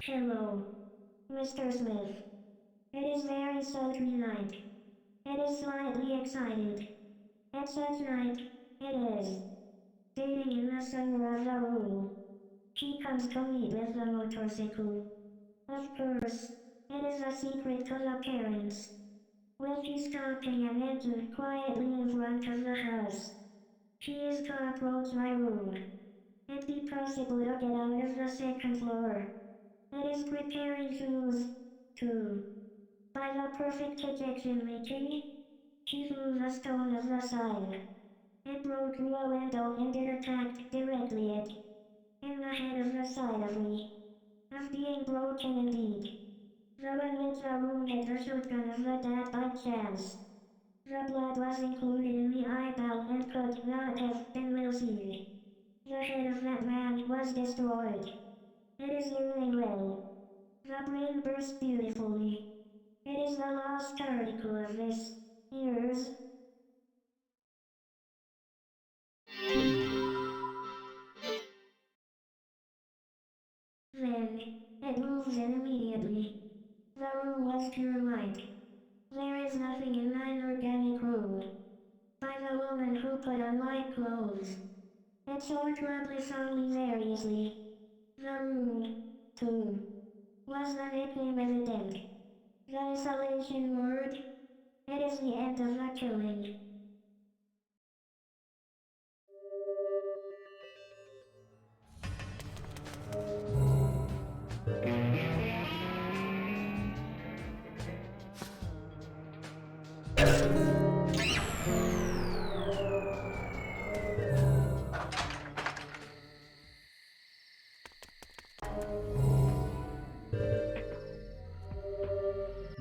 Hello, Mr. Smith. It is very sultry night. It is slightly excited. At such night, it is. Dating in the center of the room. He comes to meet with the motorcycle. Of course, it is a secret to the parents. Will he stopping and enter quietly in front of the house? He is to approach my room. It be possible to get out of the second floor. It is preparing shoes, too. By the perfect ejection making, he threw the stone of the side. It broke through a window and it attacked directly it. In the head of the side of me. Of being broken indeed. The one with the room hit the shotgun of the dad by chance. The blood was included in the eyeball and could not have been well seen. The head of that man was destroyed. It is learning well. The brain burst beautifully. It is the last article of this year's. Then, it moves in immediately. The room was pure light. There is nothing in the inorganic room. By the woman who put on white clothes. It so troublesomely variously. The room, too. Was the nickname evident? The isolation word? It is the end of the killing.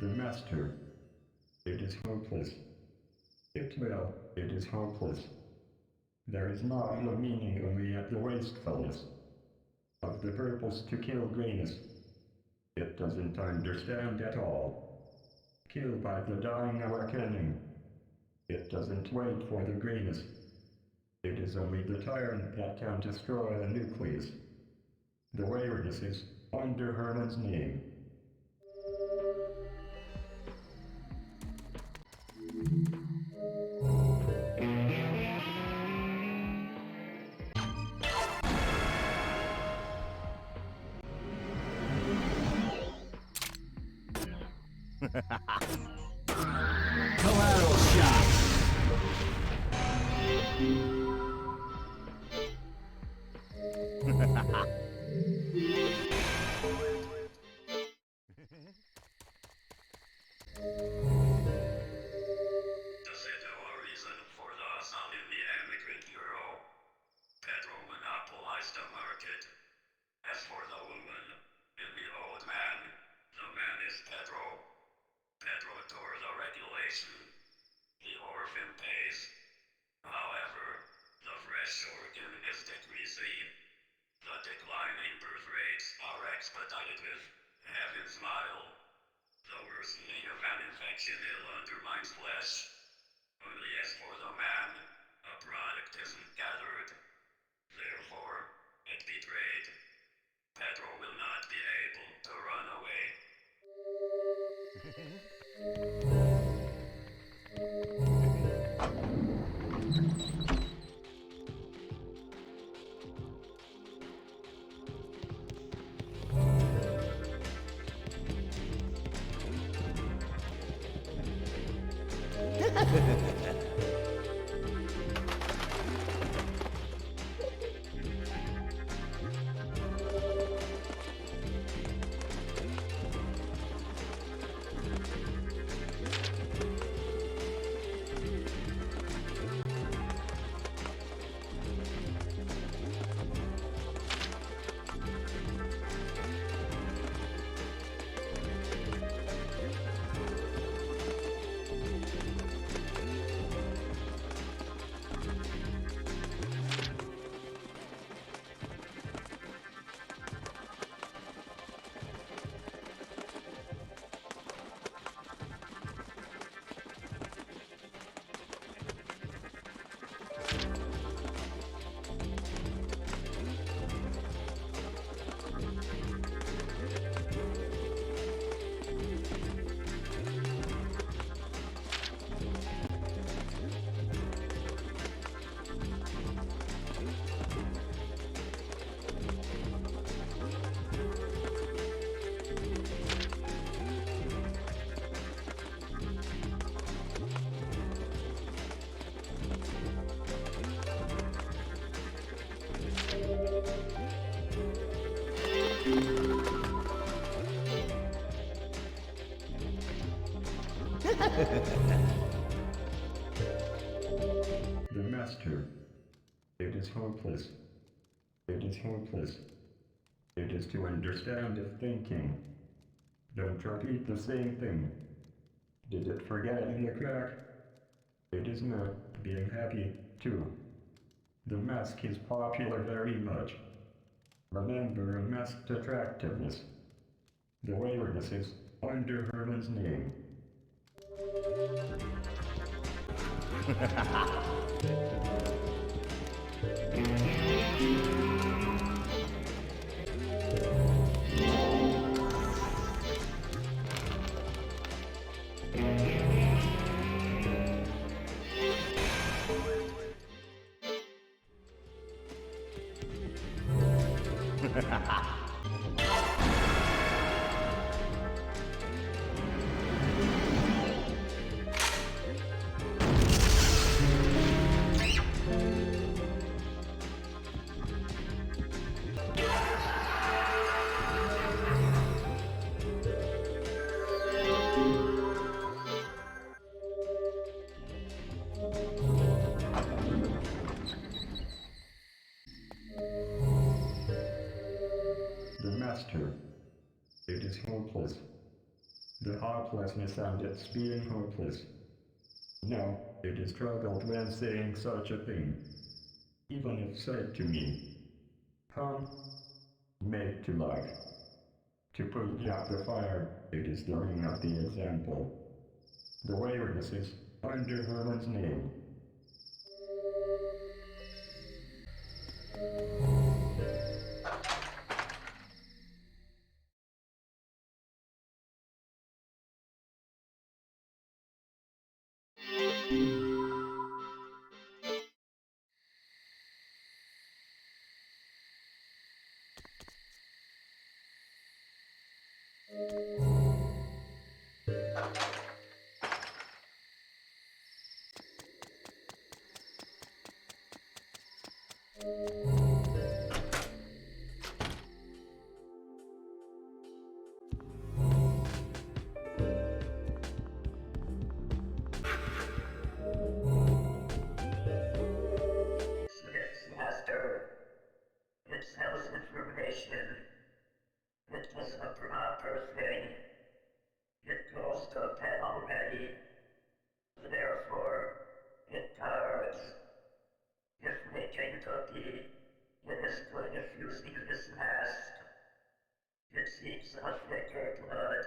The Master. It is hopeless. It is hopeless. There is not the meaning only at the wastefulness of the purpose to kill greenness. It doesn't understand at all. Kill by the dying awakening. It doesn't wait for the greenness. It is only the tyrant that can destroy the nucleus. The awareness is under Harman's name. Collateral shot. Does it know a reason for the assault in the Immigrant Bureau? Pedro monopolized the market. As for the woman, in the old man, the man is Pedro. Pedro tore the regulation. The orphan pays. However, the fresh organ is decreasing. The declining birth rates are expedited with Heaven's Smile. The worsening of an infection ill undermines flesh. Only as for the man, a product isn't gathered. Therefore, it betrayed. Pedro will not be able to run away. master. It is hopeless. It is hopeless. It is to understand the thinking. Don't repeat the same thing. Did it forget in the crack? It is not being happy, too. The mask is popular very much. Remember masked attractiveness. The waywardness is under Herman's name. It is hopeless. The hopelessness and its being hopeless. No, it is troubled when saying such a thing. Even if said to me, come, make to life. To put out the fire, it is the ring of the example. The waywardness is under Herman's name. It was a proper thing. It goes to bed already. Therefore, it hurts. If making to be, it is good if using this mask. It seeks a thicker blood.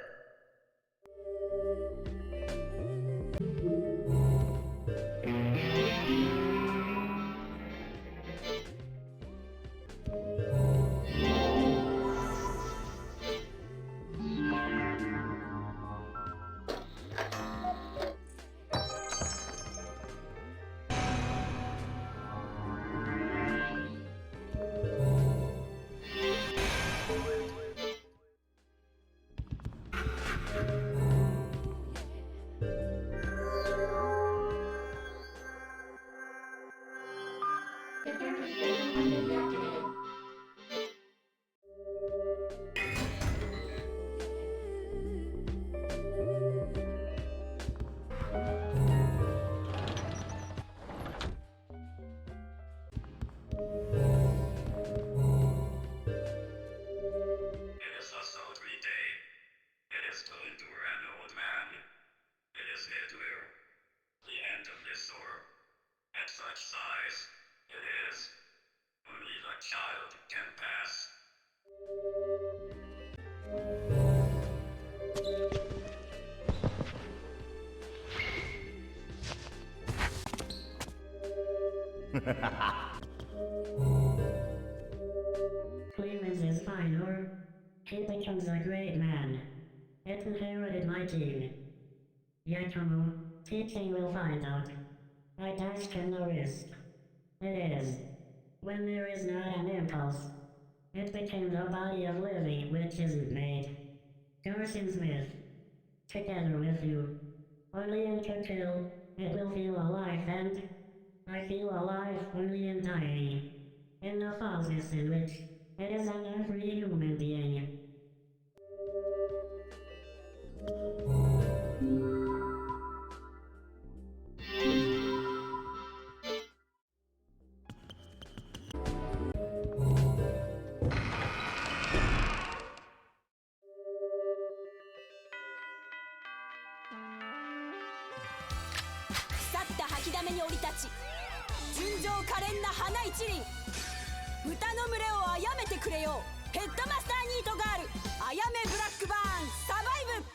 Clemens is fine, or he becomes a great man. It inherited my gene. Yakumo, teaching will find out. I dash him no risk. It is. When there is not an impulse, it became the body of living which isn't made. Garcian Smith, together with you. Only in Churchill, it will feel alive, and I feel alive only in dying. In the falseness in which it is an every human being. 可憐な花一輪、豚の群れを殺めてくれよう、ヘッドマスターニートガール、あやめブラックバーンサバイブ。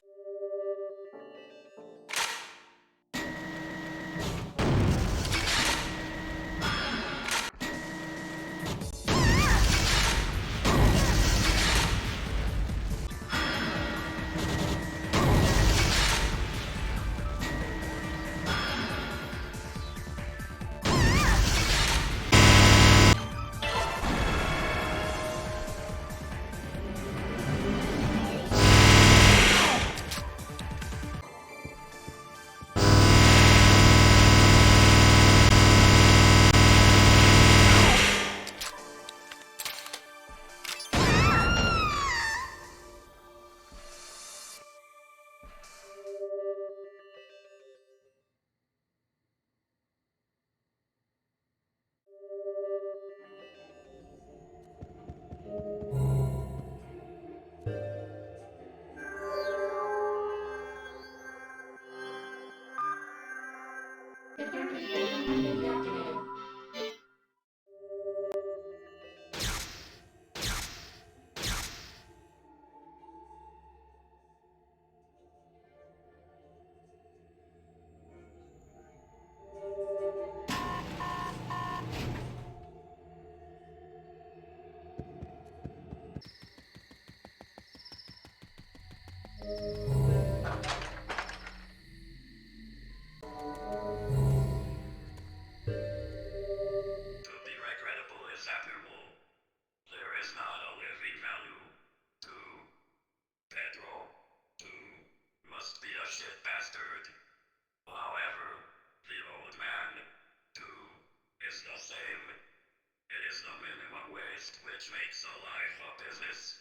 Makes a life a business.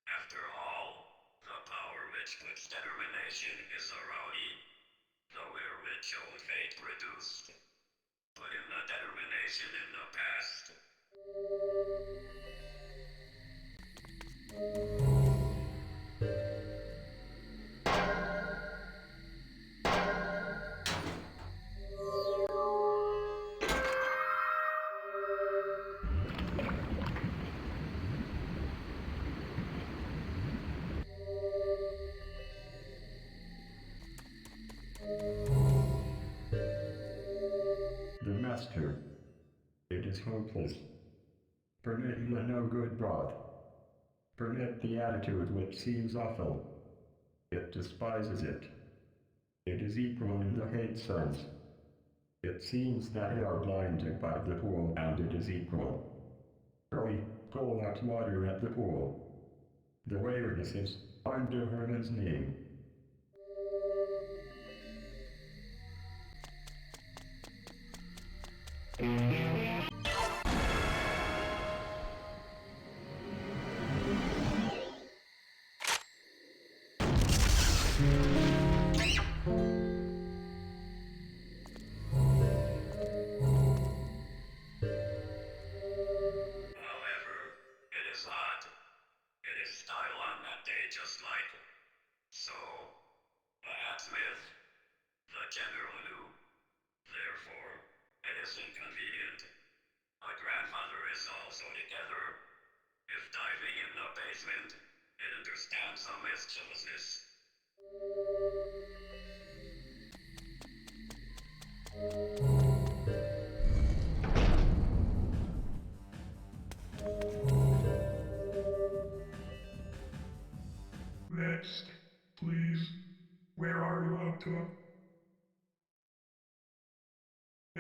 After all, the power which puts determination is a rowdy, the will which old fate produced. Put in the determination in the past. The Master. It is hopeless. Permit the no good brought. Permit the attitude which seems awful. It despises it. It is equal in the hate sense. It seems that they are blinded by the pool and it is equal. Hurry, go out water at the pool. The awareness is under Herman's name. Next, please. Where are you up to?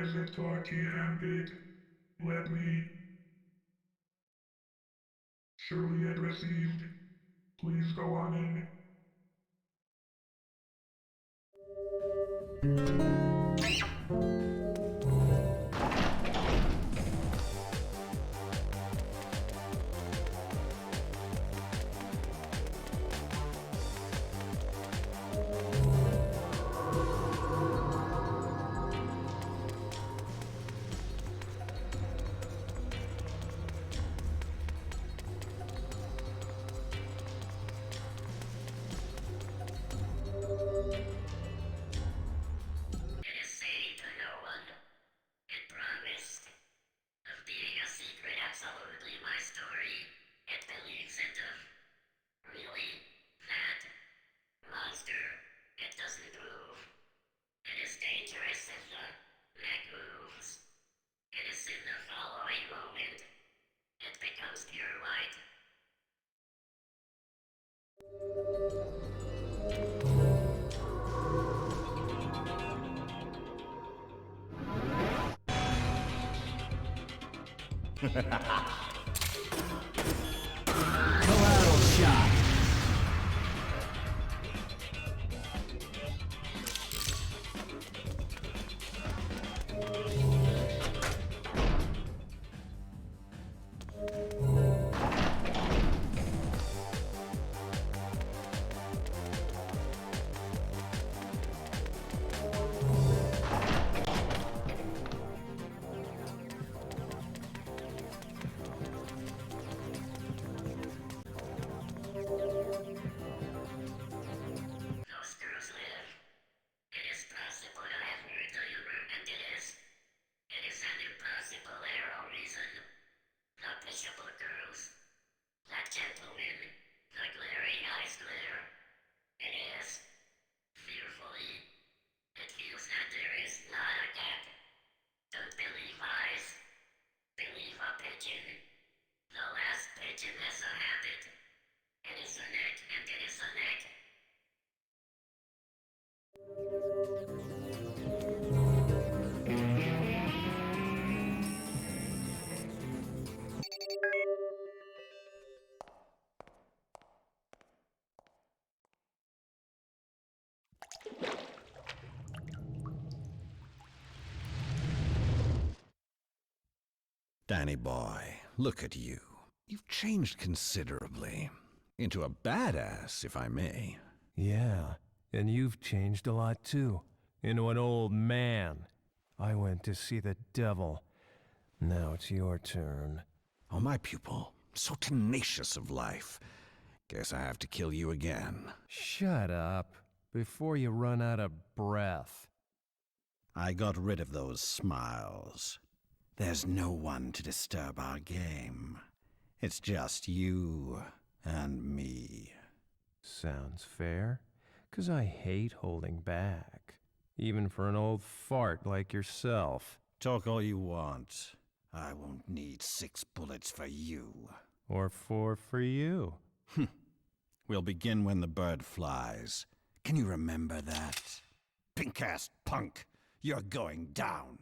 Is it talky and big? Let me. Surely it received. Please go on in. absolutely my story. It believes in the really that monster. It doesn't move. It is dangerous if the neck moves. It is in the following moment. It becomes pure light. Collateral shot. Those girls live. It is possible to have heard the humor, and it is. It is an impossible arrow reason. The bishopal girls. That gentleman. The glaring eyes glare. It is. Fearfully. It feels that there is not a gap. Don't believe eyes. Believe a pigeon. The last pigeon has a habit. It is a neck, and it is a neck. Danny boy, look at you. You've changed considerably. Into a badass, if I may. Yeah, and you've changed a lot too. Into an old man. I went to see the devil. Now it's your turn. Oh, my pupil. So tenacious of life. Guess I have to kill you again. Shut up, before you run out of breath. I got rid of those smiles. There's no one to disturb our game. It's just you and me. Sounds fair, 'cause I hate holding back. Even for an old fart like yourself. Talk all you want. I won't need 6 bullets for you. Or 4 for you. We'll begin when the bird flies. Can you remember that? Pink-ass punk, you're going down.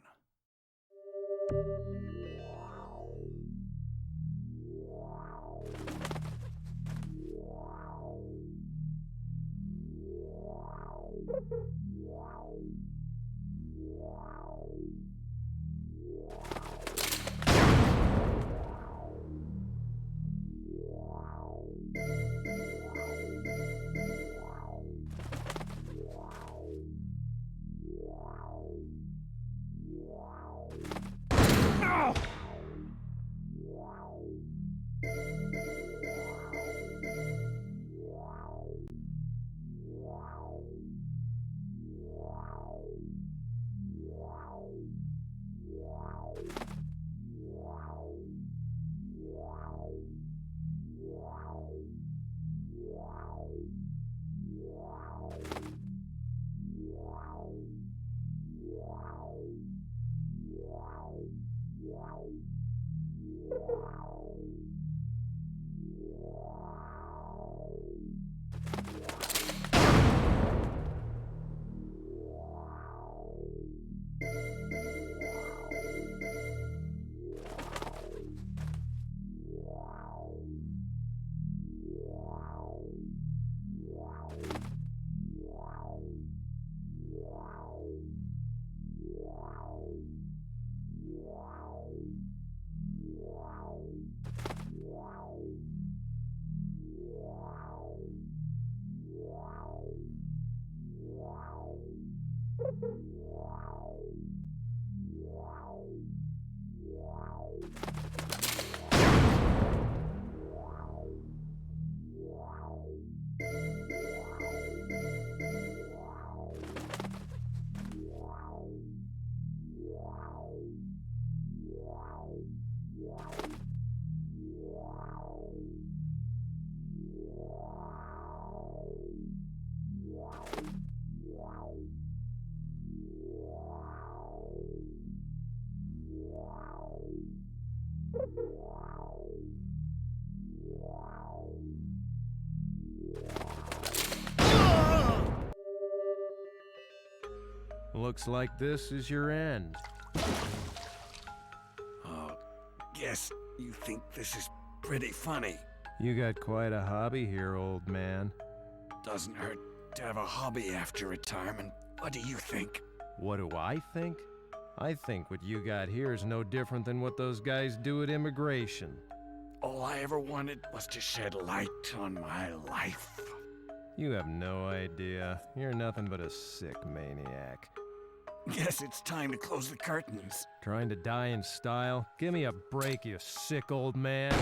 Looks like this is your end. Guess you think this is pretty funny. You got quite a hobby here, old man. Doesn't hurt to have a hobby after retirement. What do you think? What do I think? I think what you got here is no different than what those guys do at immigration. All I ever wanted was to shed light on my life. You have no idea. You're nothing but a sick maniac. Guess it's time to close the curtains. Trying to die in style? Give me a break, you sick old man.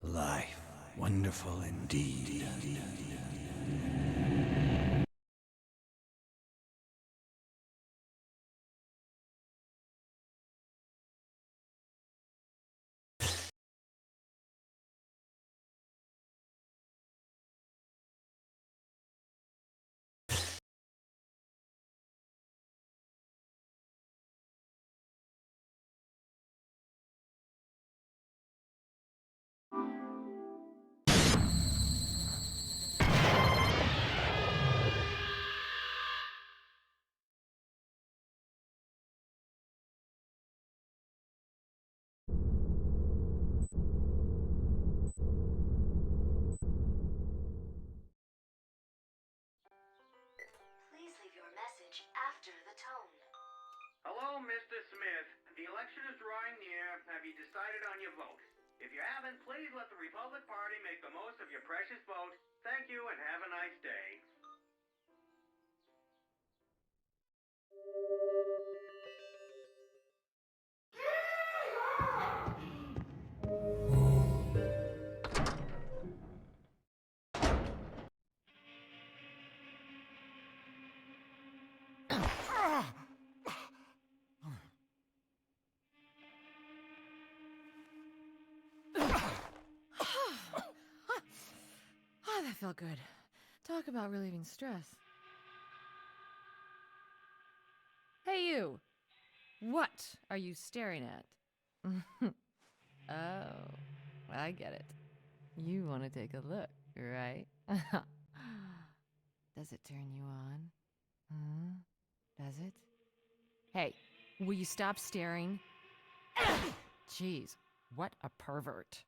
Life, wonderful indeed. Please leave your message after the tone. Hello, Mr. Smith. The election is drawing near. Have you decided on your vote? If you haven't, please let the Republic Party make the most of your precious vote. Thank you and have a nice day. Oh, that felt good. Talk about relieving stress. Hey, you! What are you staring at? Oh, I get it. You want to take a look, right? Does it turn you on? Does it? Hey, will you stop staring? Jeez, what a pervert.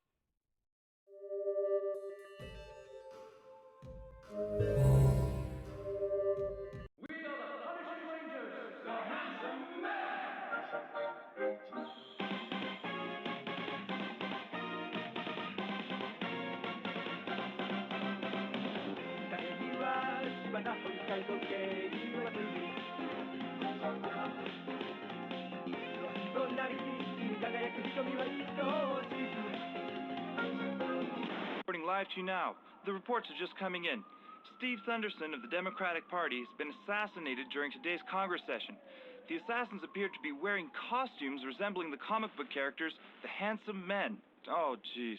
Reporting live to you now. The reports are just coming in. Steve Thunderson of the Democratic Party has been assassinated during today's Congress session. The assassins appeared to be wearing costumes resembling the comic book characters, the Handsome Men. Oh, jeez.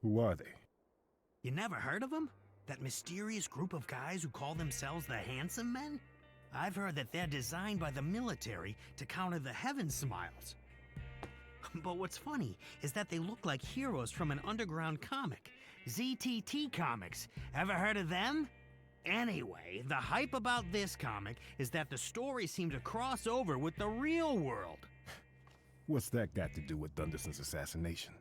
Who are they? You never heard of them? That mysterious group of guys who call themselves the Handsome Men? I've heard that they're designed by the military to counter the Heaven Smiles. But what's funny is that they look like heroes from an underground comic. ZTT Comics. Ever heard of them? Anyway, the hype about this comic is that the stories seem to cross over with the real world. What's that got to do with Thunderson's assassination?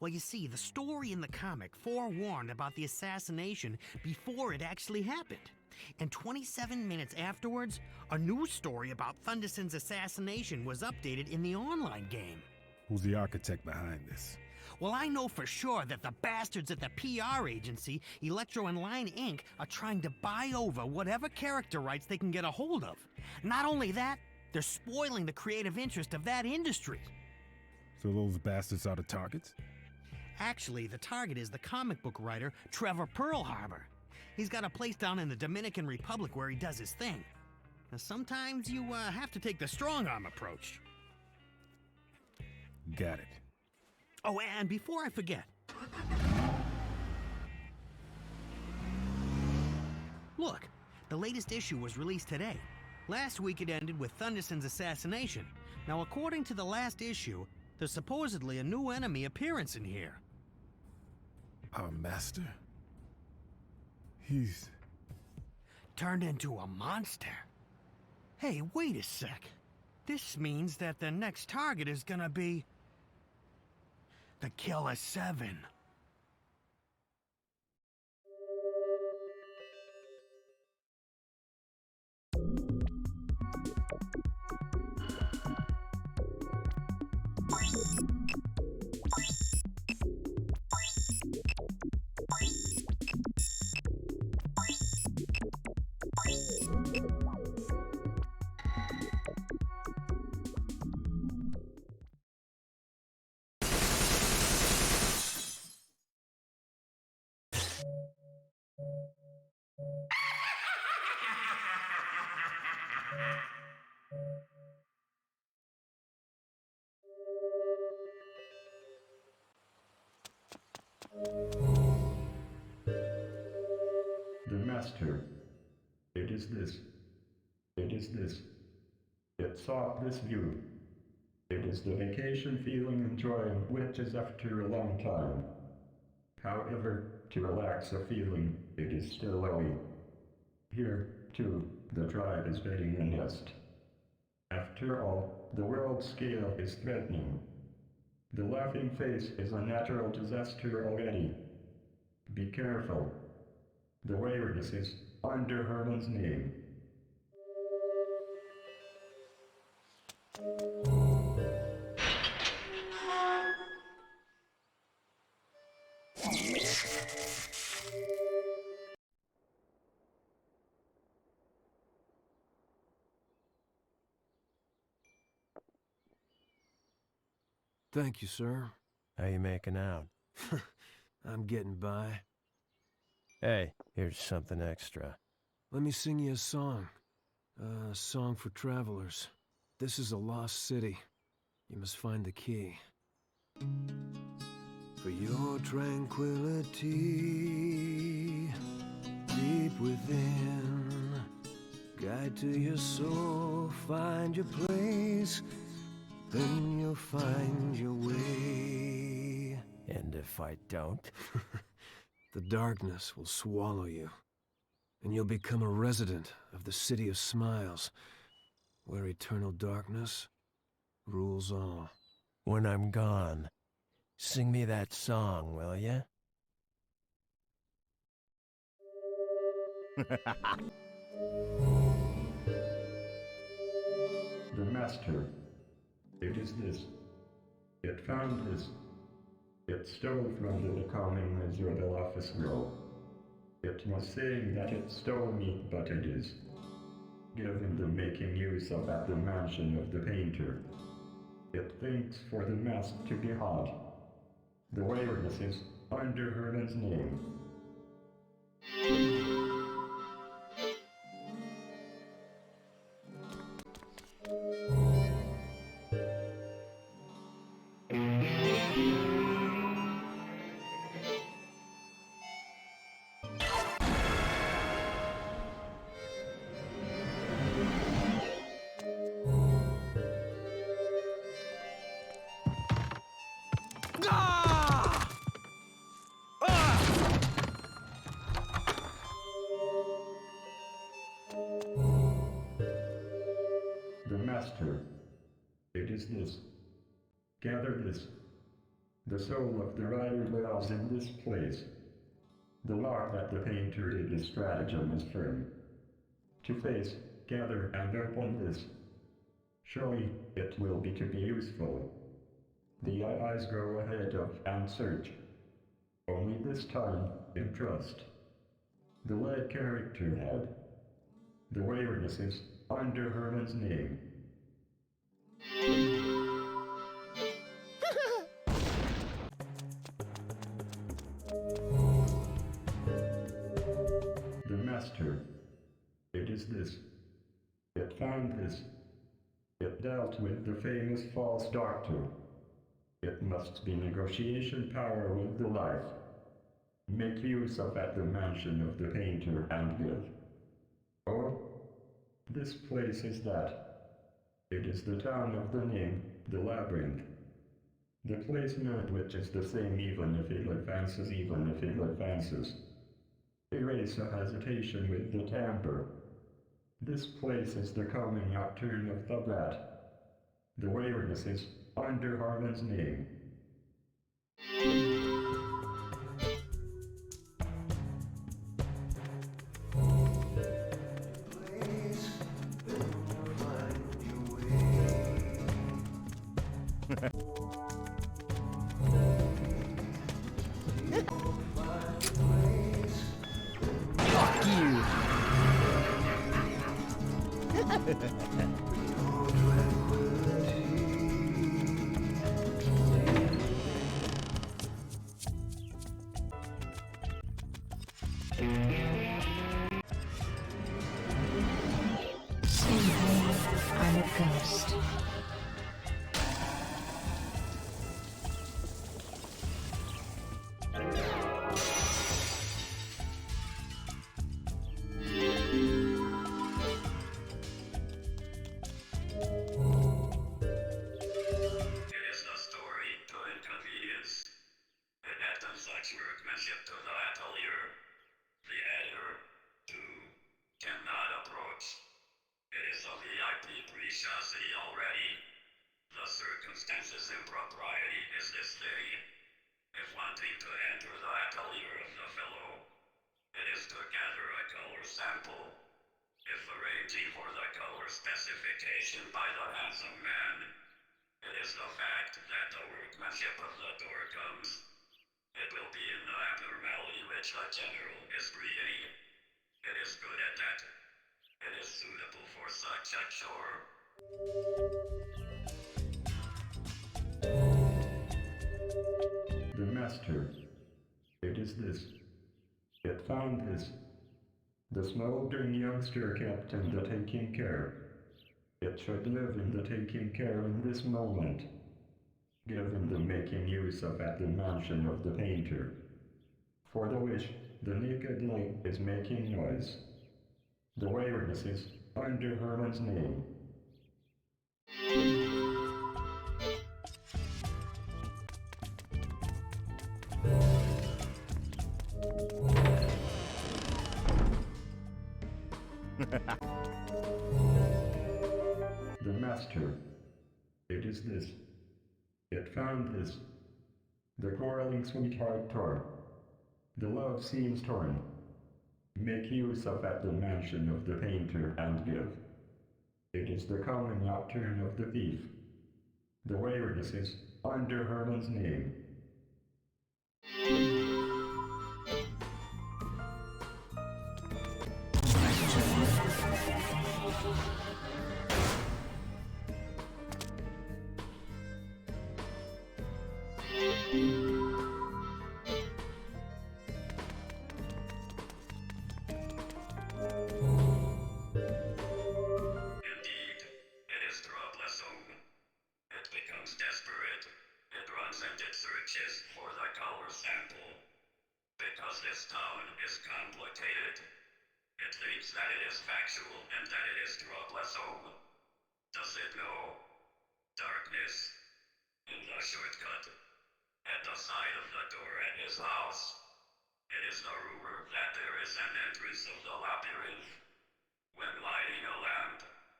Well, you see, the story in the comic forewarned about the assassination before it actually happened. And 27 minutes afterwards, a news story about Thunderson's assassination was updated in the online game. Who's the architect behind this? Well, I know for sure that the bastards at the PR agency, Electro and Line Inc., are trying to buy over whatever character rights they can get a hold of. Not only that, they're spoiling the creative interest of that industry. So those bastards are the targets? Actually, the target is the comic book writer, Trevor Pearl Harbor. He's got a place down in the Dominican Republic where he does his thing. Now, sometimes you have to take the strong-arm approach. Got it. Oh, and before I forget... Look, the latest issue was released today. Last week it ended with Thunderson's assassination. Now, according to the last issue, there's supposedly a new enemy appearance in here. Our master? He's... turned into a monster. Hey, wait a sec. This means that the next target is gonna be... the killer7. The Master. It is this. It is this. It sought this view. It is the vacation feeling enjoying witches after a long time. However, to relax a feeling, it is still early. Here, too, the tribe is building a nest. After all, the world scale is threatening. The laughing face is a natural disaster already. Be careful. The waywardness is under Herman's name. Thank you, sir. How you making out? I'm getting by. Hey, here's something extra. Let me sing you a song. A song for travelers. This is a lost city. You must find the key. For your tranquility, deep within, guide to your soul, find your place, then you'll find your way. And if I don't? The darkness will swallow you, and you'll become a resident of the City of Smiles, where eternal darkness rules all. When I'm gone, sing me that song, will ya? The Master. It is this. It found this. It stole from the becoming miserable office girl. It was saying that it stole me, but it is. Given the making use of at the mansion of the painter. It thinks for the mask to be hot. The waywardness is under Herman's name. master. It is this. Gather this. The soul of the writer dwells in this place. The law that the painter did his stratagem is firm. To face, gather, and open this. Surely, it will be to be useful. The eyes go ahead of and search. Only this time, in trust. The lead character head. The waywardness is under Herman's name. The master. It is this. It found this. It dealt with the famous false doctor. It must be negotiation power with the life. Make use of at the mansion of the painter and give. Oh, this place is that. It is the town of the name, the labyrinth. The placement which is the same even if it advances, Erase a hesitation with the timbre. This place is the coming nocturne of the rat. The waywardness is under Harman's name. Fuck you! I'm a ghost. Circumstances impropriety is this thing. If wanting to enter the atelier of the fellow, it is to gather a color sample. If arranging for the color specification by the handsome man, it is the fact that the workmanship of the door comes. It will be in the abnormality which the general is breeding. It is good at that. It is suitable for such a chore. The master. It is this. It found this. The smoldering youngster kept in the taking care. It should live in the taking care in this moment. Given the making use of at the mansion of the painter. For the wish, the naked light is making noise. The waywardness is under Herman's name. The master. It is this. It found this. The quarreling sweetheart torn. The love seems torn. Make use of at the mansion of the painter and give. It is the common nocturne of the thief. The waywardness is under Herman's name.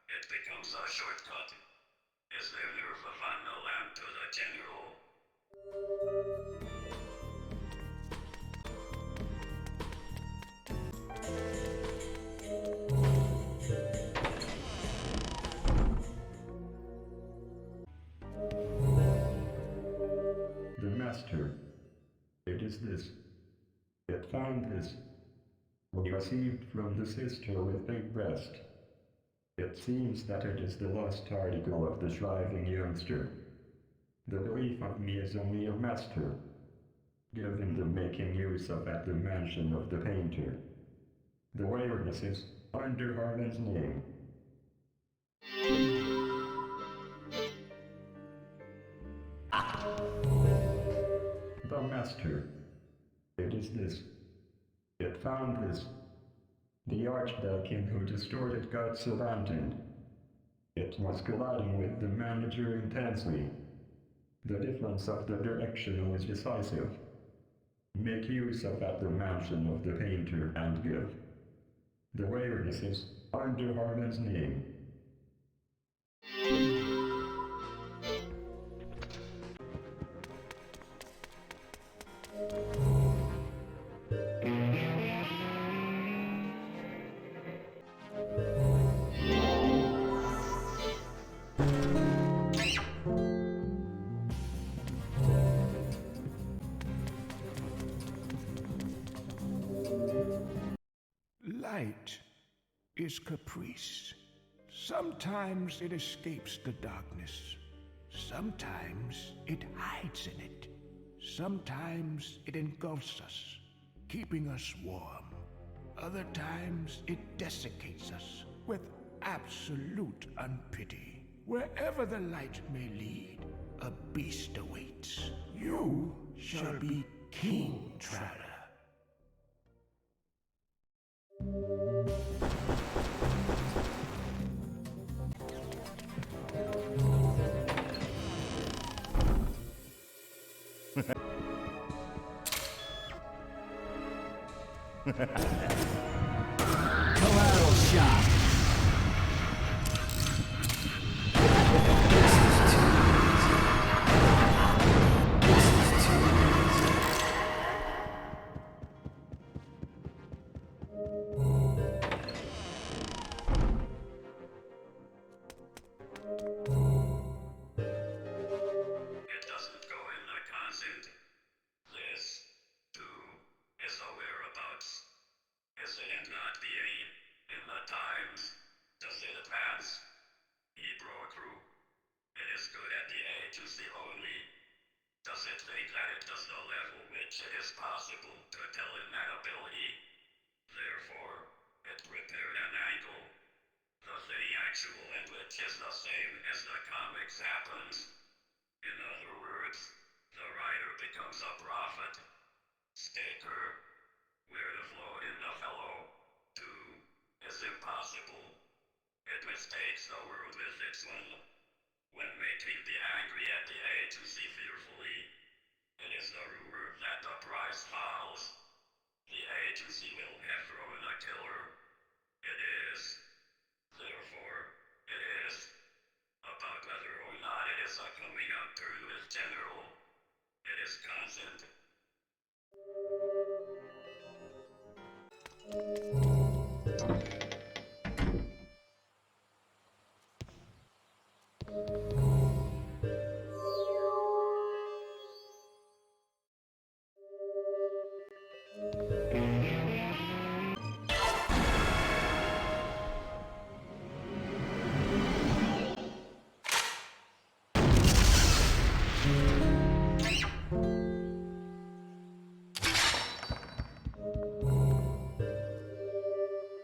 it becomes a shortcut. Is there nerve of the lamp to the general? The Master. It is this. It found this. We received from the sister with big breast. It seems that it is the lost article of the shriving youngster. The belief of me is only a master, given the making use of at the mansion of the painter. The awareness is under Harman's name. The Master. It is this. It found this. The archdeacon who distorted God's abandoned. It was colliding with the manager intensely. The difference of the direction was decisive. Make use of at the mansion of the painter and give. The awareness is under Harman's name. Light is caprice. Sometimes it escapes the darkness. Sometimes it hides in it. Sometimes it engulfs us, keeping us warm. Other times it desiccates us with absolute unpity. Wherever the light may lead, a beast awaits. You shall be king, Traveler. Collateral shot. It doesn't go in the consent. This, too, is the whereabouts. Is it not being in the times? Does it advance? Hebrew crew. It is good at the agency only. Does it think that it does the level which it is possible to tell in that ability? Therefore, it prepared an angle. The actual and which is the same as the comics happens. In other words, the writer becomes a prophet. Staker, where the flow in the fellow, too, is impossible. It mistakes the world with its one. When making the angry at the agency fearfully, it is the rumor that the price falls. The agency will have thrown a killer. It is. Therefore, it is. About whether or not it is a coming out turn with general. It is constant.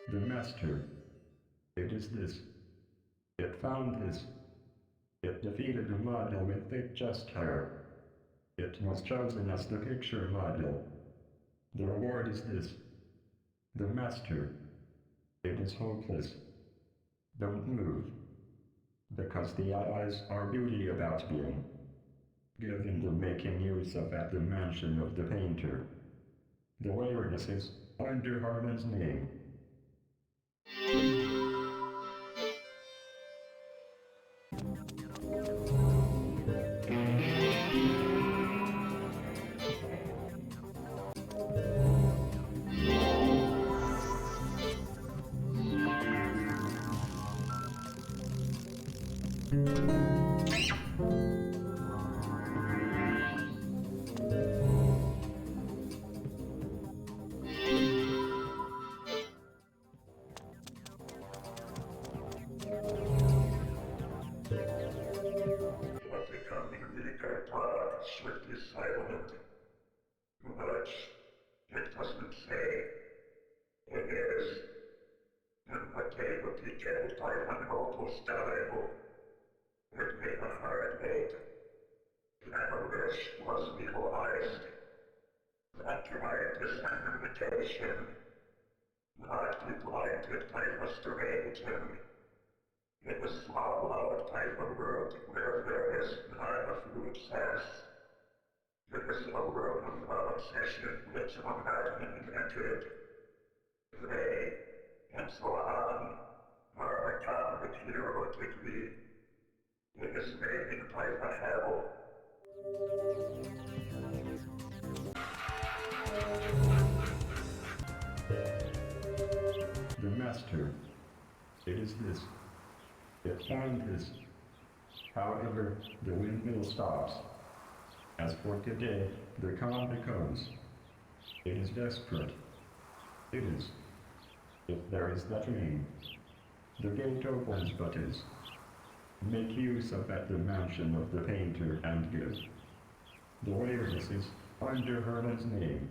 The Master. It is this. It found this. It defeated the model with thick chest hair. It was chosen as the picture model. The reward is this. The Master. It is hopeless. Don't move. Because the eyes are beauty about being. Given the making use of at the mansion of the painter. The awareness is under Harman's name. Strictly silent. Much it doesn't say. It is. And what they would be killed by an awful style. It made a hard weight. Clamorous was legalized. That tried this invitation. Not be blinded by restoration. It was swallowed by the world where there is not a food cess. It was a world of obsession which a man invented. They, and so on, are a comic hero degree. It is made by the hell. The master. It is this. It found this. However, the windmill stops. As for today, the calm becomes. It is desperate. It is. If there is that name. The gate opens but is. Make use of that dimension of the painter and give. The warehouse is under Herman's name.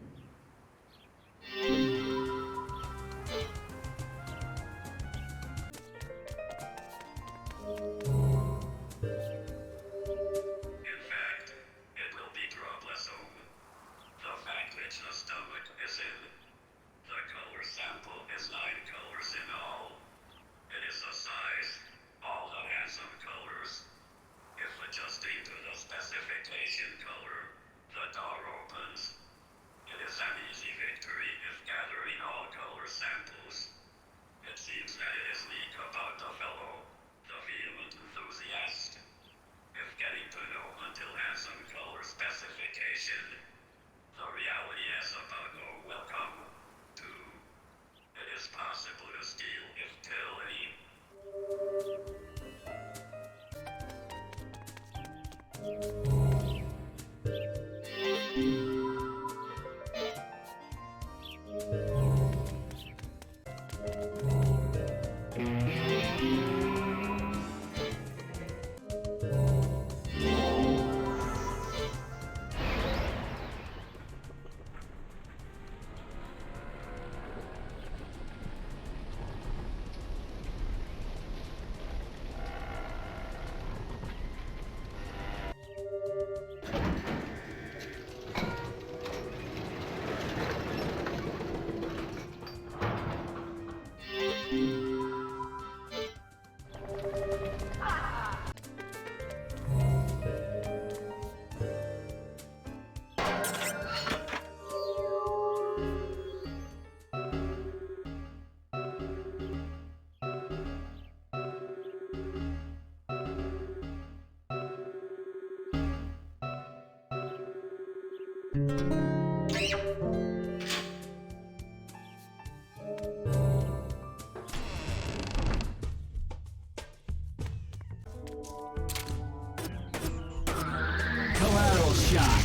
Collateral shot.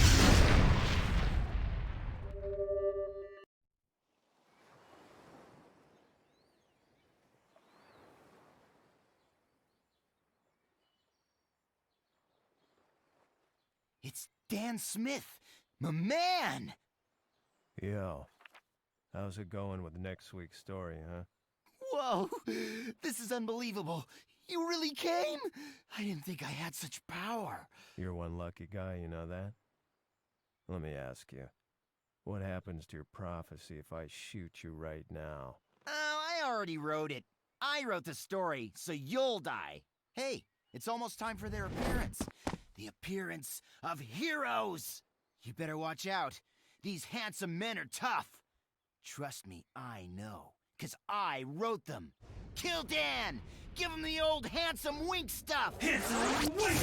It's Dan Smith, my man! Yo, how's it going with next week's story, huh? Whoa, this is unbelievable. You really came? I didn't think I had such power. You're one lucky guy, you know that? Let me ask you, what happens to your prophecy if I shoot you right now? Oh, I already wrote it. I wrote the story, so you'll die. Hey, it's almost time for their appearance. The appearance of heroes! You better watch out. These handsome men are tough. Trust me, I know, 'cause I wrote them. Kill Dan! Give him the old handsome wink stuff! Handsome wink!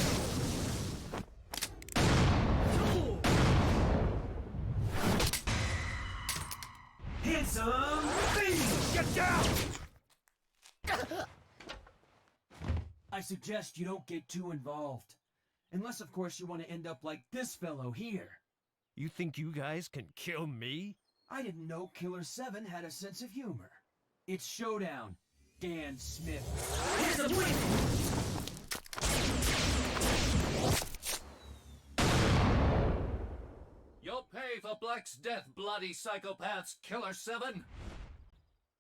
Handsome beam! Get down! I suggest you don't get too involved. Unless, of course, you want to end up like this fellow here. You think you guys can kill me? I didn't know Killer7 had a sense of humor. It's showdown, Dan Smith. Here's the win! You'll pay for Black's death, bloody psychopaths, Killer7.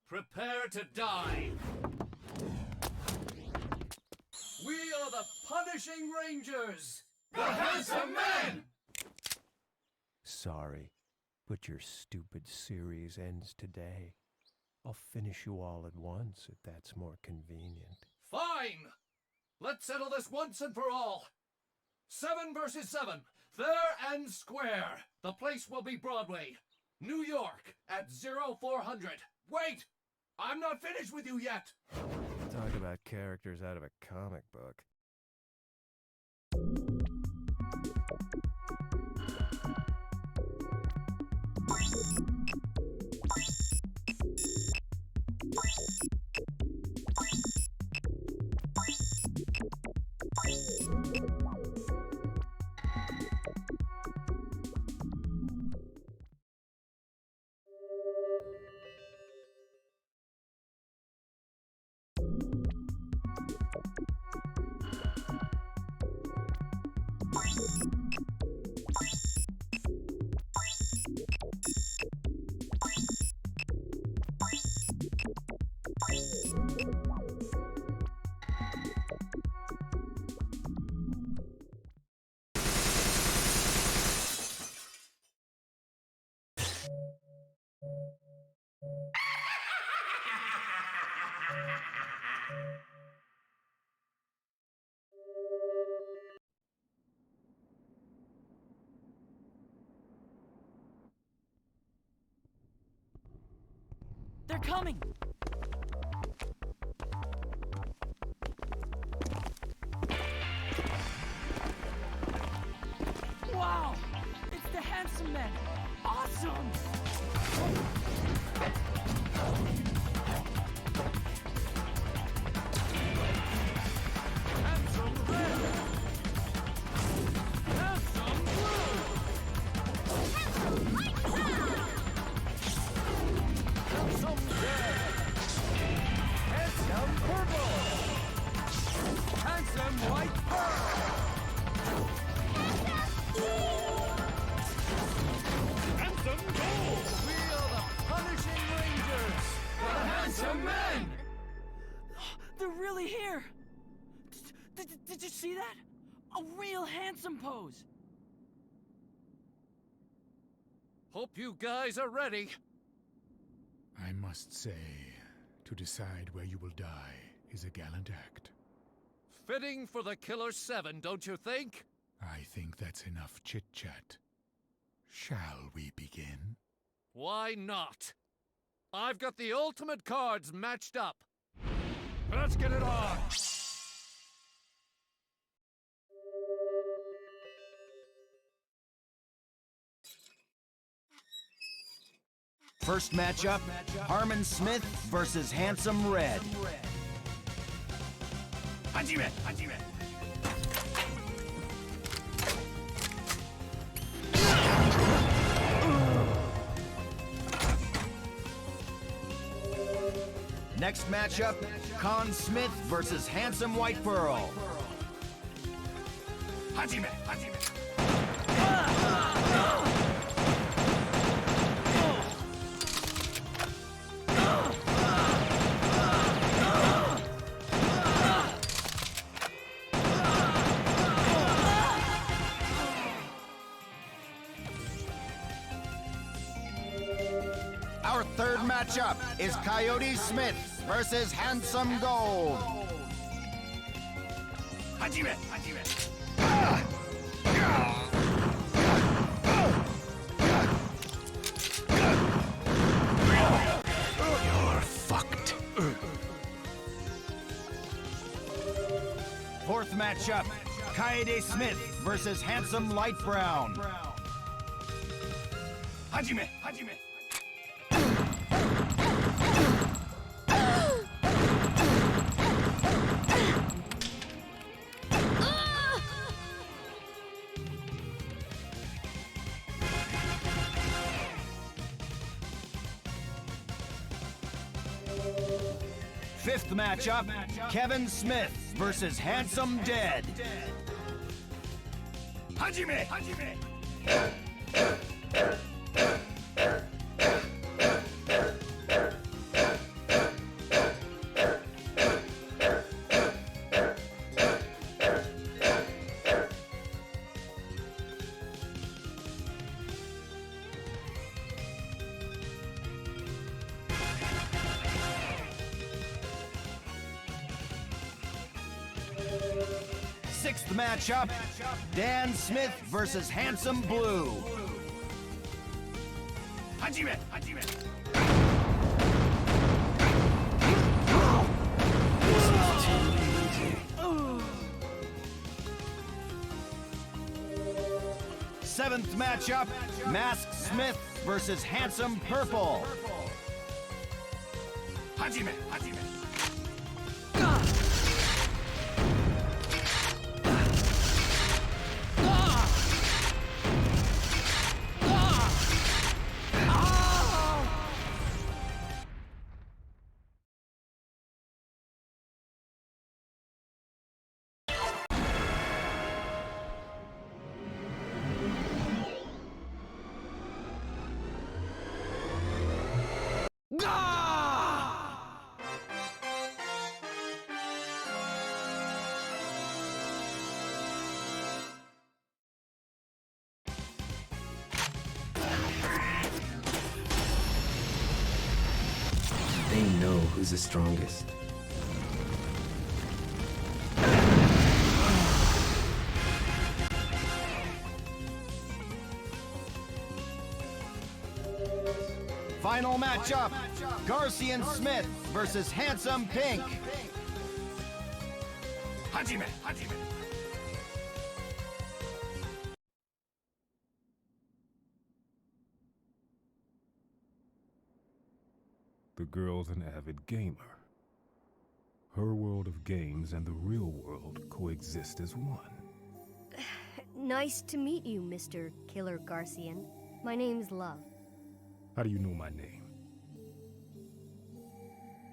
Prepare to die. We are the Punishing Rangers! The Handsome Men! Sorry, but your stupid series ends today. I'll finish you all at once if that's more convenient. Fine! Let's settle this once and for all. 7 versus 7, fair and square. The place will be Broadway, New York, at 0400. Wait! I'm not finished with you yet! Talk about characters out of a comic book. They're coming! Wow! It's the Handsome Men! Awesome! Handsome Red! Handsome Blue! Handsome White Cloud! Handsome Red! Handsome Purple! Handsome White Pearl! Handsome Gold! We are the Punishing Rangers! The Handsome Men! They're really here! Did you see that? A real handsome pose! Hope you guys are ready. I must say, to decide where you will die is a gallant act. Fitting for the Killer7, don't you think? I think that's enough chit-chat. Shall we begin? Why not? I've got the ultimate cards matched up. Let's get it on! First matchup, Harman Smith versus Handsome Red. Hajime! Hajime! Next matchup, Con Smith versus Handsome White Pearl. Hajime! Hajime! Our third matchup is Coyote Smith versus Handsome Gold. Hajime! Hajime! You're fucked. Fourth matchup, Coyote Smith versus Handsome Light Brown. Hajime! Hajime! Fifth matchup, Kevin Smith versus Handsome Dead. Hajime! Sixth matchup, Dan Smith versus Handsome Blue. Hajime! Seventh matchup, Mask Smith versus Handsome Purple. Hajime! They know who's the strongest. Final matchup, Garcian Smith versus Handsome Pink. Hajime! The girl's an avid gamer. Her world of games and the real world coexist as one. Nice to meet you, Mr. Killer Garcian. My name's Love. How do you know my name?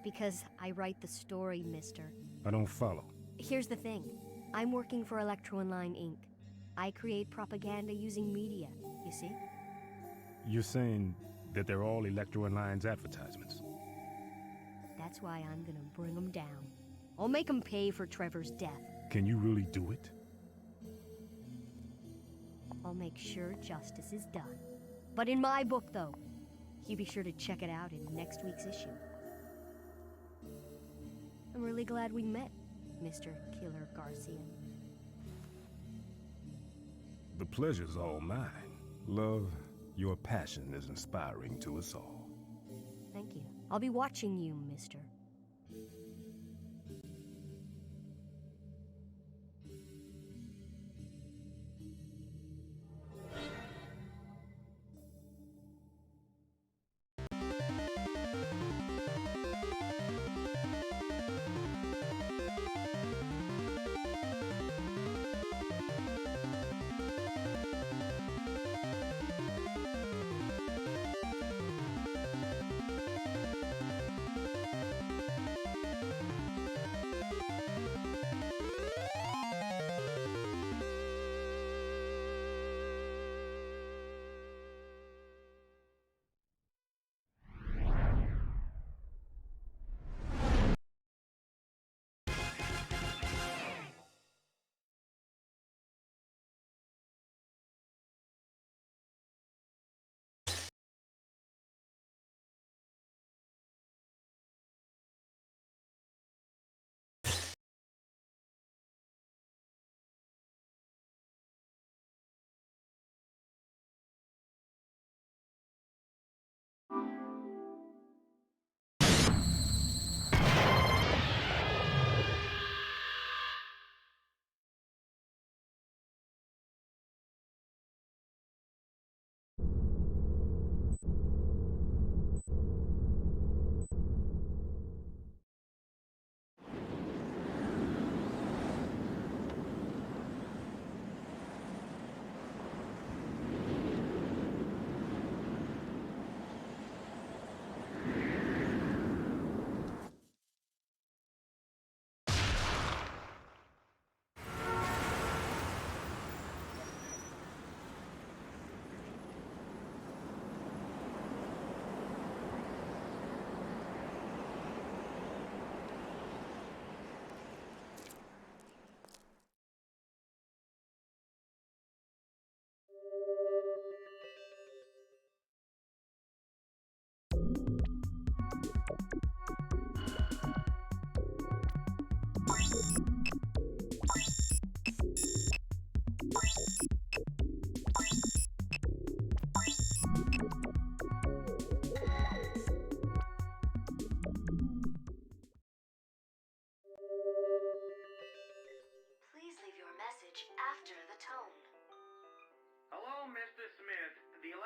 Because I write the story, mister. I don't follow. Here's the thing. I'm working for Electro-Online Inc. I create propaganda using media, you see? You're saying that they're all Electro-Online's advertisements? That's why I'm gonna bring them down. I'll make them pay for Trevor's death. Can you really do it? I'll make sure justice is done. But in my book, though, you be sure to check it out in next week's issue. I'm really glad we met, Mr. Killer Garcian. The pleasure's all mine. Love, your passion is inspiring to us all. Thank you. I'll be watching you, mister.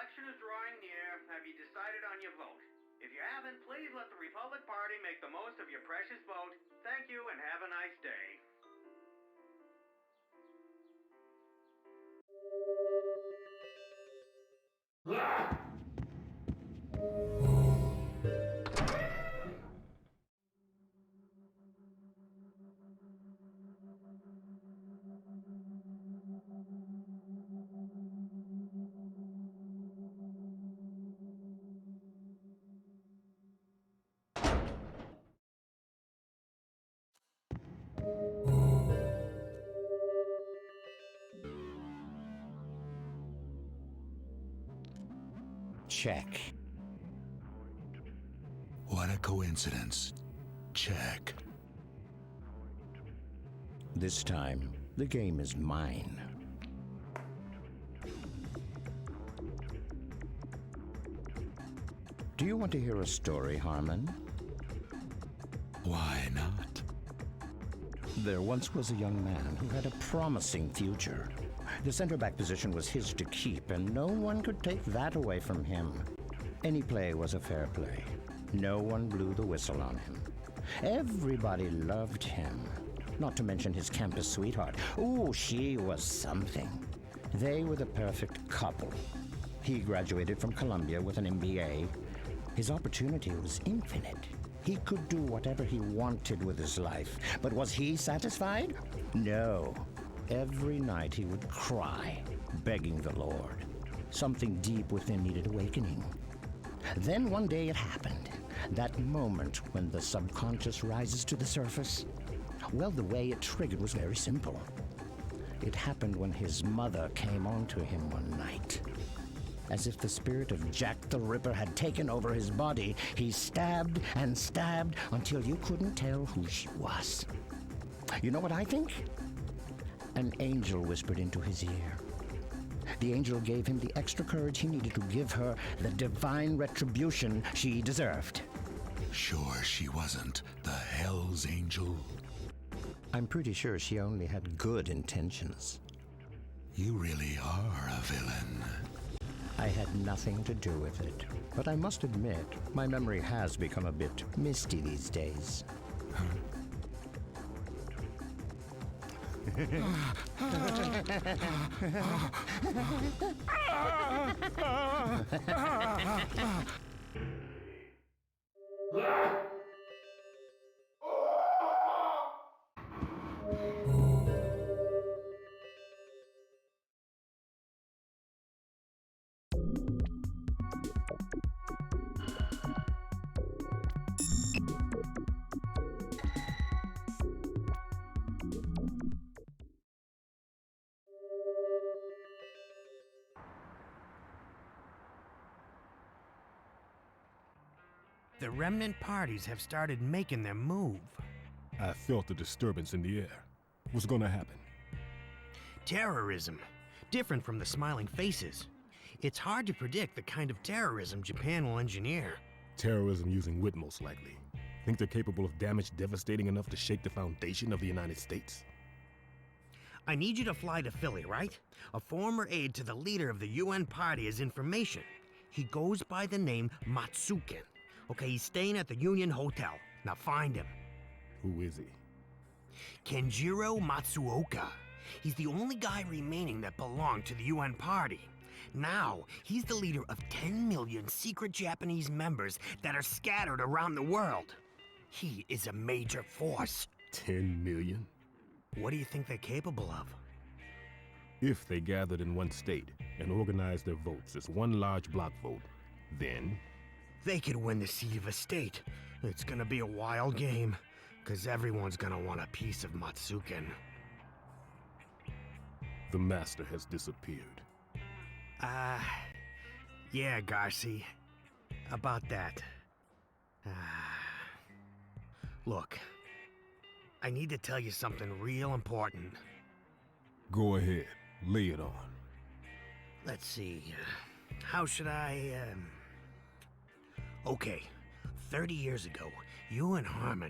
election is drawing near. Have you decided on your vote? If you haven't, please let the Republic Party make the most of your precious vote. Thank you and have a nice day. Check. What a coincidence. Check. This time, the game is mine. Do you want to hear a story, Harman? Why not? There once was a young man who had a promising future. The center-back position was his to keep, and no one could take that away from him. Any play was a fair play. No one blew the whistle on him. Everybody loved him. Not to mention his campus sweetheart. Ooh, she was something. They were the perfect couple. He graduated from Columbia with an MBA. His opportunity was infinite. He could do whatever he wanted with his life. But was he satisfied? No. Every night he would cry, begging the Lord. Something deep within needed awakening. Then one day it happened. That moment when the subconscious rises to the surface. Well, the way it triggered was very simple. It happened when his mother came onto him one night. As if the spirit of Jack the Ripper had taken over his body, he stabbed and stabbed until you couldn't tell who she was. You know what I think? An angel whispered into his ear. The angel gave him the extra courage he needed to give her the divine retribution she deserved. Sure she wasn't the Hell's Angel? I'm pretty sure she only had good intentions. You really are a villain. I had nothing to do with it, but I must admit, my memory has become a bit misty these days. The remnant parties have started making their move. I felt a disturbance in the air. What's gonna happen? Terrorism. Different from the smiling faces. It's hard to predict the kind of terrorism Japan will engineer. Terrorism using wit, most likely. Think they're capable of damage devastating enough to shake the foundation of the United States? I need you to fly to Philly, right? A former aide to the leader of the UN party has information. He goes by the name Matsuken. Okay, he's staying at the Union Hotel. Now find him. Who is he? Kenjiro Matsuoka. He's the only guy remaining that belonged to the UN party. Now, he's the leader of 10 million secret Japanese members that are scattered around the world. He is a major force. 10 million? What do you think they're capable of? If they gathered in one state and organized their votes as one large block vote, then... They could win the seat of a state. It's gonna be a wild game, because everyone's gonna want a piece of Matsuken. The master has disappeared. Yeah, Garci. About that. Look, I need to tell you something real important. Go ahead, lay it on. Let's see, how should I, Okay, 30 years ago, you and Harman...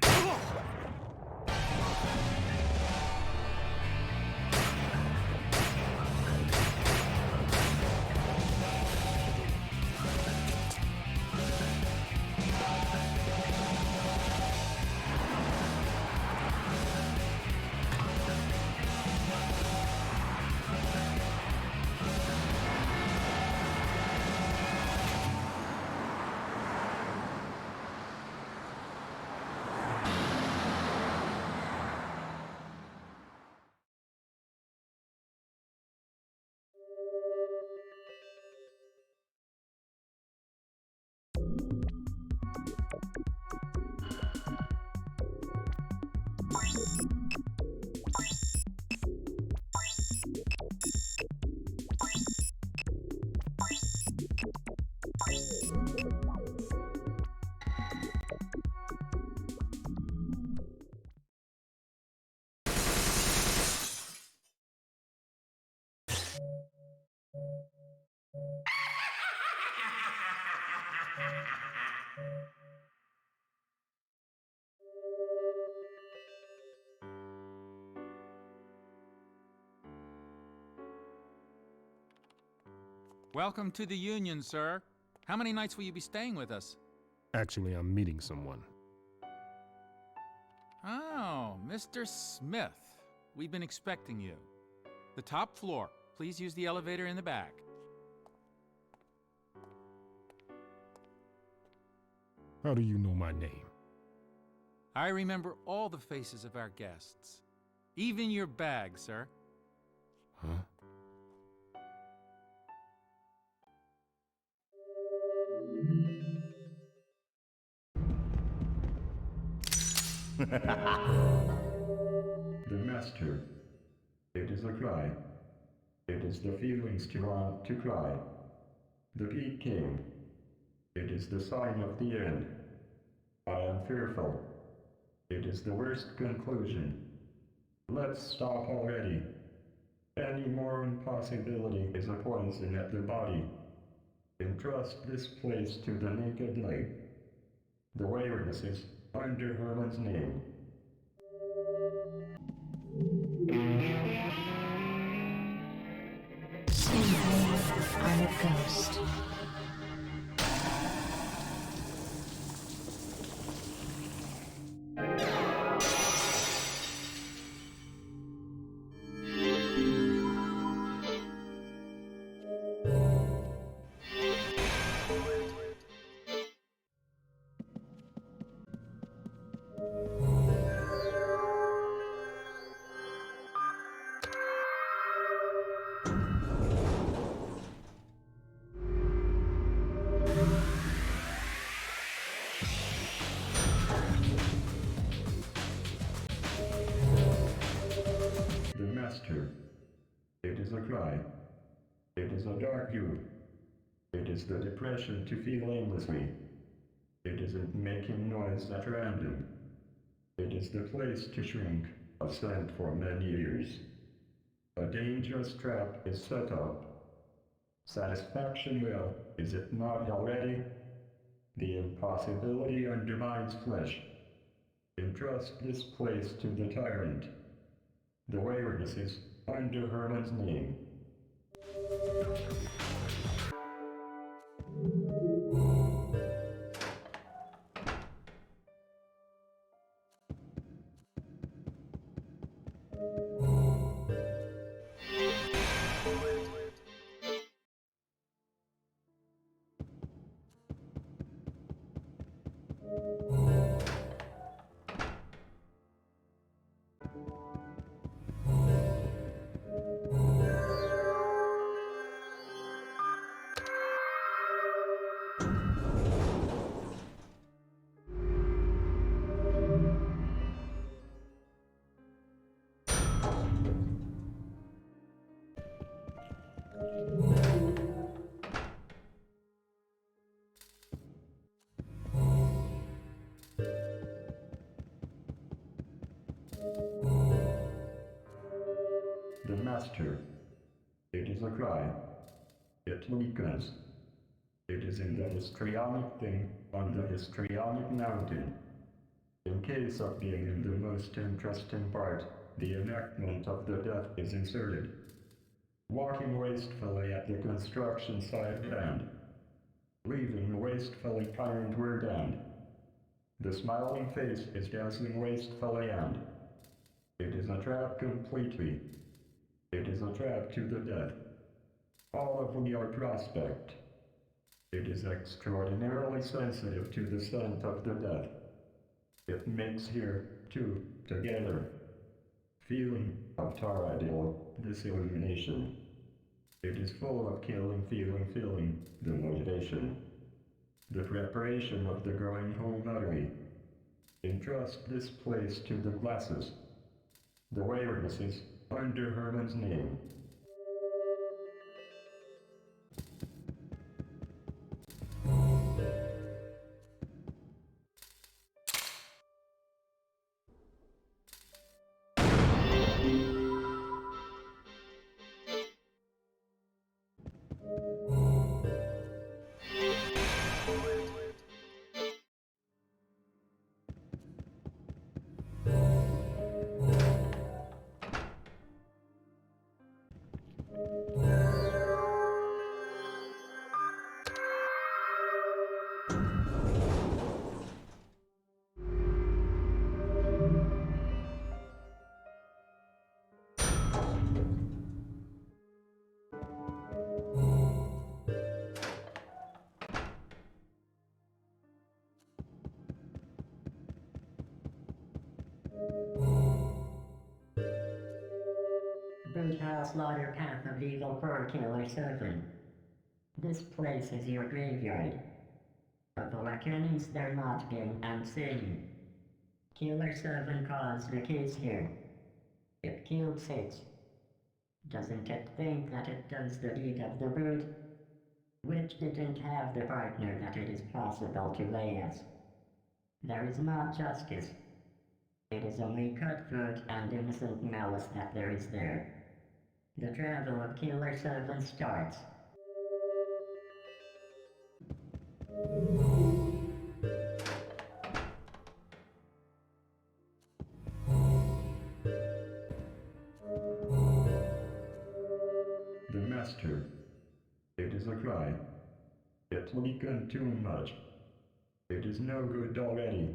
Welcome to the Union, sir. How many nights will you be staying with us? Actually, I'm meeting someone. Oh, Mr. Smith. We've been expecting you. The top floor. Please use the elevator in the back. How do you know my name? I remember all the faces of our guests. Even your bag, sir. Huh? The master. It is a cry. It is the feelings to want to cry. The peak came. It is the sign of the end. I am fearful. It is the worst conclusion. Let's stop already. Any more impossibility is a poison at the body. Entrust this place to the naked light. The awareness is under Harman's name. I'm a ghost. It is a cry. It is a dark hue. It is the depression to feel aimlessly. It isn't making noise at random. It is the place to shrink, a scent for many years. A dangerous trap is set up. Satisfaction will, is it not already? The impossibility undermines flesh. Entrust this place to the tyrant. The awareness is under Harman's name. The master. It is a cry. It weakens. It is in the histrionic thing on the histrionic mountain. In case of being in the most interesting part, the enactment of the death is inserted. Walking wastefully at the construction site and leaving wastefully kind word and the smiling face is dancing wastefully and it is a trap completely. It is a trap to the death. All of we are prospect. It is extraordinarily sensitive to the scent of the death. It makes here, too, together. Feeling of taradiddle, this illumination. It is full of killing, feeling, the motivation. The preparation of the growing home utterly. Entrust this place to the glasses. The awareness is under Harman's name. Birdhouse Slaughter Path of Evil for Killer7. This place is your graveyard. Of the reckonings there not been and seen. Killer7 caused the case here. It killed 6. Doesn't it think that it does the deed of the brood? Which didn't have the partner that it is possible to lay as. There is not justice. It is only cut foot and innocent malice that there is there. The travel of Killer7 starts. The Master. It is a cry. It's weakened too much. It is no good already.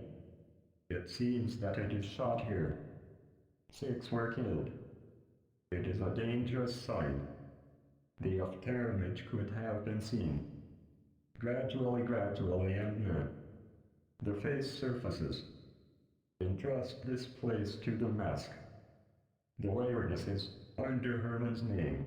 It seems that it is shot here. 6 were killed. It is a dangerous sign. The afterimage could have been seen. Gradually, and now. The face surfaces. Entrust this place to the mask. The awareness is under Harman's name.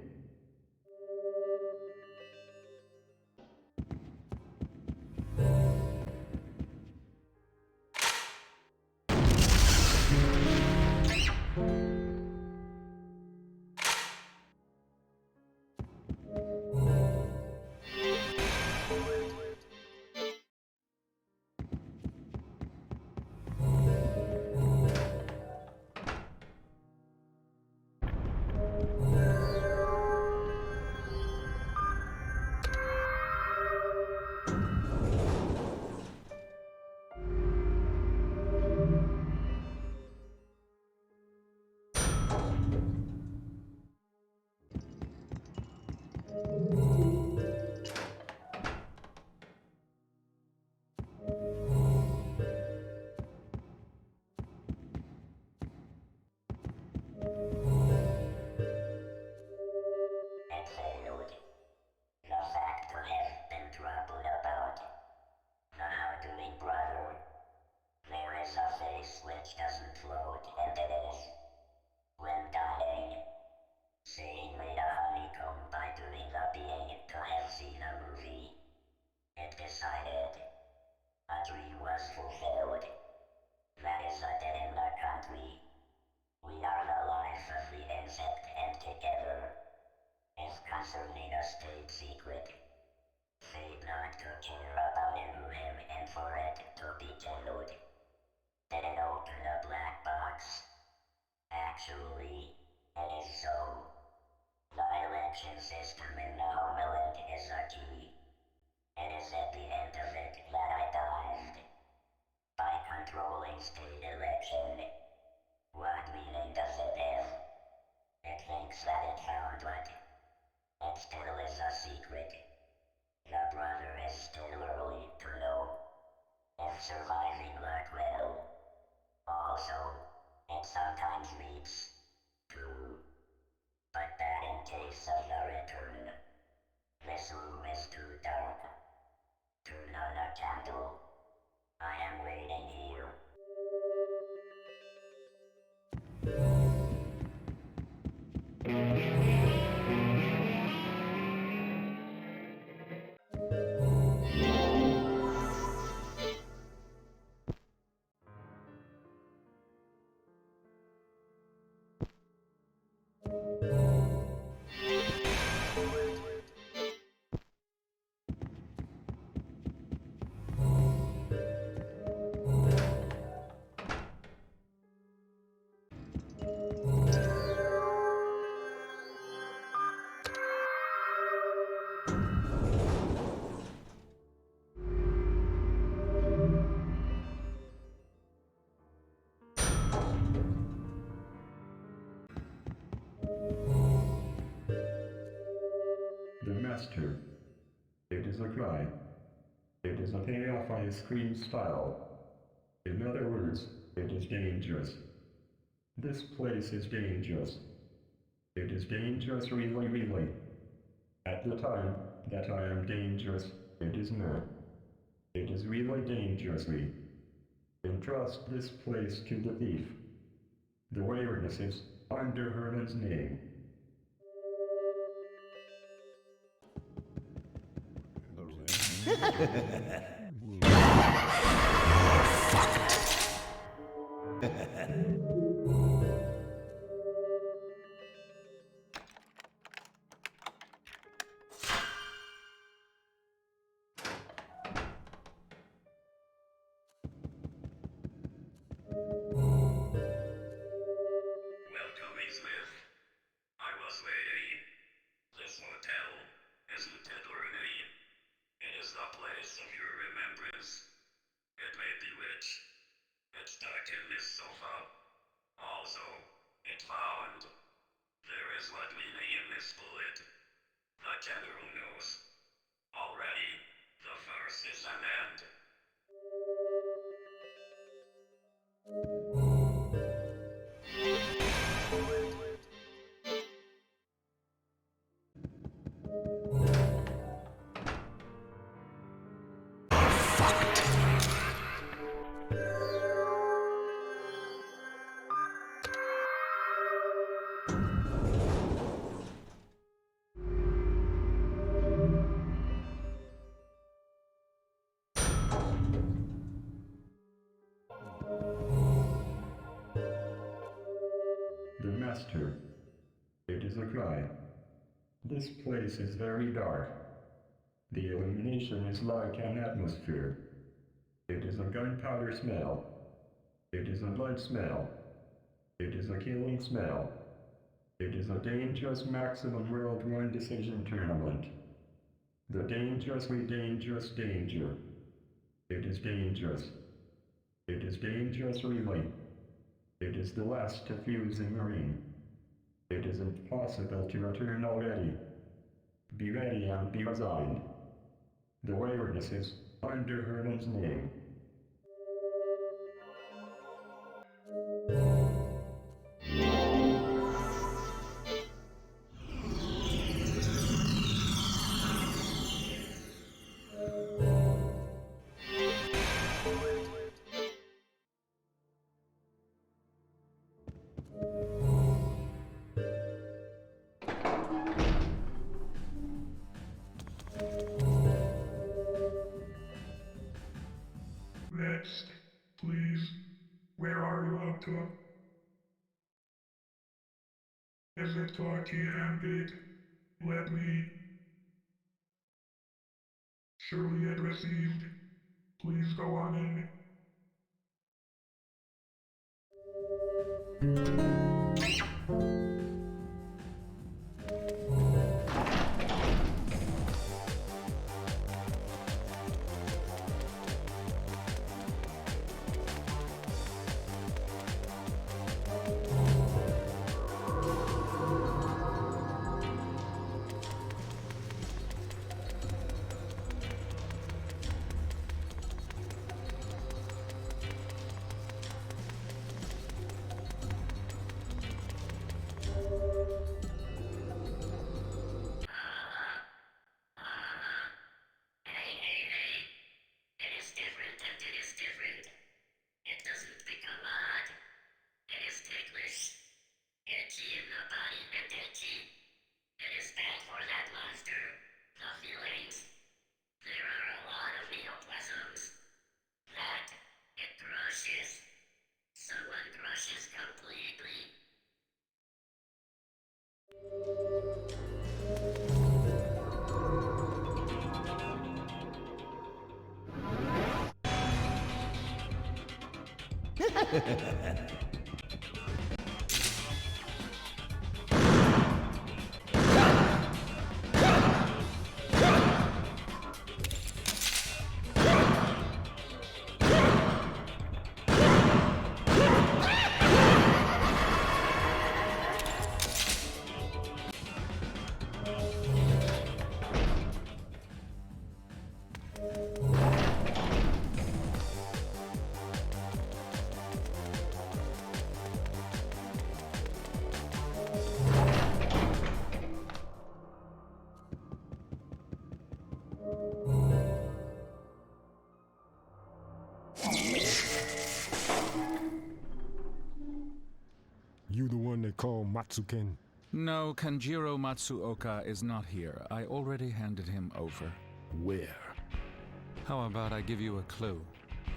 System in the homeland is a key. It is at the end of it that I dived. By controlling state election. What meaning does it have? It thinks that it found what? It still is a secret. The brother is still early to know. If surviving luck well. Also, it sometimes leads to. But that in case of the return. This room is too dark. Turn on a candle. I am waiting here. The Master. It is a cry. It is a payoff I scream style. In other words, it is dangerous. This place is dangerous. It is dangerous really. At the time that I am dangerous, it is not. It is really dangerously. Entrust this place to the thief. The waywardness is under Herman's name. Welcome, Smith. I was waiting. This hotel is Lieutenant. It is the place of your remembrance. It may bewitch. It stuck in this sofa. Also, it found. There is what we name this bullet. The general knows. Already, the verse is an end. The Master. It is a cry. This place is very dark. The illumination is like an atmosphere. It is a gunpowder smell. It is a blood smell. It is a killing smell. It is a dangerous maximum World One decision tournament. The dangerously dangerous danger. It is dangerous. It is dangerous really. It is the last to fuse in the ring. It is impossible to return already. Be ready and be resigned. The waywardness is under Herman's name. Next, please. Where are you up to? Is it talky and big? Let me. Surely it received. Please go on in. You the one they call Matsuken? No, Kanjiro Matsuoka is not here. I already handed him over. Where? How about I give you a clue?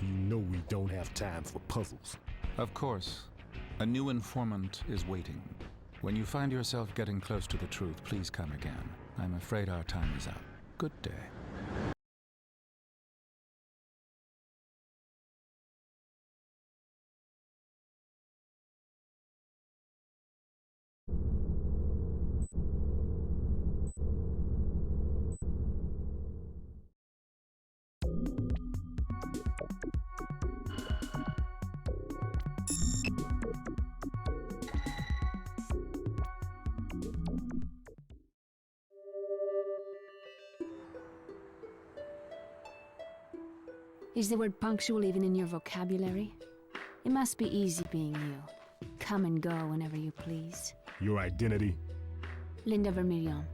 You know we don't have time for puzzles. Of course. A new informant is waiting. When you find yourself getting close to the truth, please come again. I'm afraid our time is up. Good day. Is the word punctual even in your vocabulary? It must be easy being you. Come and go whenever you please. Your identity? Linda Vermilion.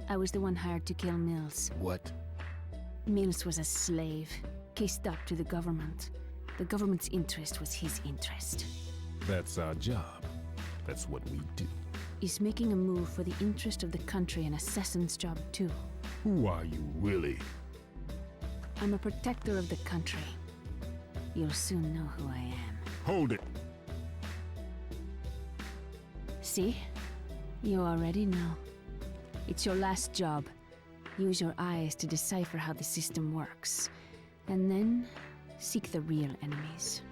I was the one hired to kill Mills. What? Mills was a slave, kissed up to the government. The government's interest was his interest. That's our job. That's what we do. Is making a move for the interest of the country an assassin's job too? Who are you, really? I'm a protector of the country. You'll soon know who I am. Hold it! See? You already know. It's your last job. Use your eyes to decipher how the system works. And then, seek the real enemies.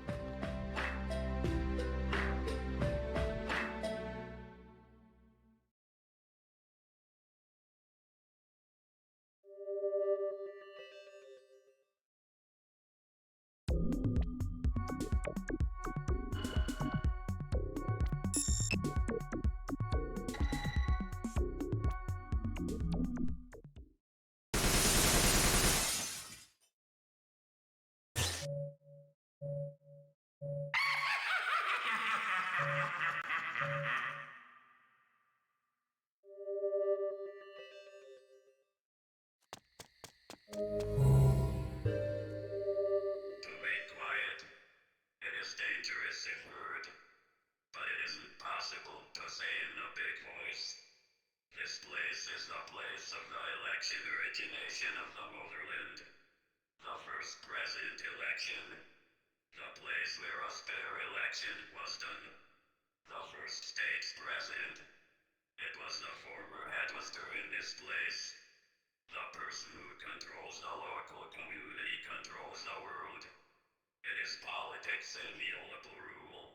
Remain quiet. It is dangerous if heard, but it isn't possible to say in a big voice. This place is the place of the election origination of the motherland. The first president election. The place where a fair election was done. The first state's president. It was the former headmaster in this place. The person who controls the local community controls the world. It is politics and neoliberal rule.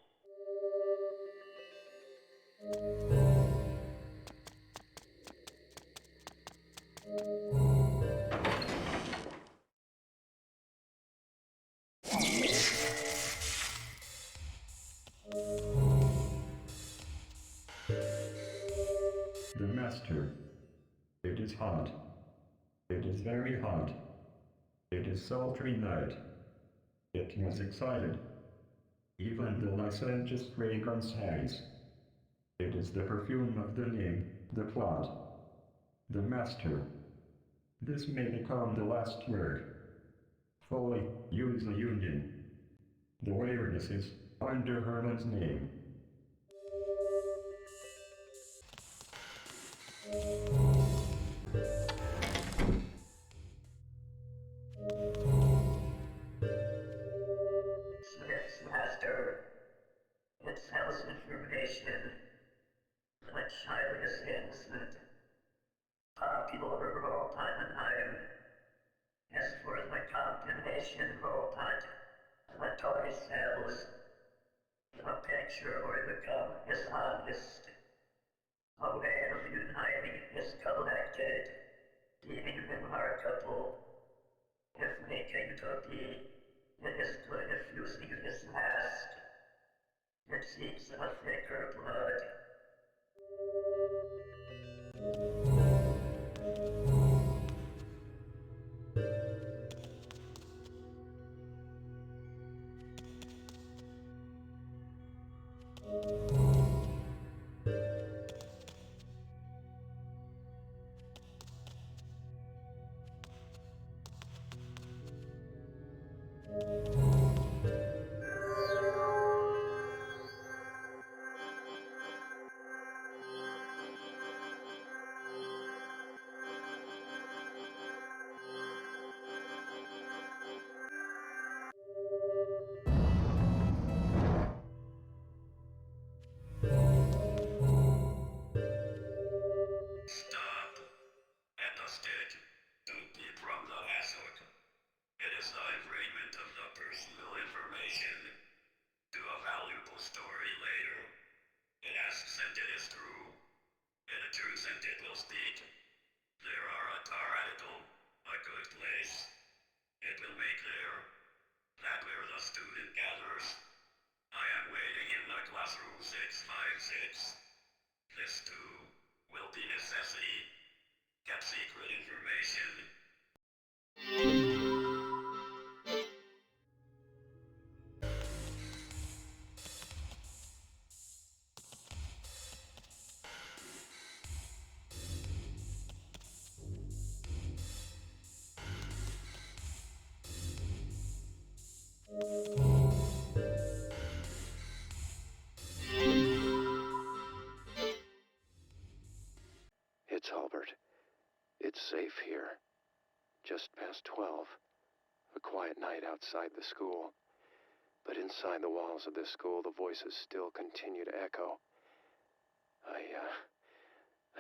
The Master. It is hot. It is very hot. It is sultry night. It was excited. Even the licentious fragrance hangs. It is the perfume of the name, the plot. The Master. This may become the last word. Fully use the Union. The awareness is under Herman's name. Smith's master. It sells information. The childish innocent. Popular roll time and iron. As for the combination roll time, the toy sells. The picture or the gum is honest. A way of uniting is collected, being remarkable. If making to be, it is good if using his mask. It seeks a thicker blood. It's Hulbert. It's safe here. Just past 12. A quiet night outside the school. But inside the walls of this school, the voices still continue to echo. I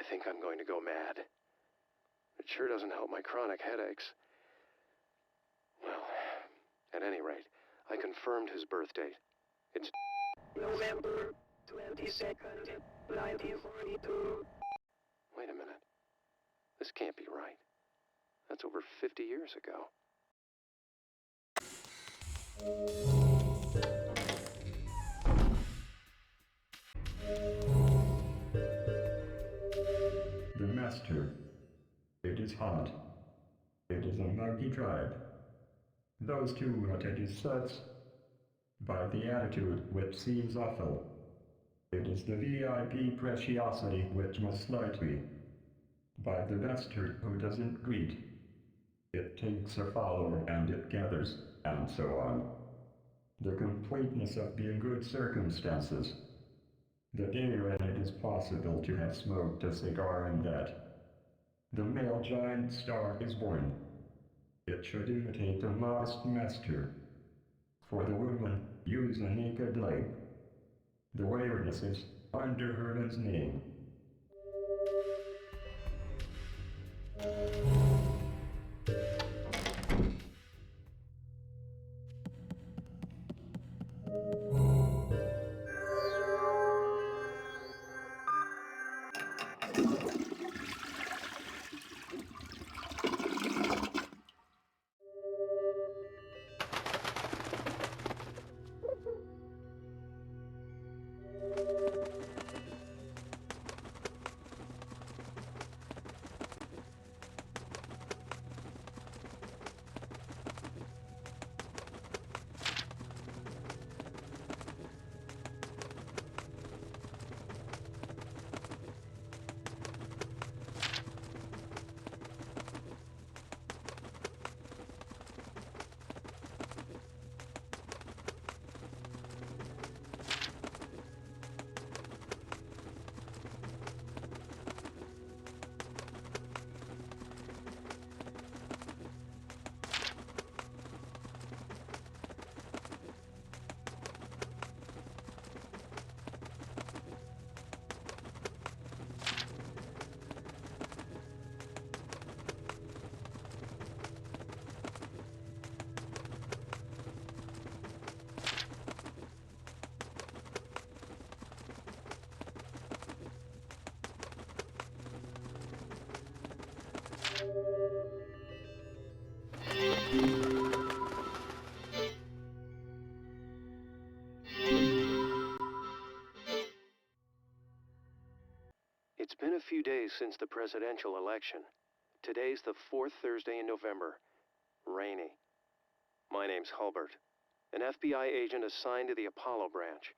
think I'm going to go mad. It sure doesn't help my chronic headaches. Well, at any rate, I confirmed his birth date. It's November 22nd, 1942. Wait a minute. This can't be right. That's over 50 years ago. The Master. It is hot. It is a muggy tribe. Those two attended sets by the attitude which seems awful. It is the VIP preciosity which must slightly by the bastard who doesn't greet. It takes a follower and it gathers, and so on. The completeness of being good circumstances. The day when it is possible to have smoked a cigar and that the male giant star is born. It should imitate a modest master. For the woman, use a naked leg. The awareness is under Herman's name. It's been a few days since the presidential election. Today's the 4th Thursday in November. Rainy. My name's Hulbert, an FBI agent assigned to the Apollo branch.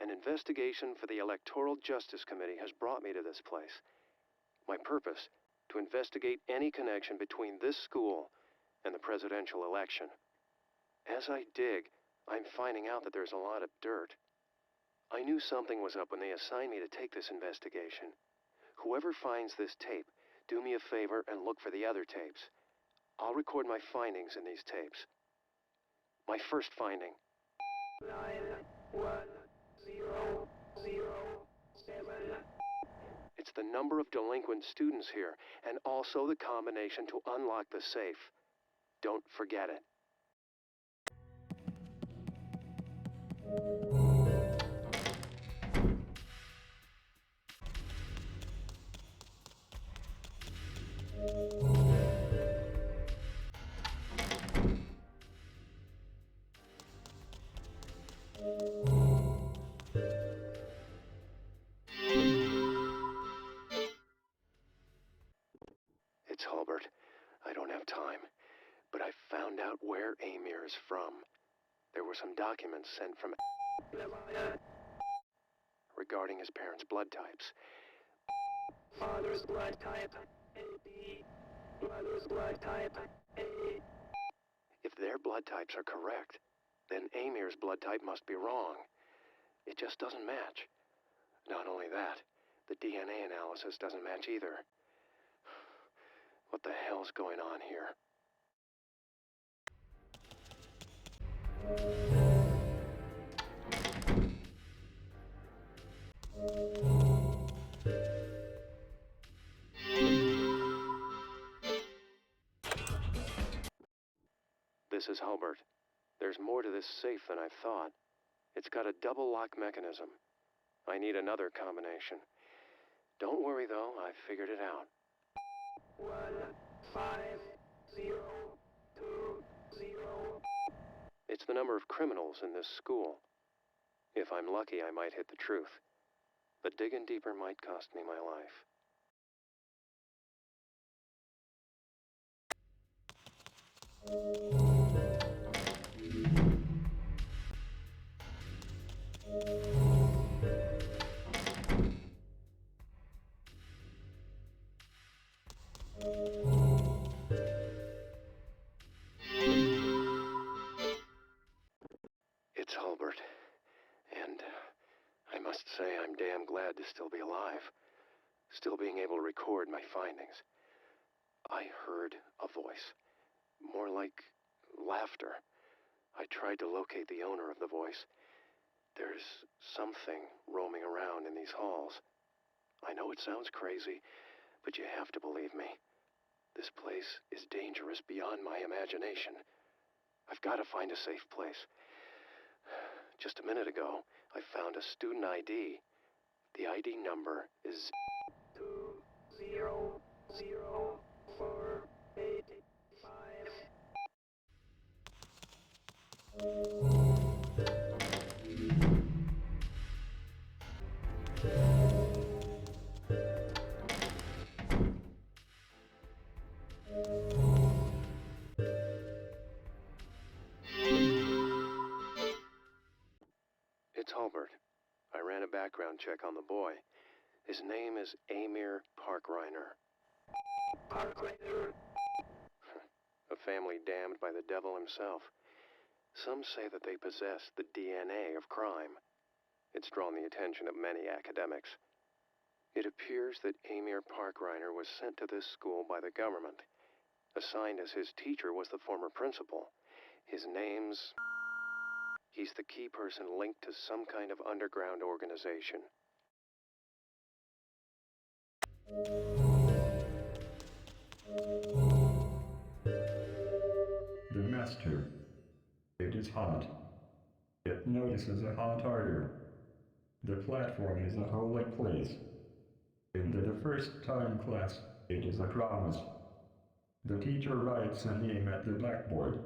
An investigation for the Electoral Justice Committee has brought me to this place. My purpose, to investigate any connection between this school and the presidential election. As I dig, I'm finding out that there's a lot of dirt. I knew something was up when they assigned me to take this investigation. Whoever finds this tape, do me a favor and look for the other tapes. I'll record my findings in these tapes. My first finding. 91007. It's the number of delinquent students here, and also the combination to unlock the safe. Don't forget it. It's Hulbert. I don't have time, but I found out where Amir is from. There were some documents sent from regarding his parents' blood types. Father's blood type AB. Mother's blood type A. If their blood types are correct, then Amir's blood type must be wrong. It just doesn't match. Not only that, The DNA analysis doesn't match either. What the hell's going on here? This is Hulbert. There's more to this safe than I thought. It's got a double lock mechanism. I need another combination. Don't worry though, I figured it out. 15020. It's the number of criminals in this school. If I'm lucky, I might hit the truth. But digging deeper might cost me my life. It's Hulbert, and I must say I'm damn glad to still be alive, still being able to record my findings. I heard a voice, more like laughter. I tried to locate the owner of the voice. There's something roaming around in these halls. I know it sounds crazy, but you have to believe me. This place is dangerous beyond my imagination. I've got to find a safe place. Just a minute ago, I found a student ID. The ID number is 200485. It's Hulbert. I ran a background check on the boy. His name is Amir Parkreiner. Parkreiner? A family damned by the devil himself. Some say that they possess the DNA of crime. It's drawn the attention of many academics. It appears that Amir Parkreiner was sent to this school by the government. Assigned as his teacher was the former principal. His name's... He's the key person linked to some kind of underground organization. The master. It is hot. It notices a hot ardor. The platform is a holy place. In the first time class, it is a promise. The teacher writes a name at the blackboard.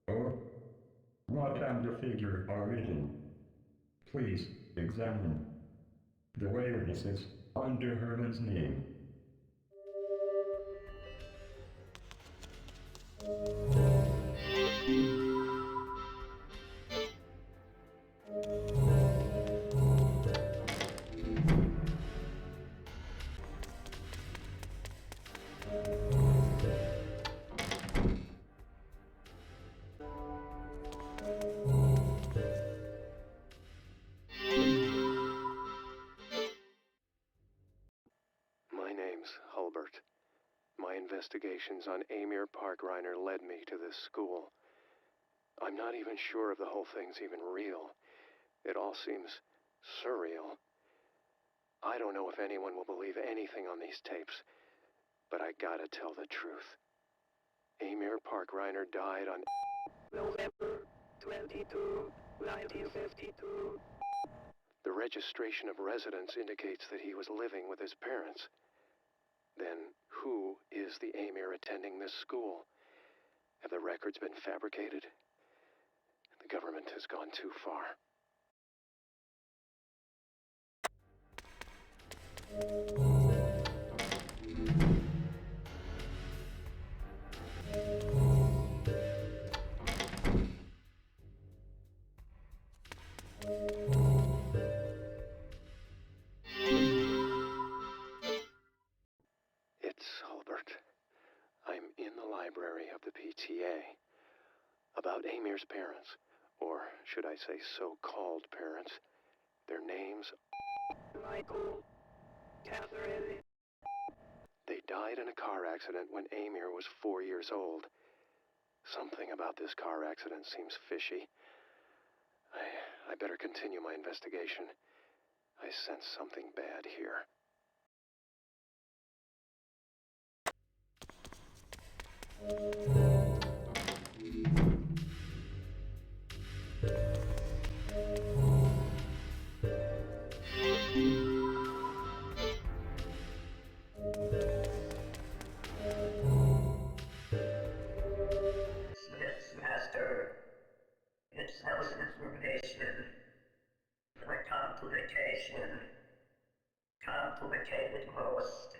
Oh, what and the figure are written? Please examine. The awareness is under Herman's name. My name's Hulbert. My investigations on Amir Parkreiner led me to this school. I'm not even sure if the whole thing's even real. It all seems surreal. I don't know if anyone will believe anything on these tapes, but I gotta tell the truth. Amir Parkreiner died on November 22, 1952. The registration of residence indicates that he was living with his parents. Then, who is the Amir attending this school? Have the records been fabricated? The government has gone too far. It's Hulbert. I'm in the library of the PTA. About Amir's parents, or should I say so-called parents. Their names... Michael Catherine. They died in a car accident when Amir was 4 years old. Something about this car accident seems fishy. I better continue my investigation. I sense something bad here. Smith's master. It sells information. The complicated most.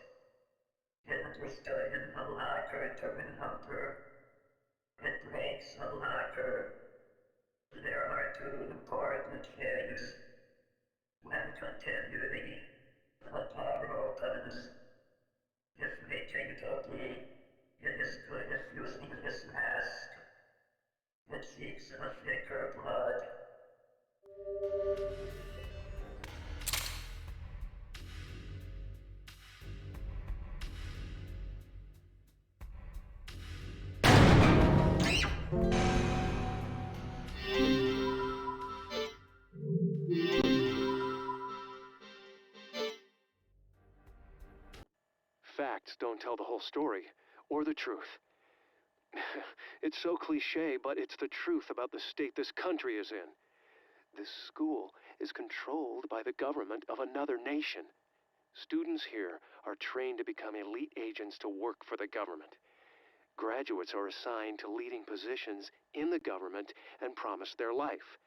It understood in the locker to remember. It breaks a locker. There are two important things. When continually the door opens, if making cookie, it is good if using this mask. It seeks a thicker blood. Facts don't tell the whole story, or the truth. It's so cliche, but it's the truth about the state this country is in. This school is controlled by the government of another nation. Students here are trained to become elite agents to work for the government. Graduates are assigned to leading positions in the government and promised their life.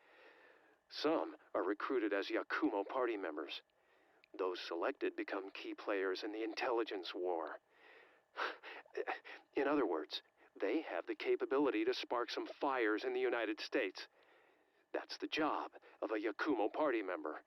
Some are recruited as Yakumo party members. Those selected become key players in the intelligence war. In other words, they have the capability to spark some fires in the United States. That's the job of a Yakumo party member.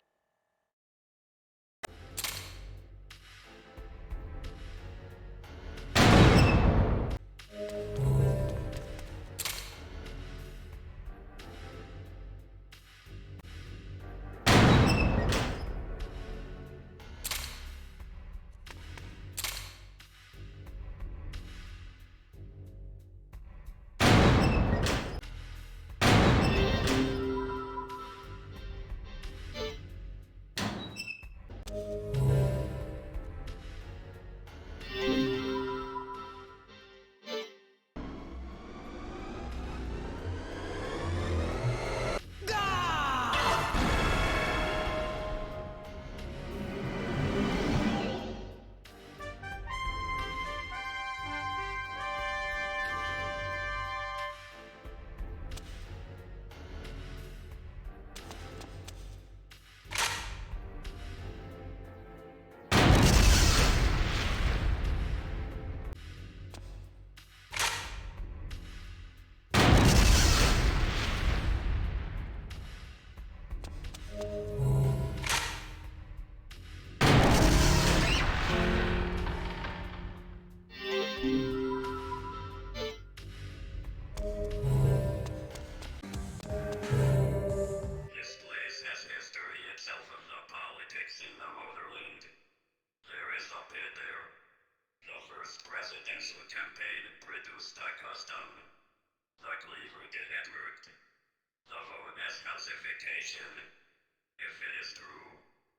If it is true,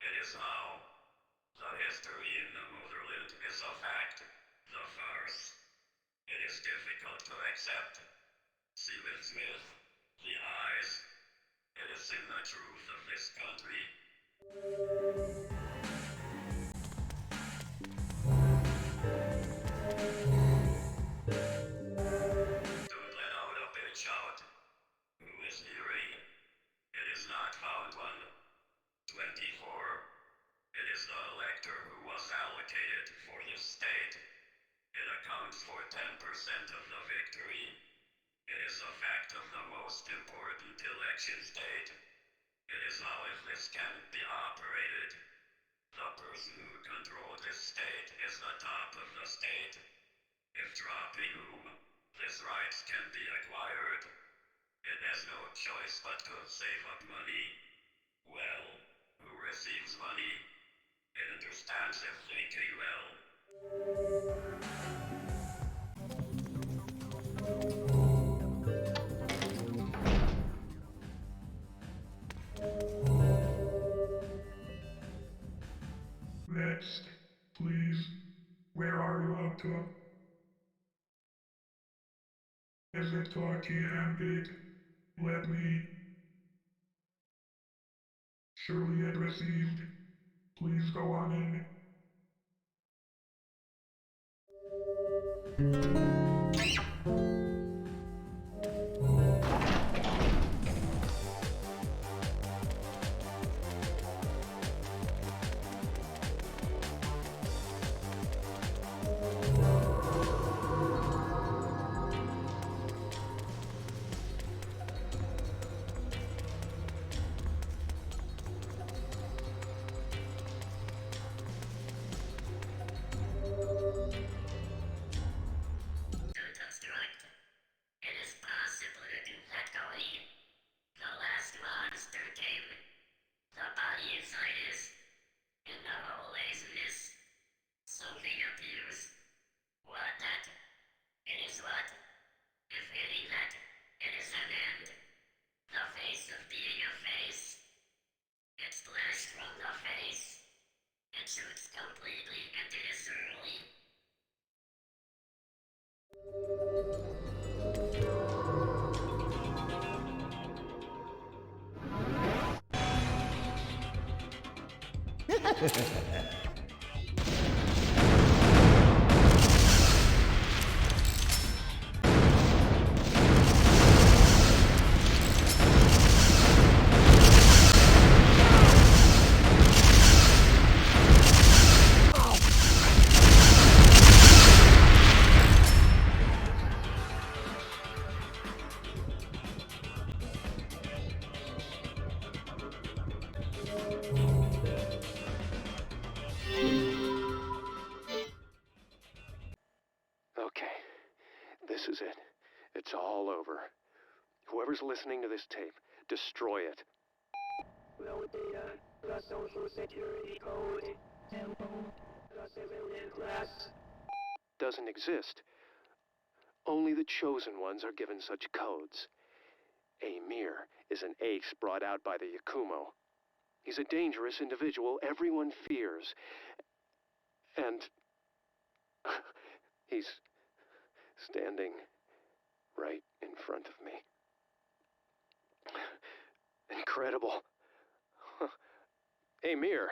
it is now. The history in the motherland is a fact, the farce. It is difficult to accept. See with Smith, the eyes. It is in the truth of this country. Don't let out a bitch out. Who is Erie? It is not found one. 24. It is the elector who was allocated for this state. It accounts for 10% of the victory. It is a fact of the most important election state. It is how if this can be operated. The person who controls this state is the top of the state. If dropping whom, this rights can be acquired. It has no choice but to save up money. Well, who receives money? It understands extensively KUL. Next, please. Where are you up to? Is it talky and big? Let me. Surely it received. Please go on in. This is it. It's all over. Whoever's listening to this tape, destroy it. Low data, the social security code, tempo, the civilian class. Doesn't exist. Only the chosen ones are given such codes. Amir is an ace brought out by the Yakumo. He's a dangerous individual everyone fears. And he's standing right in front of me. Incredible. Amir.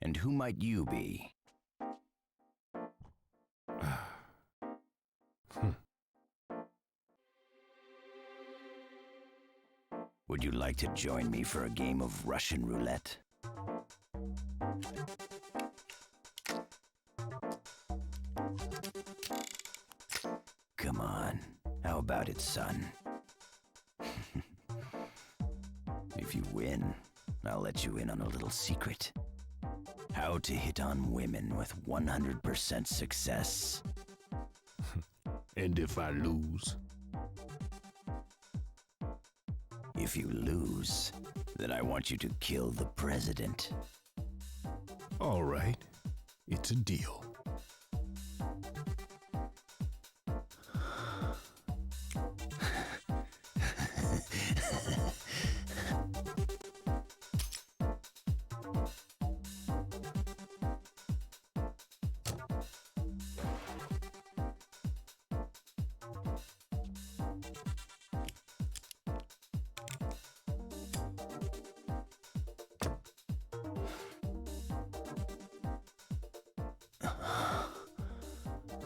And who might you be? Would you like to join me for a game of Russian roulette? Come on, how about it, son? If you win, I'll let you in on a little secret. How to hit on women with 100% success. And if I lose? If you lose, then I want you to kill the president. All right, it's a deal.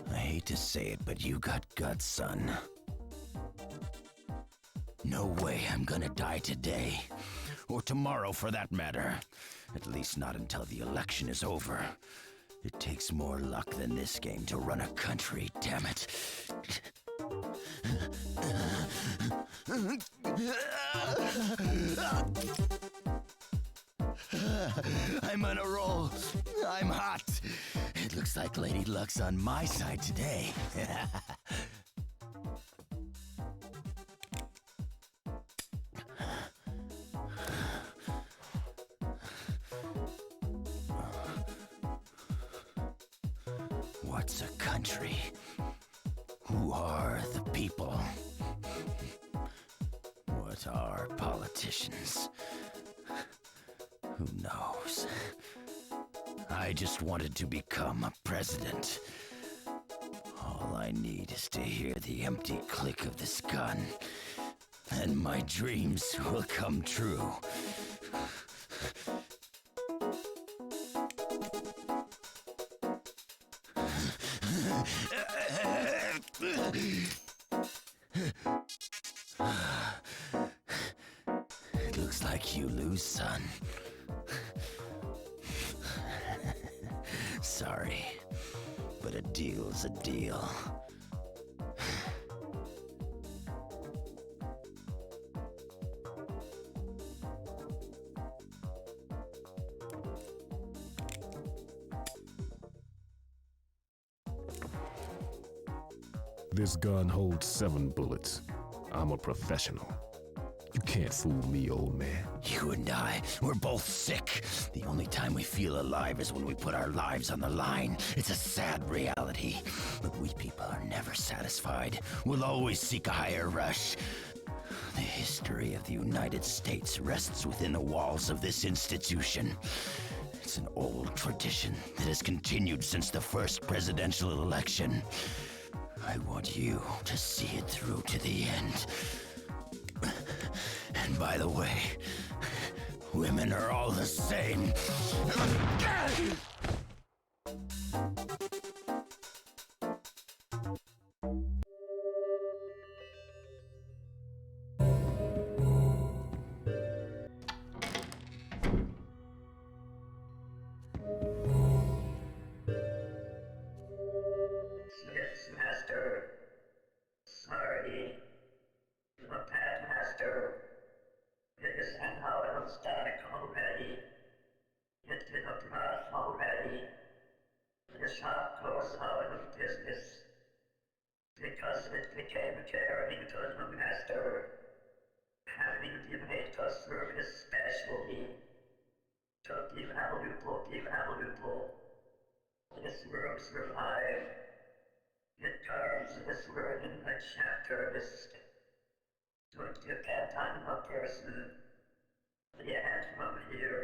I hate to say it, but you got guts, son. No way I'm gonna die today. Or tomorrow, for that matter. At least not until the election is over. It takes more luck than this game to run a country, damn it. I'm on a roll. I'm hot. It looks like Lady Luck's on my side today. What's a country? Who are the people? What are politicians? Who knows? I just wanted to become a president. All I need is to hear the empty click of this gun, and my dreams will come true. It looks like you lose, son. Sorry, but a deal's a deal. This gun holds 7 bullets. I'm a professional. You can't fool me, old man. You and I, we're both sick. The only time we feel alive is when we put our lives on the line. It's a sad reality. But we people are never satisfied. We'll always seek a higher rush. The history of the United States rests within the walls of this institution. It's an old tradition that has continued since the first presidential election. I want you to see it through to the end. And by the way, women are all the same. Smith's master. Sorry. The Pat Master. It is an out of stock already. It's in a broth already. The shop goes out of business. Because it became caring to the master. Having to make a service specially. To be valuable. This world survived. It carves this word in the chapter list. Don't depend on a person. The end from here.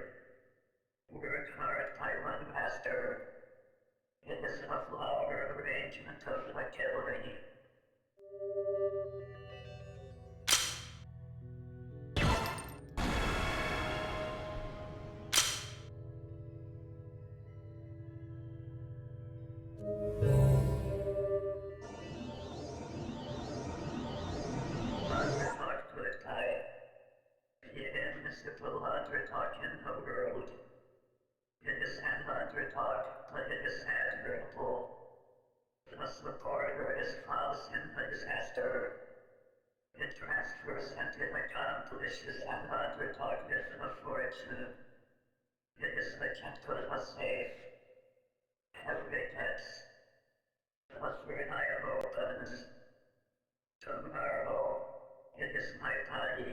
Work hard by one master. It is a flower arrangement of the killing. It transfers and it accomplishes an underdog with a fortune. It is the gentle a safe. Every gets. But when I am opens. Tomorrow, it is my body.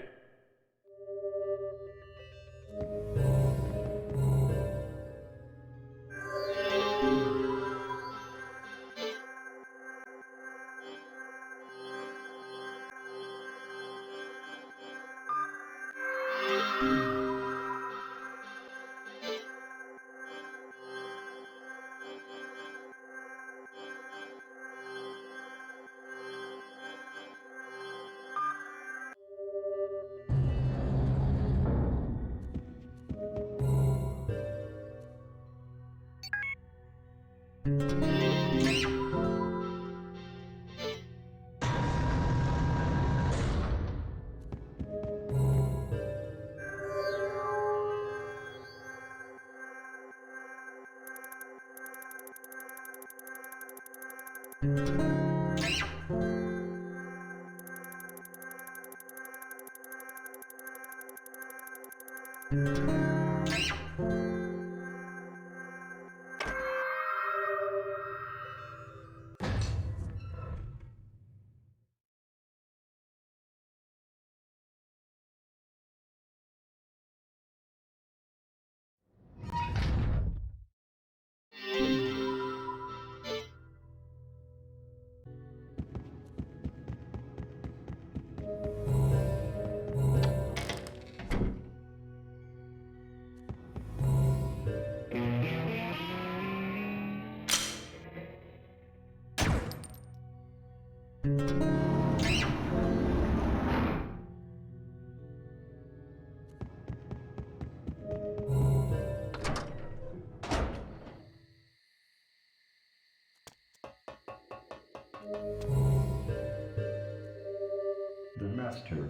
The Master.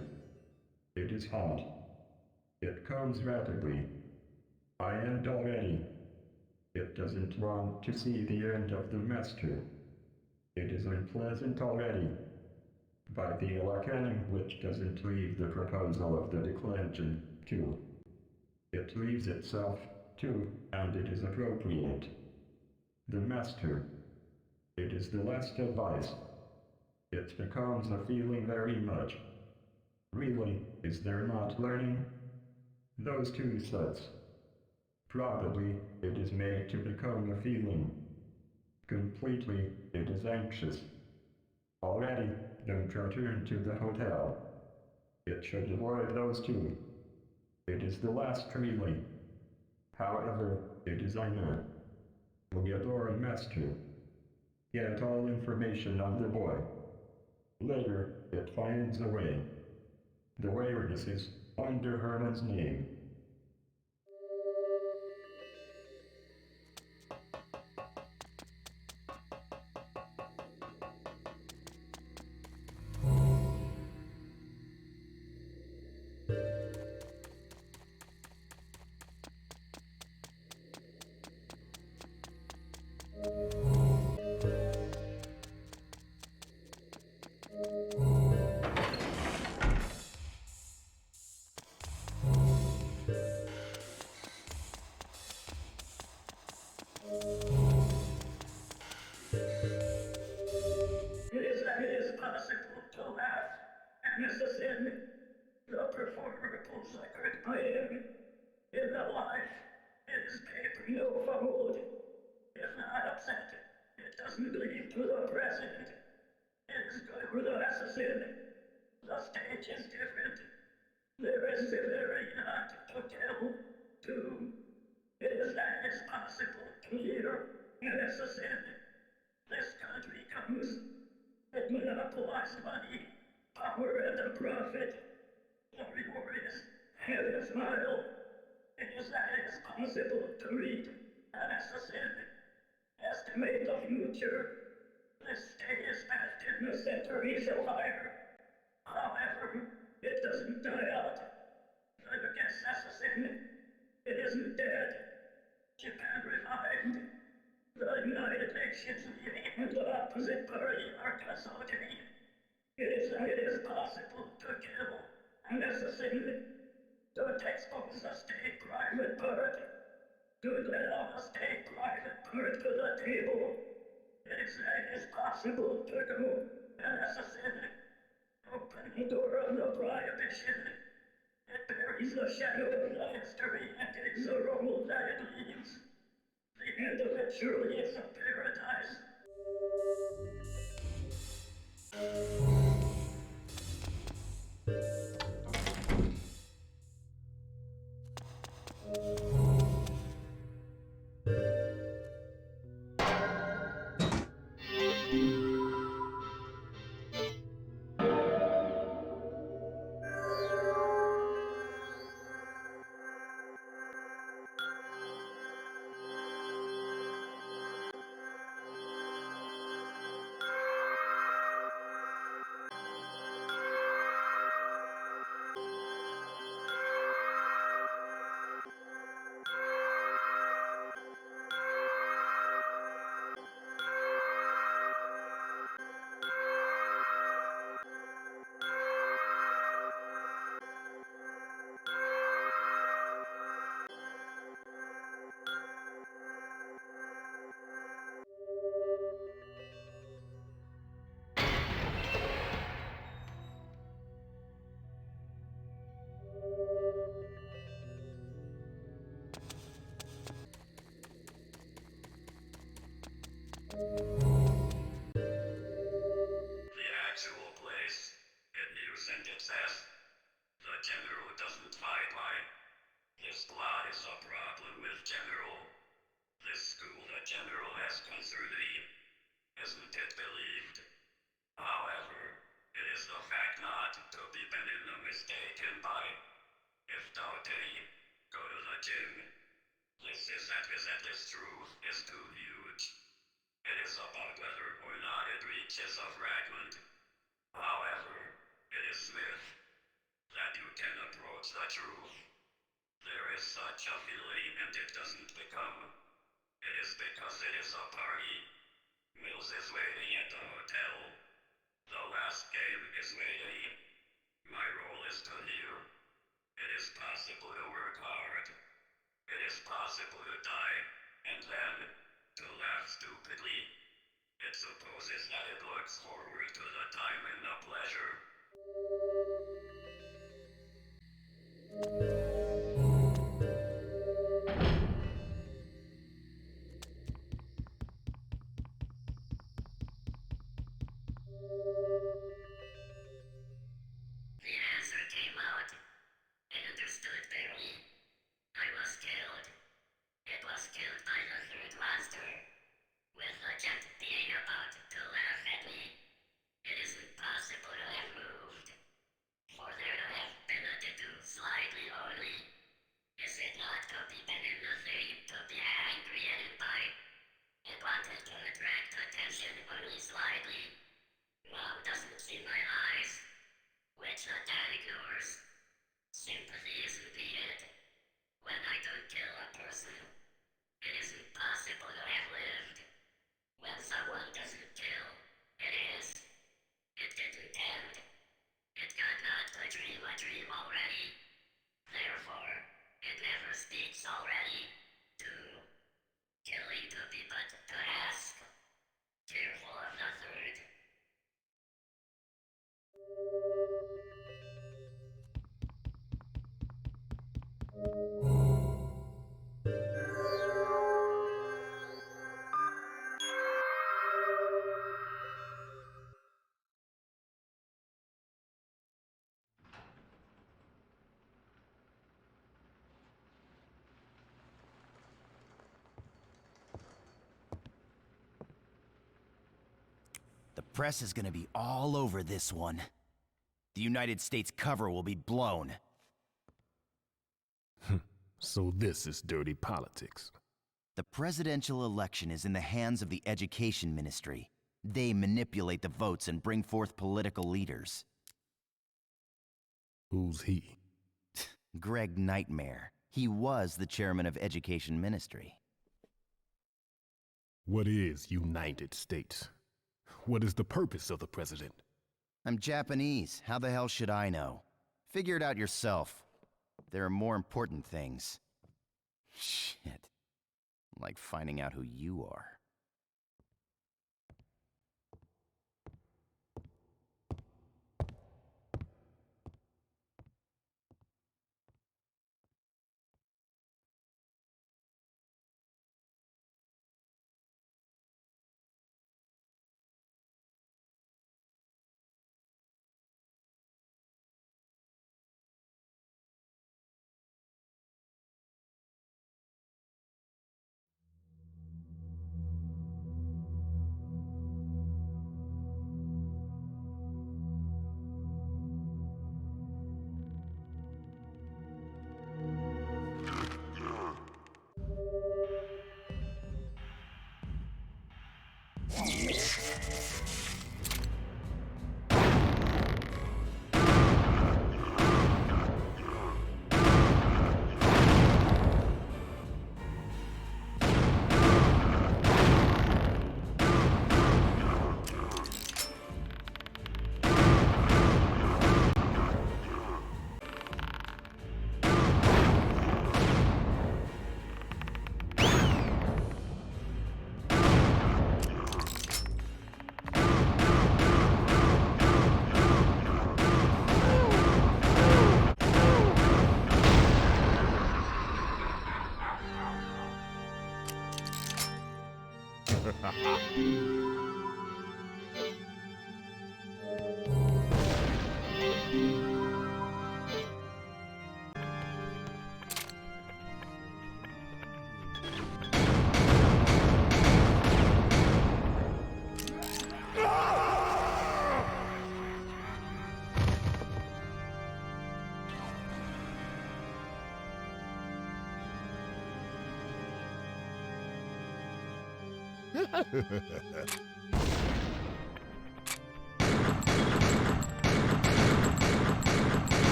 It is hot. It comes rapidly. I end already. It doesn't want to see the end of the Master. It is unpleasant already. By the Arcanum which doesn't leave the proposal of the declension, too. It leaves itself, too, and it is appropriate. The Master. It is the last advice. It becomes a feeling very much. Really, is there not learning? Those two sets. Probably, it is made to become a feeling. Completely, it is anxious. Already, don't return to the hotel. It should avoid those two. It is the last really. However, it is Aina. Mugadora Master. Get all information on the boy. Later, it finds a way. The waywardness is under Harman's name. is the fact not to be mistaken by. If doubting, go to the gym. This is that this truth is too huge. It is about whether or not it reaches a fragment. However, it is Smith that you can approach the truth. There is such a feeling and it doesn't become. It is because it is a party. Mills is waiting at the hotel. The last game is waiting. My role is to hear. It is possible to work hard. It is possible to die, and then to laugh stupidly. It supposes that it looks forward to the time and the pleasure. The answer came out. I understood barely. I was killed. It was killed by the third monster. With the jet being about to laugh at me. It is impossible to have moved. For there to have been a tattoo slightly only. Is it not to be been in the thing to be angry at it by? It wanted to attract attention only slightly. Mom doesn't see my eyes. Which that ignores. Sympathy isn't needed. When I don't kill a person, it is impossible to have lived. When someone doesn't kill, it is. It didn't end. It got not to dream a dream already. Therefore, it never speaks already. Killing to be but to ask. Tearful of the third. The press is gonna be all over this one. The United States cover will be blown. So this is dirty politics. The presidential election is in the hands of the Education Ministry. They manipulate the votes and bring forth political leaders. Who's he? Greg Nightmare. He was the chairman of Education Ministry. What is United States? What is the purpose of the president? I'm Japanese. How the hell should I know? Figure it out yourself. There are more important things. Shit. Like finding out who you are.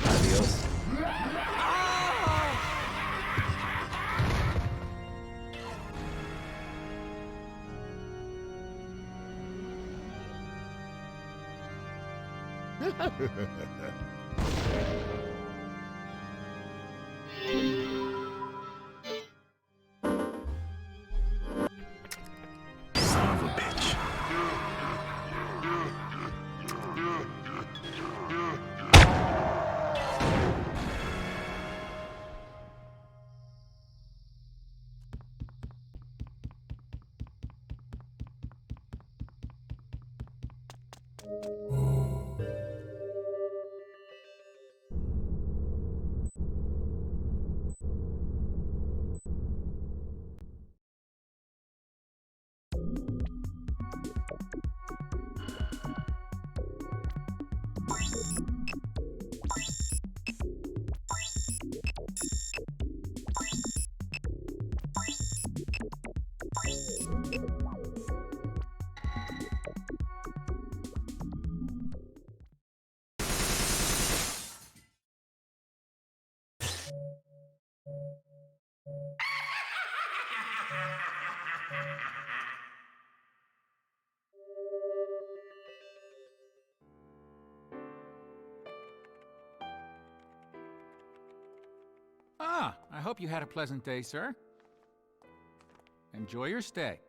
Adios. Son of a bitch. Ah, I hope you had a pleasant day, sir. Enjoy your stay.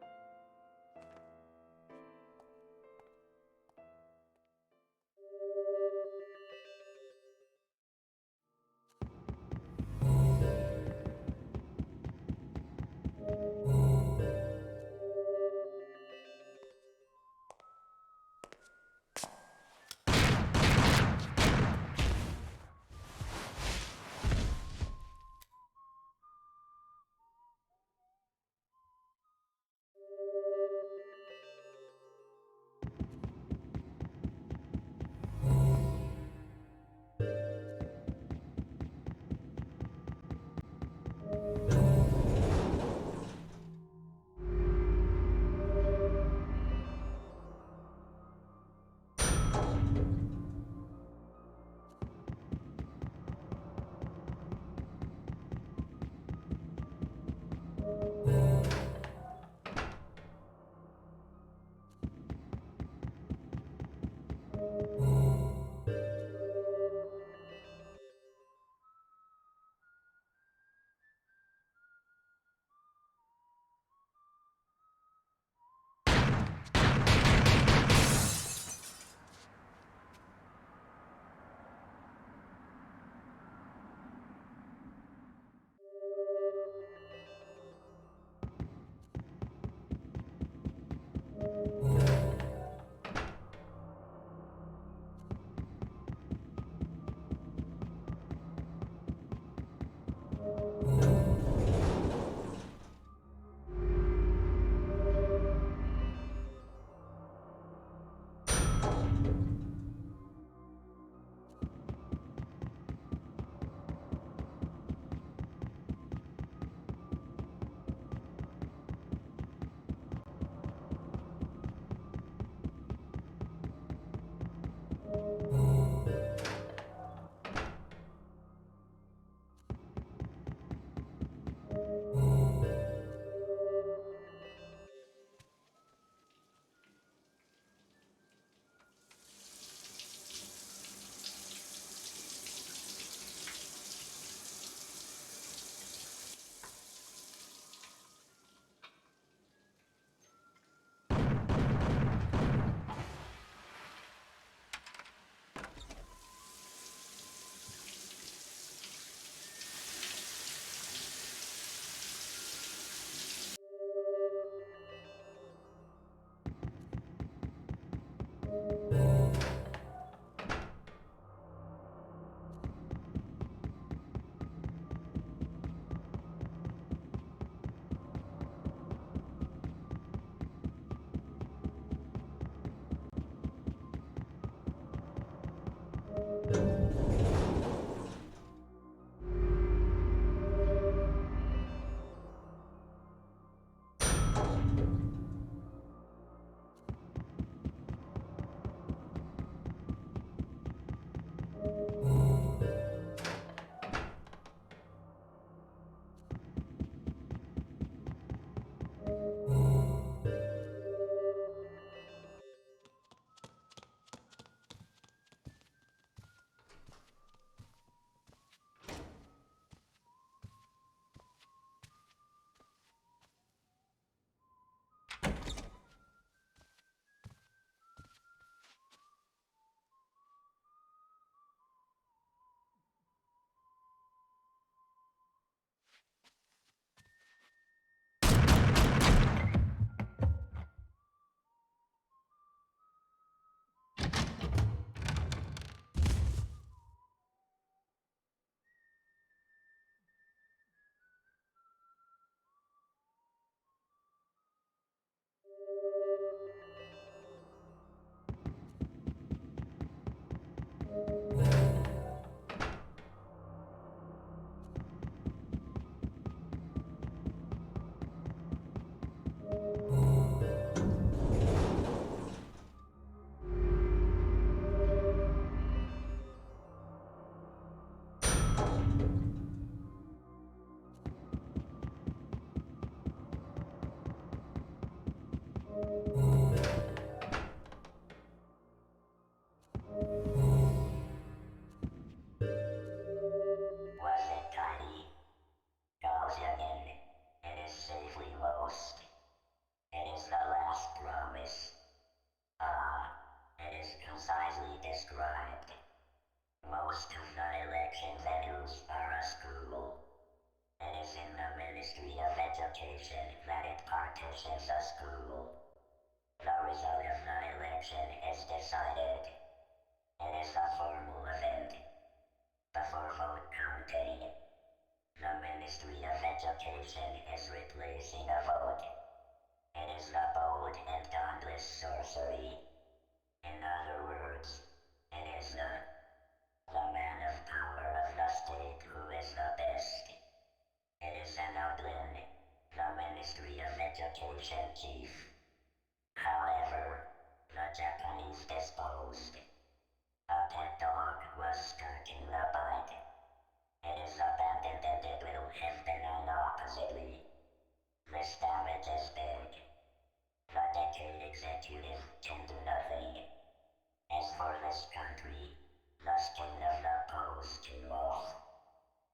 this country, the skin of the post-king wolf.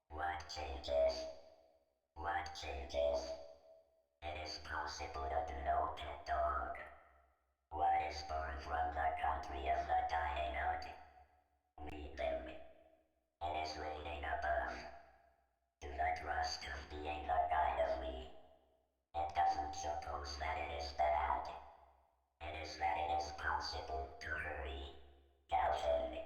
What changes? What changes? It is possible to do no pet dog. What is born from the country of the dying out? Meet them. It is waiting above. To the trust of being the guide of me. It doesn't suppose that it is bad. It is that it is possible to hurry. Garcian.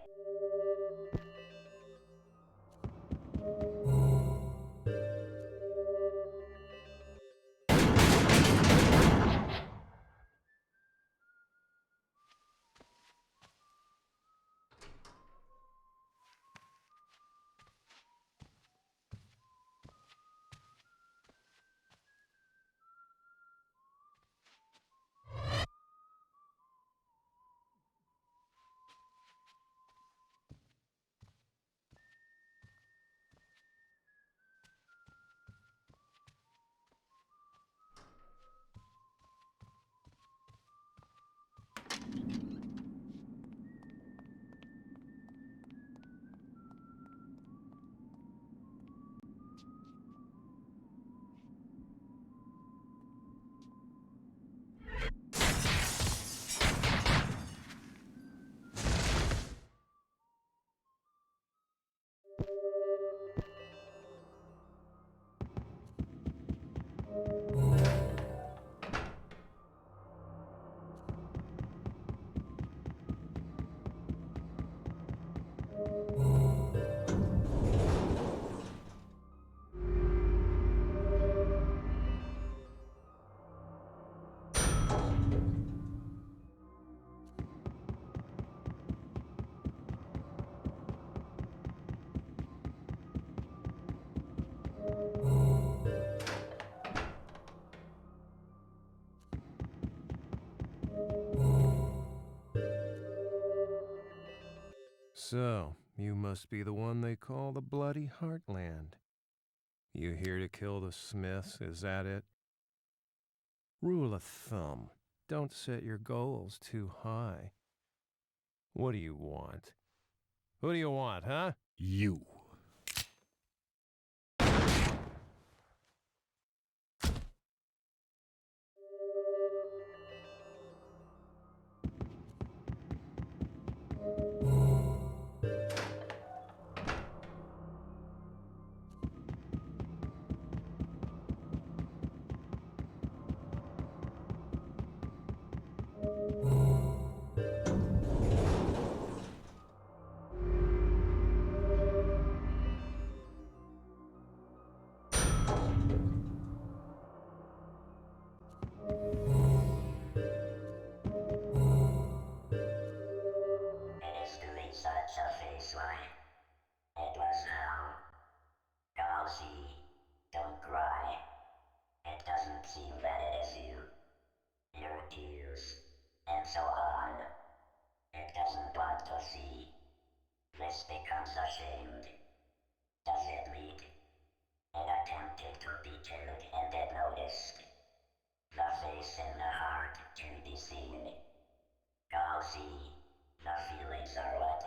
So, you must be the one they call the Bloody Heartland. You here to kill the Smiths, is that it? Rule of thumb, don't set your goals too high. What do you want? Who do you want, huh? You. Such a face line. It was now. Galsi, don't cry. It doesn't seem that it is you. Your tears, and so on. It doesn't want to see. This becomes ashamed. Does it lead? It attempted to be killed and it noticed. The face and the heart can be seen. Galsi, the feelings are what?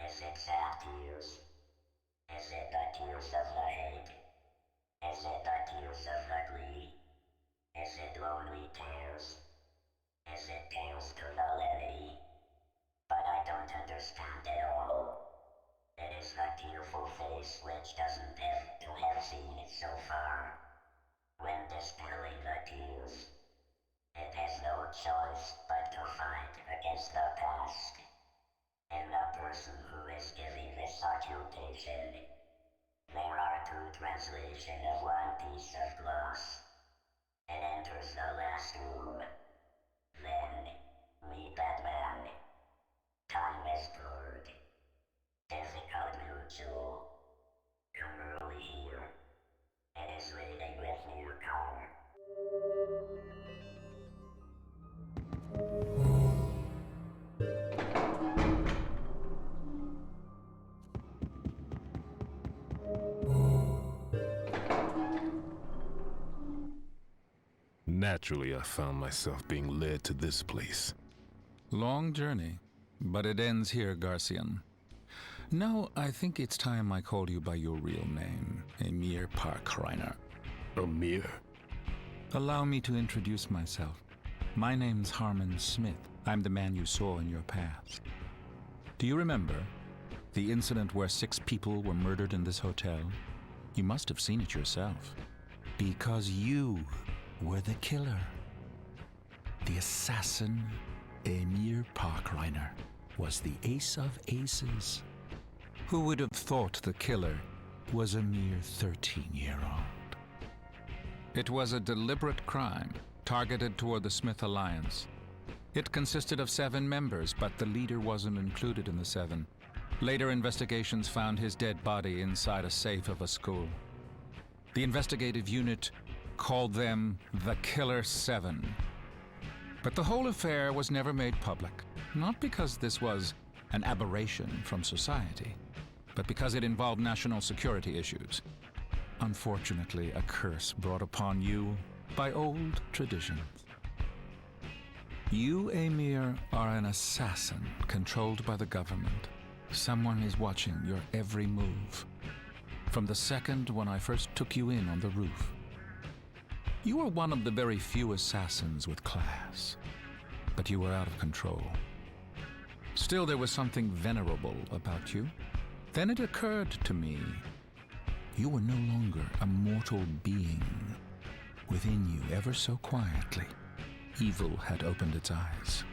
Is it sad tears? Is it the tears of the hate? Is it the tears of the glee? Is it lonely tears? Is it tears to the levity? But I don't understand it all. It is the tearful face which doesn't have to have seen it so far. When dispelling the tears, it has no choice but to fight against the past. And the person who is giving this occupation, there are two translations of one piece of glass. It enters the last room. Then, meet that man. Time is good. Difficult mutual. Come early here. It is waiting with your car. Naturally, I found myself being led to this place. Long journey, But it ends here, Garcian. No, I think it's time I called you by your real name, Emir Parkreiner. Emir? Allow me to introduce myself. My name's Harman Smith. I'm the man you saw in your past. Do you remember the incident where 6 people were murdered in this hotel? You must have seen it yourself. Because you were the killer. The assassin, Emir Parkreiner, was the ace of aces. Who would have thought the killer was a mere 13-year-old? It was a deliberate crime targeted toward the Smith Alliance. It consisted of 7 members, but the leader wasn't included in the 7. Later investigations found his dead body inside a safe of a school. The investigative unit called them the Killer-7. But the whole affair was never made public, not because this was an aberration from society, but because it involved national security issues. Unfortunately, a curse brought upon you by old traditions. You, Emir, are an assassin controlled by the government. Someone is watching your every move. From the second when I first took you in on the roof. You were one of the very few assassins with class, but you were out of control. Still, there was something venerable about you. Then it occurred to me, you were no longer a mortal being. Within you, ever so quietly, evil had opened its eyes.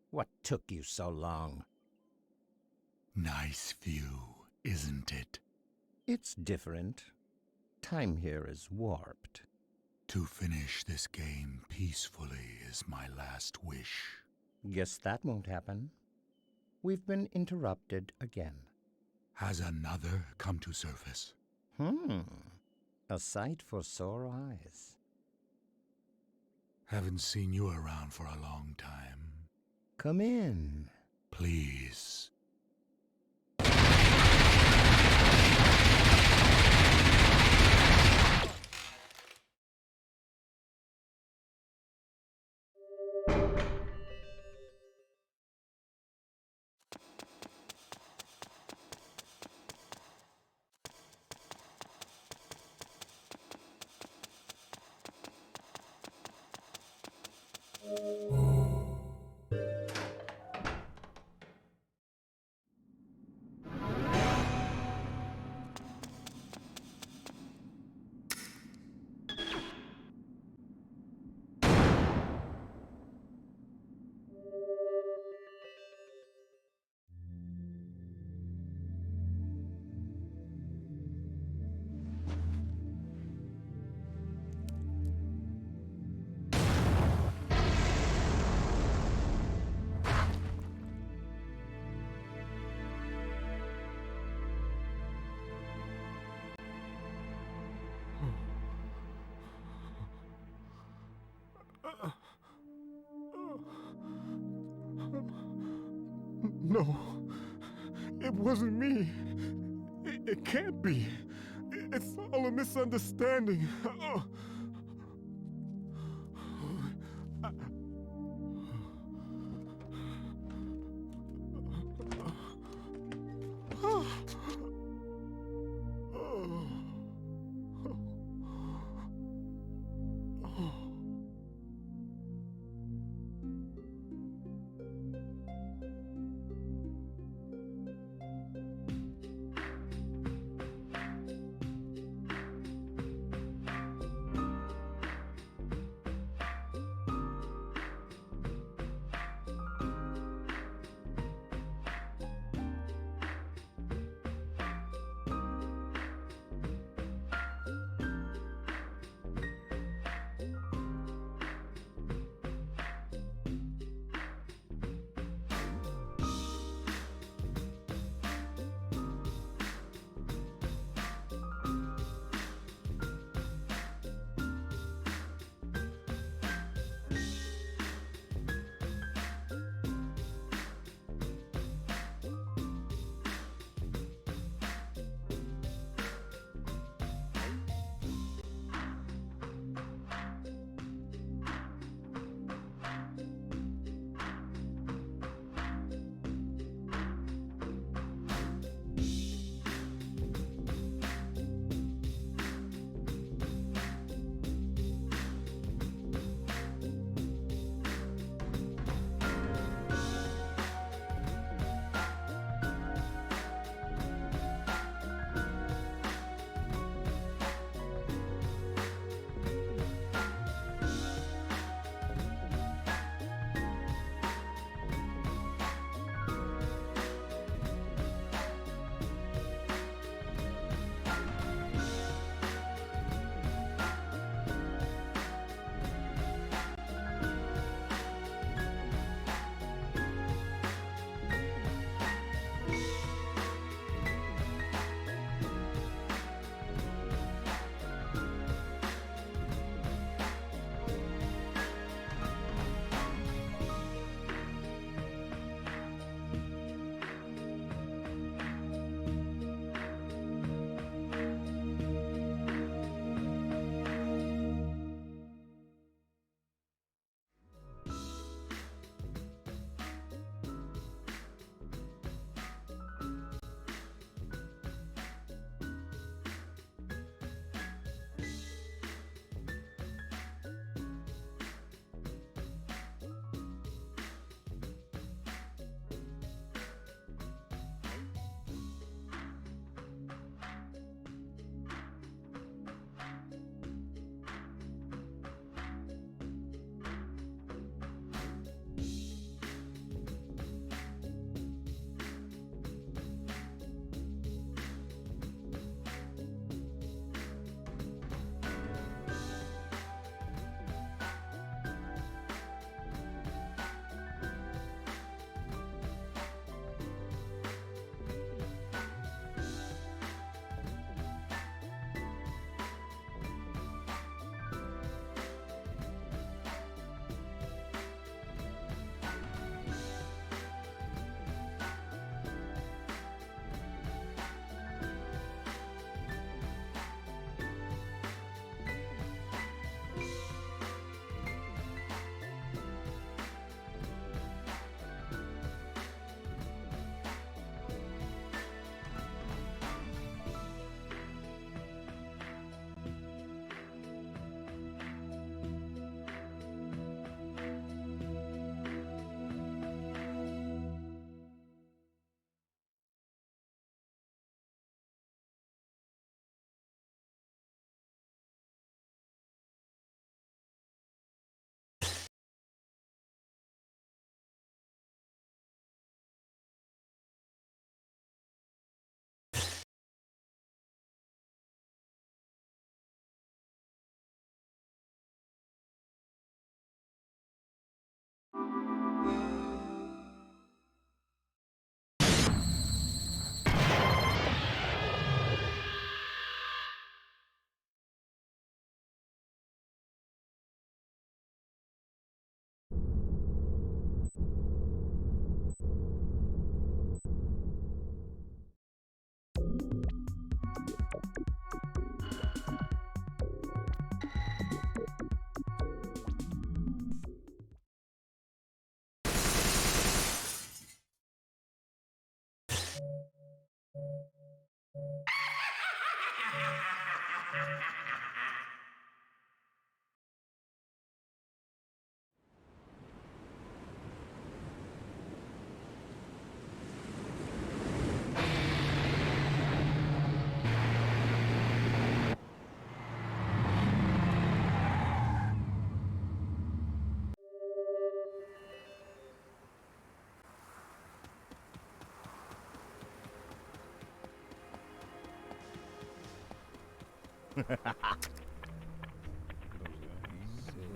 What took you so long? Nice view, isn't it? It's different. Time here is warped. To finish this game peacefully is my last wish. Guess that won't happen. We've been interrupted again. Has another come to surface? A sight for sore eyes. Haven't seen you around for a long time. Come in. Please. No, it wasn't me. It can't be. It's all a misunderstanding.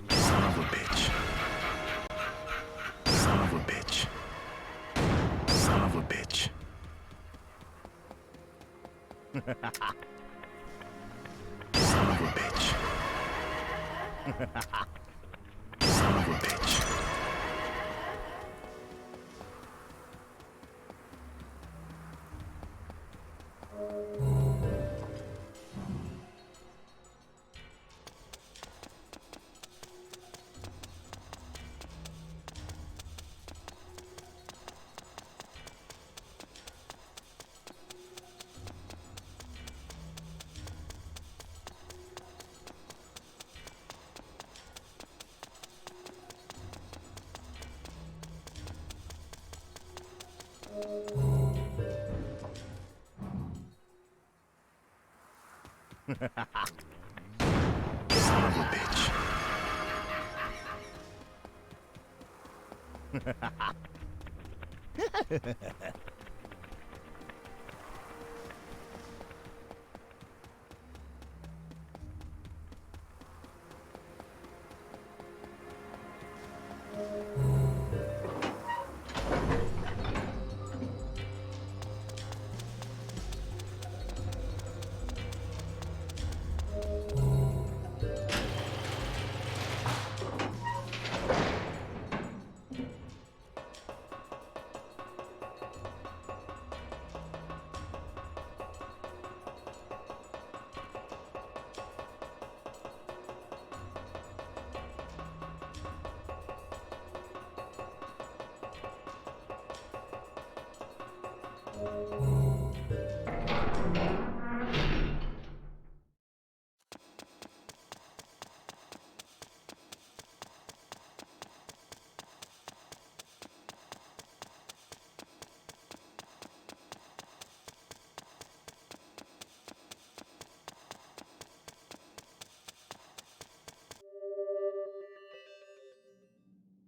Son of a bitch. Son of a bitch. Son of a bitch. Son of a bitch. Son of a bitch. Son of a bitch.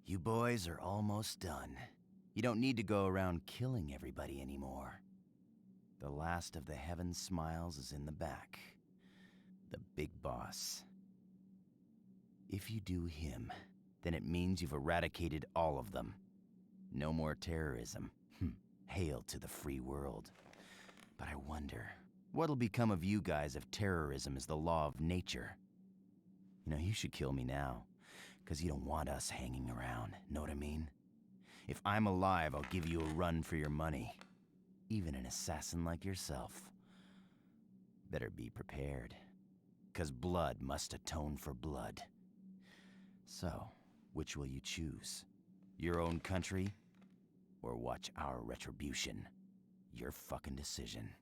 You boys are almost done. You don't need to go around killing everybody anymore. The last of the Heaven Smiles is in the back. The big boss. If you do him, then it means you've eradicated all of them. No more terrorism. Hail to the free world. But I wonder, what'll become of you guys if terrorism is the law of nature? You know, you should kill me now. 'Cause you don't want us hanging around, know what I mean? If I'm alive, I'll give you a run for your money. Even an assassin like yourself. Better be prepared. 'Cause blood must atone for blood. So, which will you choose? Your own country? Or watch our retribution? Your fucking decision.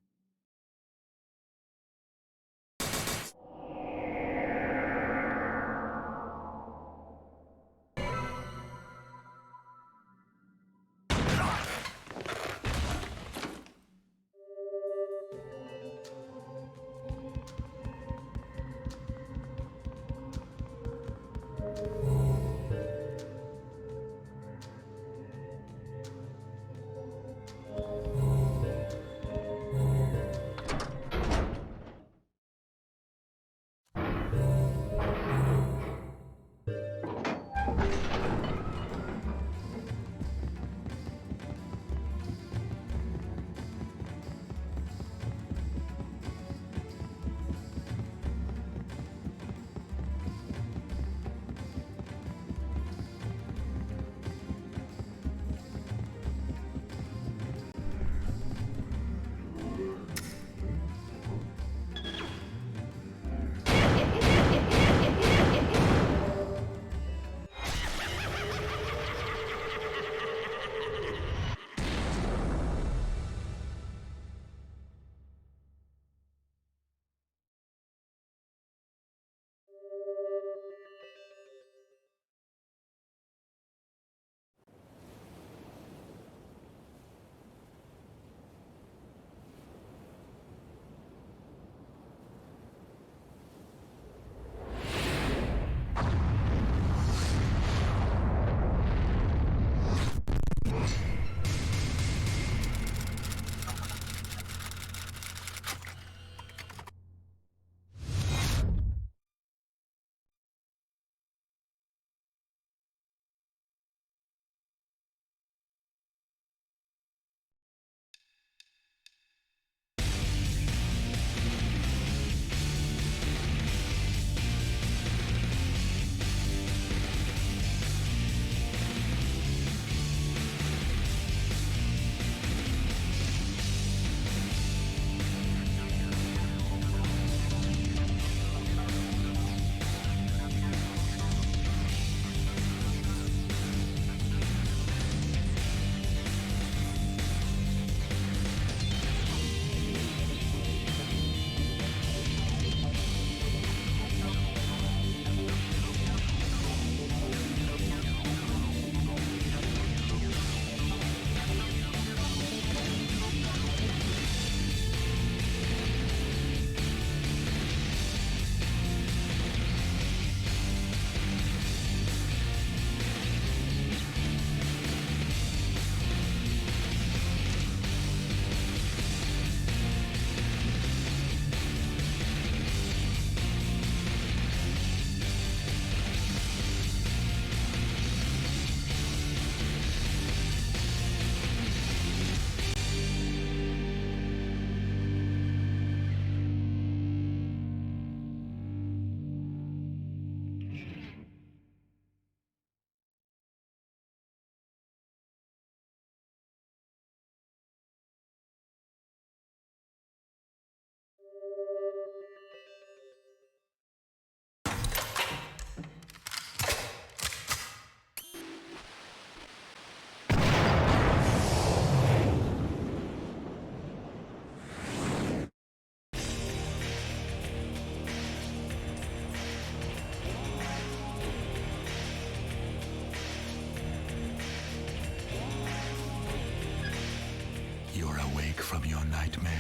awake from your nightmare?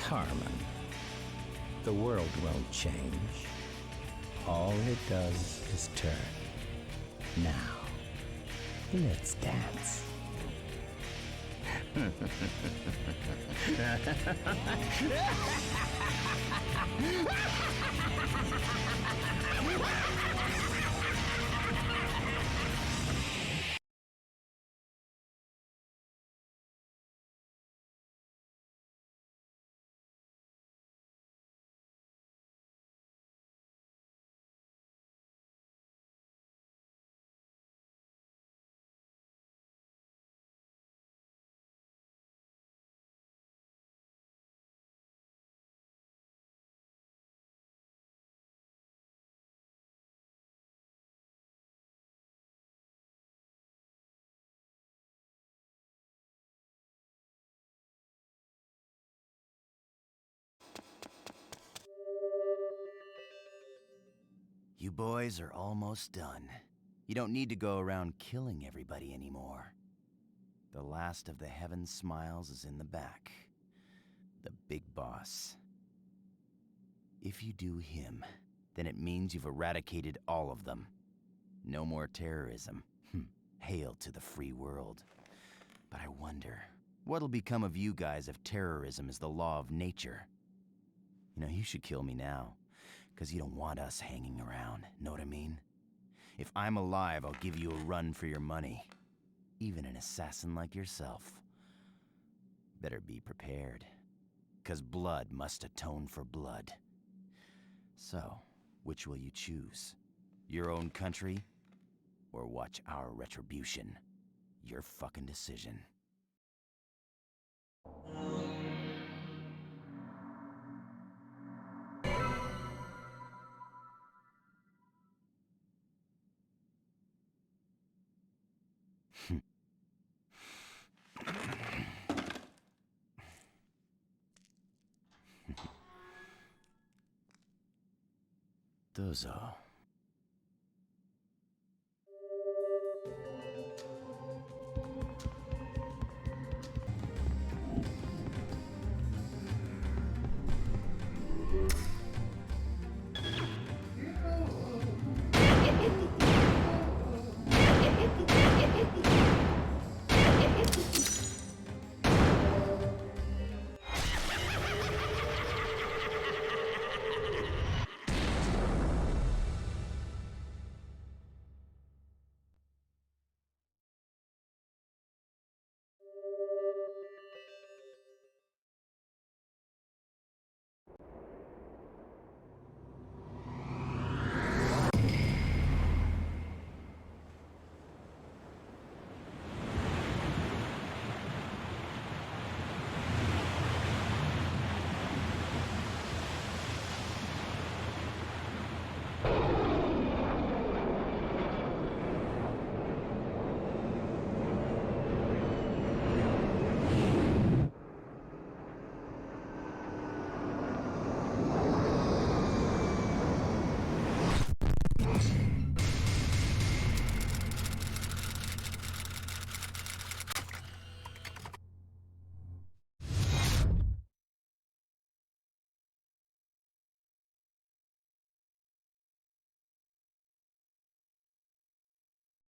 Harman, the world won't change. All it does is turn. Now, let's dance. You boys are almost done. You don't need to go around killing everybody anymore. The last of the Heaven Smiles is in the back. The big boss. If you do him, then it means you've eradicated all of them. No more terrorism. Hail to the free world. But I wonder, what'll become of you guys if terrorism is the law of nature? You know, you should kill me now. 'Cause you don't want us hanging around, know what I mean? If I'm alive, I'll give you a run for your money. Even an assassin like yourself. Better be prepared. 'Cause blood must atone for blood. So, which will you choose? Your own country? Or watch our retribution? Your fucking decision. Dozo.